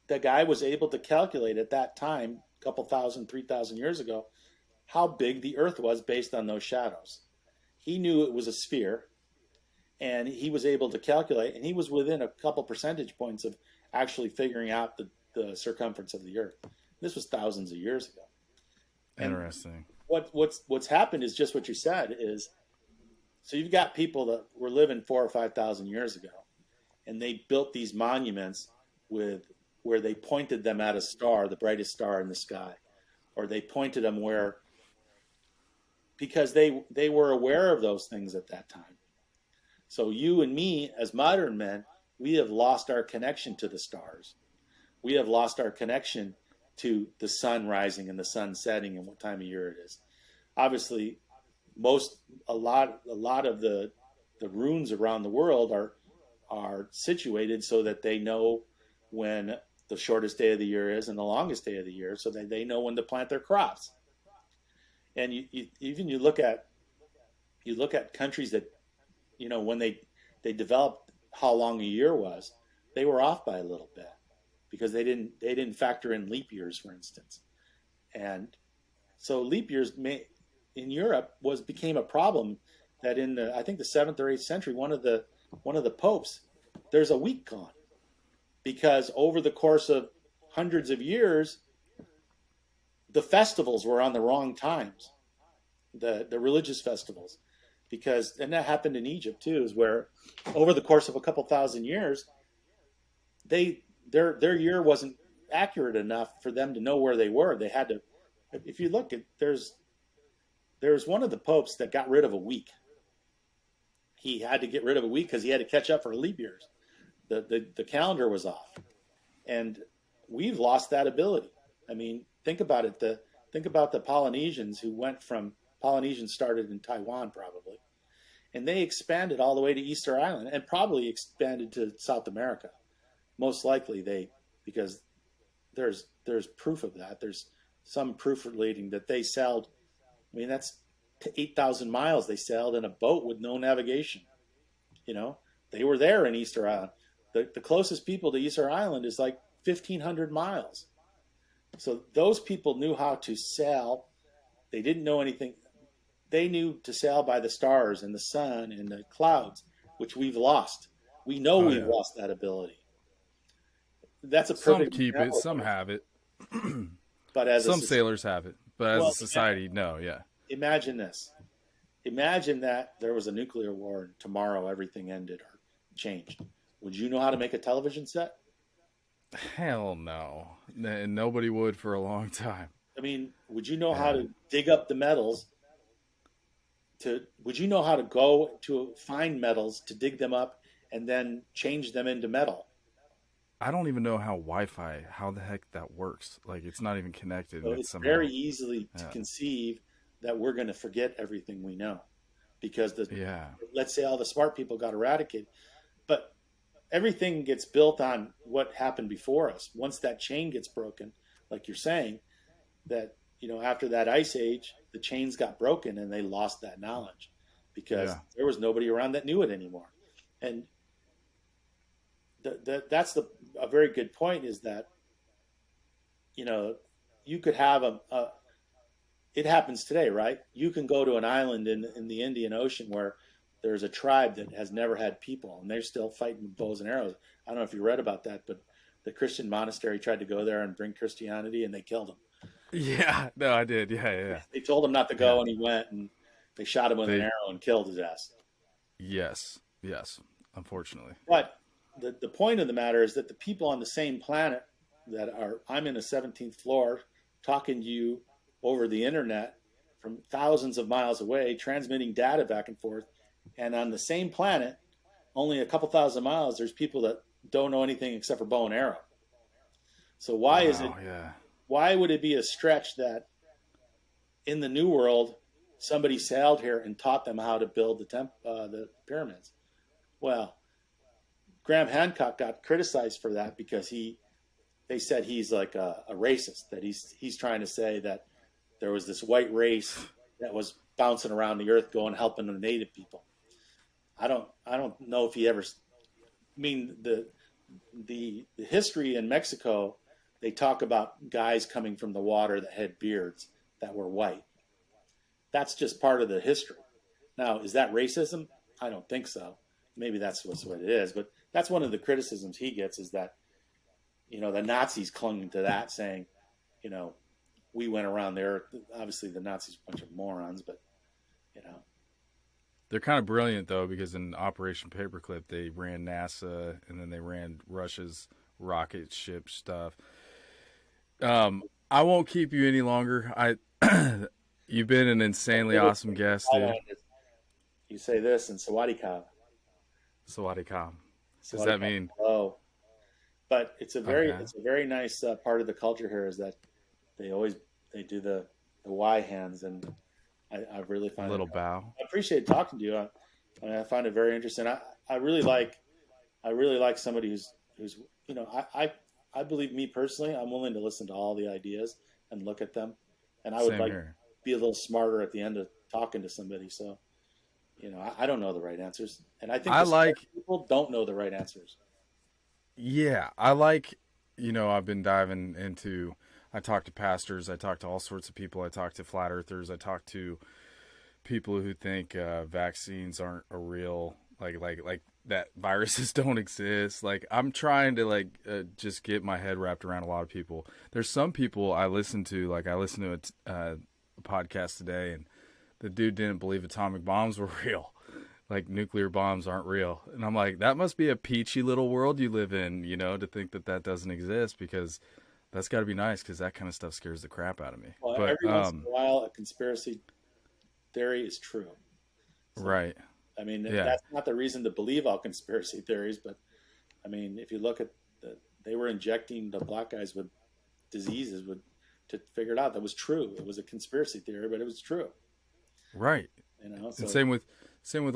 the guy was able to calculate at that time, a couple 3,000 years ago, how big the Earth was based on those shadows. He knew it was a sphere, and he was able to calculate, and he was within a couple percentage points of actually figuring out the circumference of the Earth. This was thousands of years ago. Interesting. And what's happened is just what you said is, so you've got people that were living 4,000 or 5,000 years ago, and they built these monuments where they pointed them at a star, the brightest star in the sky, or they pointed them because they were aware of those things at that time. So you and me, as modern men, we have lost our connection to the stars. We have lost our connection to the sun rising and the sun setting and what time of year it is. Obviously, a lot of the runes around the world are situated so that they know when the shortest day of the year is and the longest day of the year, so that they know when to plant their crops. And you look at countries that, when they developed how long a year was, they were off by a little bit because they didn't factor in leap years, for instance. And so leap years in Europe became a problem that in I think the 7th or 8th century, one of the popes, there's a week gone because over the course of hundreds of years, the festivals were on the wrong times, the religious festivals, and that happened in Egypt too, is where over the course of a couple thousand years, their year wasn't accurate enough for them to know where they were. They had to, if you look at, there's one of the popes that got rid of a week. He had to get rid of a week because he had to catch up for leap years. The calendar was off, and we've lost that ability. I mean, think about it. Think about the Polynesians Polynesians started in Taiwan probably, and they expanded all the way to Easter Island and probably expanded to South America. Most likely because there's proof of that. There's some proof relating that they sailed. I mean, that's 8,000 miles they sailed in a boat with no navigation. They were there in Easter Island. The closest people to Easter Island is like 1,500 miles. So those people knew how to sail. They didn't know anything. They knew to sail by the stars and the sun and the clouds, which we've lost. We know we've lost that ability. That's a perfect. Some keep it, some have it. But as some sailors have it, but as a society, no. Yeah. Imagine this. Imagine that there was a nuclear war and tomorrow everything ended or changed. Would you know how to make a television set? Hell no. Nobody would for a long time. I mean, would you know how to dig up the metals? Would you know how to go to find metals, to dig them up, and then change them into metal? I don't even know how how the heck that works. Like, it's not even connected. So it's very easily to conceive that we're going to forget everything we know because let's say all the smart people got eradicated, but everything gets built on what happened before us. Once that chain gets broken, like you're saying, that, after that ice age, the chains got broken and they lost that knowledge because there was nobody around that knew it anymore. And that's a very good point, is that, you could have it happens today, right? You can go to an island in the Indian Ocean where there's a tribe that has never had people, and they're still fighting with bows and arrows. I don't know if you read about that, but the Christian monastery tried to go there and bring Christianity, and they killed him. Yeah, no, I did. Yeah. They told him not to go, and he went, and they shot him with an arrow and killed his ass. Yes, unfortunately. But the point of the matter is that the people on the same planet I'm in the 17th floor talking to you over the internet from thousands of miles away, transmitting data back and forth. And on the same planet, only a couple thousand miles, there's people that don't know anything except for bow and arrow. So why would it be a stretch that in the New World, somebody sailed here and taught them how to build the pyramids? Well, Graham Hancock got criticized for that because they said he's like a racist, that he's trying to say that there was this white race that was bouncing around the earth helping the native people. I don't know if he ever. I mean, the history in Mexico, they talk about guys coming from the water that had beards that were white. That's just part of the history. Now, is that racism? I don't think so. Maybe that's what it is, but that's one of the criticisms he gets, is that, the Nazis clung to that, saying, we went around there. Obviously, the Nazis are a bunch of morons, but, They're kind of brilliant, though, because in Operation Paperclip, they ran NASA, and then they ran Russia's rocket ship stuff. I won't keep you any longer. You've been an insanely awesome guest, dude. You say this in Sawadee-Ka. Sawadee-Ka. What does that mean? Oh, but it's a very nice part of the culture here, is that they do the Y hands, and I really find a little bow. I appreciate talking to you. I mean, I find it very interesting. I really like somebody who's you know, I believe, me personally, I'm willing to listen to all the ideas and look at them, and I would Same like here. be a little smarter at the end of talking to somebody. So, you know, I don't know the right answers, and I think people don't know the right answers. Yeah, I like, you know, I've been diving into, I talk to pastors, I talk to all sorts of people, I talk to flat earthers, I talk to people who think vaccines aren't a real, like that viruses don't exist. Like, I'm trying to just get my head wrapped around a lot of people. There's some people I listen to, like I listened to a podcast today, and the dude didn't believe atomic bombs were real. Like, nuclear bombs aren't real. And I'm like, that must be a peachy little world you live in, you know, to think that doesn't exist, because that's got to be nice, because that kind of stuff scares the crap out of me. Well, but, every once in a while, a conspiracy theory is true. So, right. I mean, Yeah. that's not the reason to believe all conspiracy theories, but I mean, if you look at they were injecting the black guys with diseases to figure it out. That was true. It was a conspiracy theory, but it was true. Right. You know, so, and same with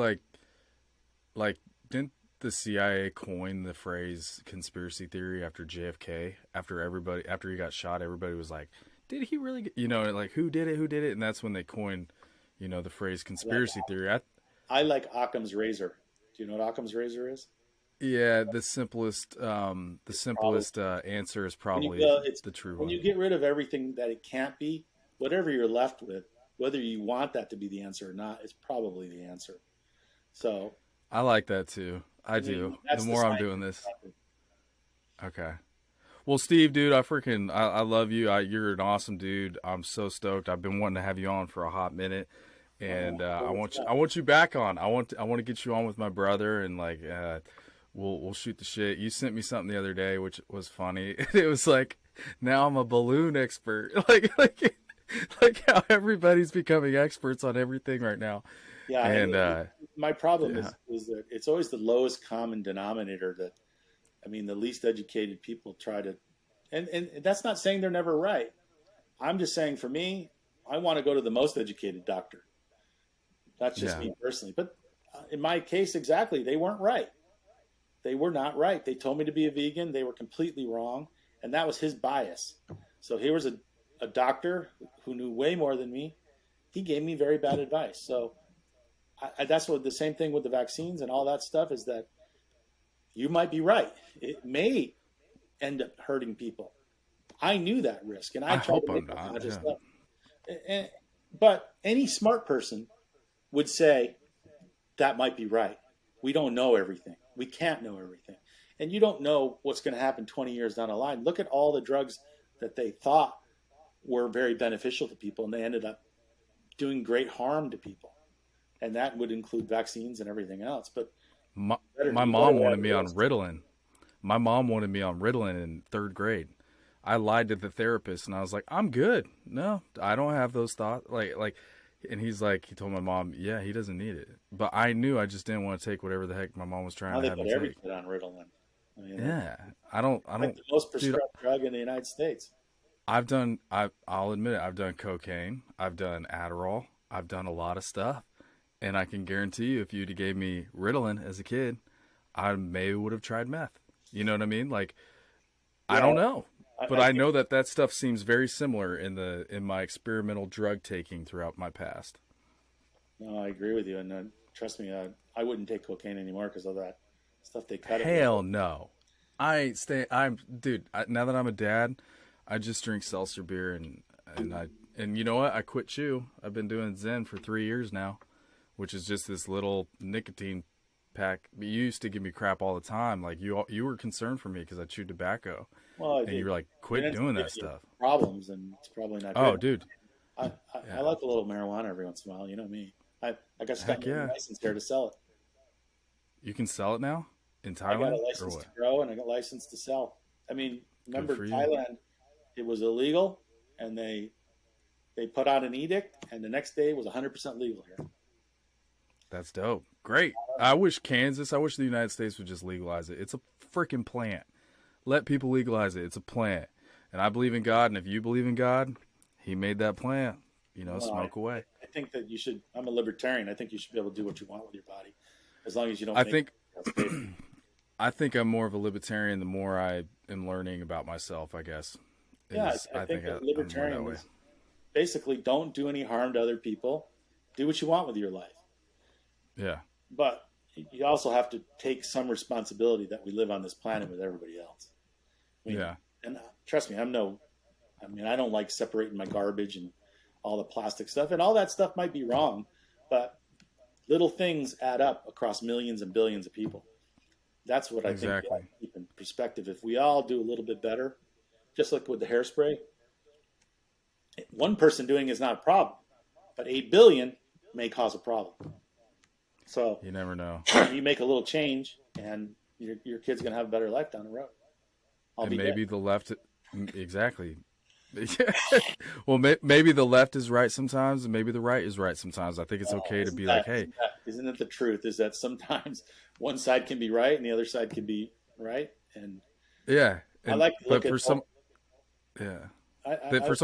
like didn't the CIA coin the phrase conspiracy theory after JFK? After he got shot, everybody was like, did he really you know, like, who did it? And that's when they coined, you know, the phrase conspiracy theory. I like Occam's razor. Do you know what Occam's razor is? Yeah, the simplest answer is probably the true one. When you get rid of everything that it can't be, whatever you're left with, whether you want that to be the answer or not, is probably the answer. So I like that too. I do. The more I'm doing this. Okay. Well, Steve, dude, I love you. You're an awesome dude. I'm so stoked. I've been wanting to have you on for a hot minute, and I want you back on. I want to get you on with my brother, and like we'll shoot the shit. You sent me something the other day which was funny. It was like, now I'm a balloon expert. like how everybody's becoming experts on everything right now. Yeah, and my problem is that it's always the lowest common denominator that, I mean, the least educated people try to, and that's not saying they're never right. I'm just saying, for me, I want to go to the most educated doctor. That's just me personally. But in my case, exactly, they weren't right. They were not right. They told me to be a vegan. They were completely wrong. And that was his bias. So here was a doctor who knew way more than me. He gave me very bad advice. So that's what the same thing with the vaccines and all that stuff is, that you might be right. It may end up hurting people. I knew that risk, and I tried to make that stuff. But any smart person would say that might be right. We don't know everything. We can't know everything. And you don't know what's going to happen 20 years down the line. Look at all the drugs that they thought were very beneficial to people, and they ended up doing great harm to people. And that would include vaccines and everything else. But my mom wanted me on Ritalin. My mom wanted me on Ritalin in 3rd grade. I lied to the therapist, and I was like, I'm good. No, I don't have those thoughts. And he told my mom, yeah, he doesn't need it. But I knew I just didn't want to take whatever the heck my mom was trying to have me take. They put every kid on Ritalin. I mean, yeah, I don't. The most prescribed drug in the United States. I'll admit it, I've done cocaine. I've done Adderall. I've done a lot of stuff. And I can guarantee you, if you'd gave me Ritalin as a kid, I maybe would have tried meth. You know what I mean? Like, I don't know. But I know that stuff seems very similar in my experimental drug taking throughout my past. No, I agree with you, and trust me, I wouldn't take cocaine anymore because of that stuff they cut. Hell no, dude. Now that I'm a dad, I just drink seltzer beer, and you know what? I quit chew. I've been doing Zen for 3 years now, which is just this little nicotine pack. You used to give me crap all the time. Like, you were concerned for me because I chewed tobacco. Well, and you were like, quit doing that stuff. Problems, and it's probably not good. Oh, dude. I like a little marijuana every once in a while. You know me. I got my license here to sell it. You can sell it now in Thailand? I got a license to grow, and I got a license to sell. I mean, remember Thailand, it was illegal, and they put out an edict, and the next day it was 100% legal here. That's dope. Great. I wish the United States would just legalize it. It's a freaking plant. Let people legalize it. It's a plant. And I believe in God, and if you believe in God, he made that plant. Smoke away. I think that you should. I'm a libertarian. I think you should be able to do what you want with your body. as long as you don't. I think I'm more of a libertarian the more I am learning about myself, I guess. Yeah, I think libertarian is basically don't do any harm to other people. Do what you want with your life. Yeah. But you also have to take some responsibility that we live on this planet with everybody else. I mean, yeah. And trust me, I don't like separating my garbage and all the plastic stuff, and all that stuff might be wrong, but little things add up across millions and billions of people. That's what I think we have to keep in perspective. If we all do a little bit better, just like with the hairspray, one person doing is not a problem, but 8 billion may cause a problem. So you never know. You make a little change, and your kid's going to have a better life down the road. Maybe the left, exactly. Well, maybe the left is right sometimes, and maybe the right is right sometimes. I think it's okay to be like, hey. Isn't it the truth? Is that sometimes one side can be right and the other side can be right? And yeah, I like to look at some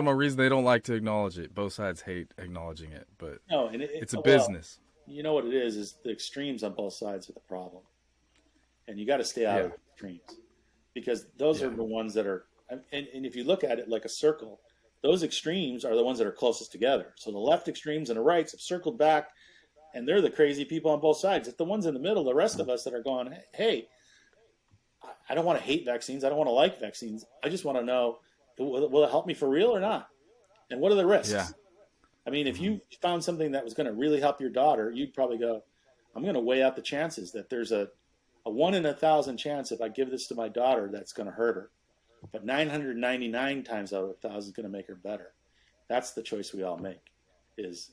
reason they don't like to acknowledge it. Both sides hate acknowledging it, but it's a business. You know what it is the extremes on both sides are the problem, and you got to stay out of the extremes, because those are the ones that are. And if you look at it like a circle, those extremes are the ones that are closest together. So the left extremes and the rights have circled back, and they're the crazy people on both sides. It's the ones in the middle, the rest of us, that are going, hey, I don't want to hate vaccines. I don't want to like vaccines. I just want to know, will it help me for real or not? And what are the risks? Yeah. I mean, if you found something that was going to really help your daughter, you'd probably go, I'm going to weigh out the chances that there's a 1 in 1,000 chance if I give this to my daughter that's going to hurt her. But 999 times out of 1,000 is going to make her better. That's the choice we all make, is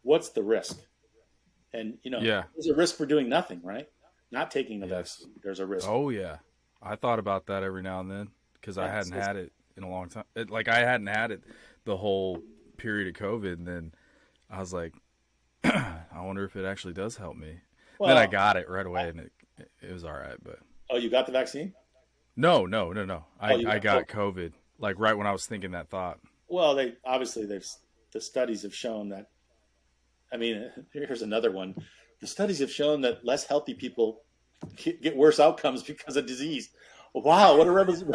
what's the risk? And, there's a risk for doing nothing, right? Not taking the vaccine. There's a risk. Oh, yeah. I thought about that every now and then because I hadn't had it in a long time. I hadn't had it the whole period of COVID, and then I was like, I wonder if it actually does help me. Well, then I got it right away, and it was all right. But oh, you got the vaccine? No. I got COVID right when I was thinking that thought. Well, the studies have shown that. I mean, here's another one. The studies have shown that less healthy people get worse outcomes because of disease. Wow, what a revolution!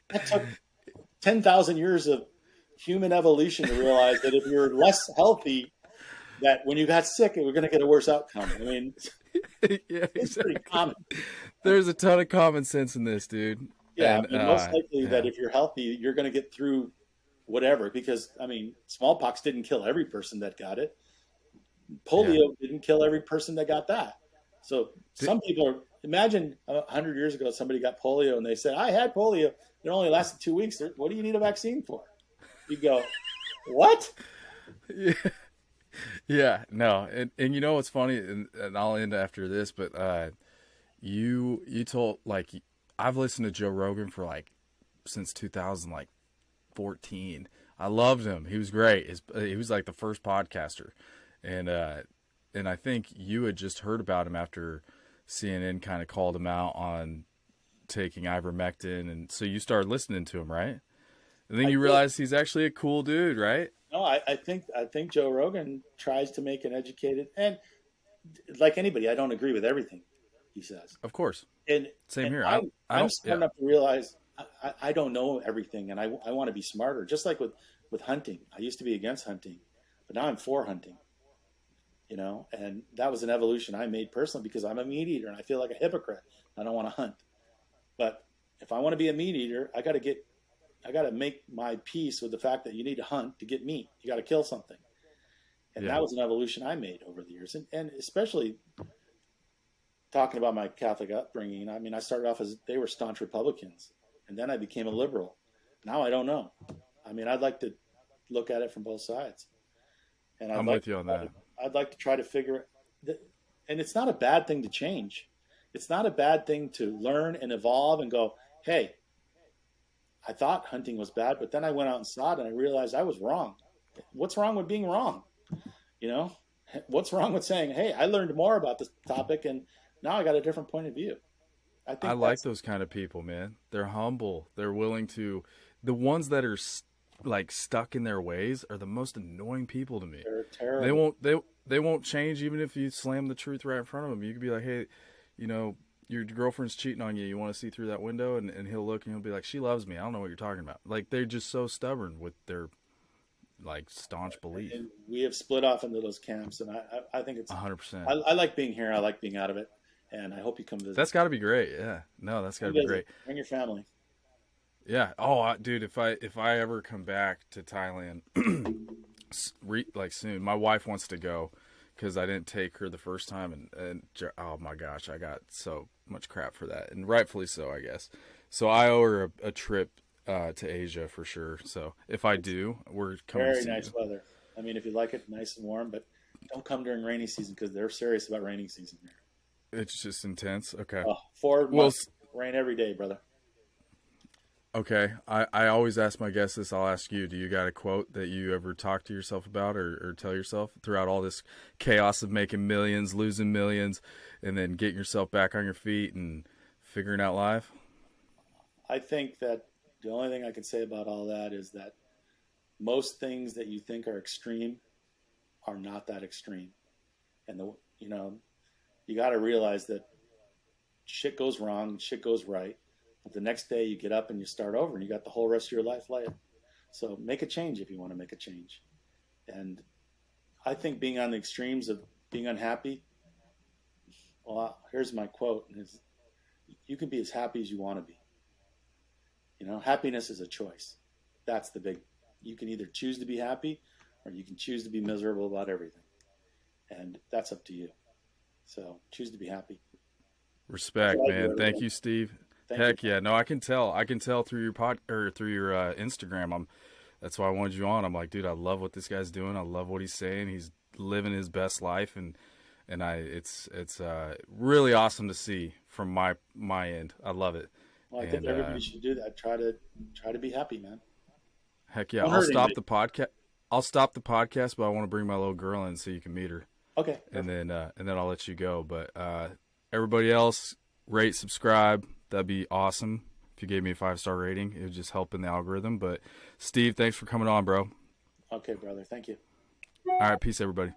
That took 10,000 years of human evolution to realize that if you're less healthy, that when you got sick, we're going to get a worse outcome. I mean, it's pretty common. There's a ton of common sense in this, dude. Yeah, and most likely that if you're healthy, you're going to get through whatever. Because, I mean, smallpox didn't kill every person that got it. Polio didn't kill every person that got that. So some people imagine 100 years ago, somebody got polio and they said, I had polio. It only lasted 2 weeks. What do you need a vaccine for? You go, what? Yeah, no. And you know what's funny, and I'll end after this, but you told, I've listened to Joe Rogan for since 2014. I loved him. He was great. He was the first podcaster. And I think you had just heard about him after CNN kind of called him out on taking ivermectin, and so you started listening to him, right? And then you realized he's actually a cool dude, right? No, I think Joe Rogan tries to make an educated, and like anybody, I don't agree with everything he says. Of course. And same here. I'm smart enough to realize I don't know everything, and I want to be smarter. Just like with hunting, I used to be against hunting, but now I'm for hunting. And that was an evolution I made personally because I'm a meat eater and I feel like a hypocrite. I don't want to hunt. But if I want to be a meat eater, I got to make my peace with the fact that you need to hunt to get meat. You got to kill something. And that was an evolution I made over the years. And especially talking about my Catholic upbringing, I mean, I started off as they were staunch Republicans, and then I became a liberal. Now I don't know. I mean, I'd like to look at it from both sides. And I'm with you on that. I'd like to try to figure that, and it's not a bad thing to change. It's not a bad thing to learn and evolve and go, hey, I thought hunting was bad, but then I went out and saw it and I realized I was wrong. What's wrong with being wrong? What's wrong with saying, hey, I learned more about this topic and now I got a different point of view. I like those kind of people, man. They're humble. They're willing to, the ones that are stuck in their ways are the most annoying people to me. They're terrible. they won't change even if you slam the truth right in front of them. You could be like, hey, you know, your girlfriend's cheating on you. You want to see through that window? And he'll look and he'll be like, she loves me. I don't know what you're talking about. Like, they're just so stubborn with their, like, staunch belief. And we have split off into those camps, and I think it's 100%. I like being here. I like being out of it, and I hope you come visit. That's got to be great. Yeah. No, that's got to be great. Bring your family. Yeah. Oh, dude, if I ever come back to Thailand, like soon, my wife wants to go because I didn't take her the first time, and oh my gosh, I got so much crap for that, and rightfully so, I guess. So I owe her a trip to Asia for sure. So if I do, we're coming. Very nice weather. I mean, if you like it, nice and warm, but don't come during rainy season because they're serious about rainy season here. It's just intense. Okay. 4 months rain every day, brother. Okay. I always ask my guests this. I'll ask you, do you got a quote that you ever talk to yourself about or tell yourself throughout all this chaos of making millions, losing millions, and then getting yourself back on your feet and figuring out life? I think that the only thing I can say about all that is that most things that you think are extreme are not that extreme. And, you got to realize that shit goes wrong, shit goes right. But the next day you get up and you start over and you got the whole rest of your life later. So make a change if you want to make a change. And I think being on the extremes of being unhappy, well, here's my quote, is you can be as happy as you want to be. Happiness is a choice. That's the big, you can either choose to be happy or you can choose to be miserable about everything. And that's up to you. So choose to be happy. Respect, man. Thank you, Steve. Heck yeah. No, I can tell through your through your Instagram. That's why I wanted you on. I'm like, dude, I love what this guy's doing. I love what he's saying. He's living his best life. And it's really awesome to see from my end. I love it. Well, I think everybody should do that. Try to be happy, man. Heck yeah. I'll stop the podcast. I'll stop the podcast, but I want to bring my little girl in so you can meet her. Okay. And then I'll let you go. But everybody else, rate, subscribe. That'd be awesome. If you gave me a 5-star rating, it would just help in the algorithm. But Steve, thanks for coming on, bro. Okay, brother. Thank you. All right. Peace, everybody.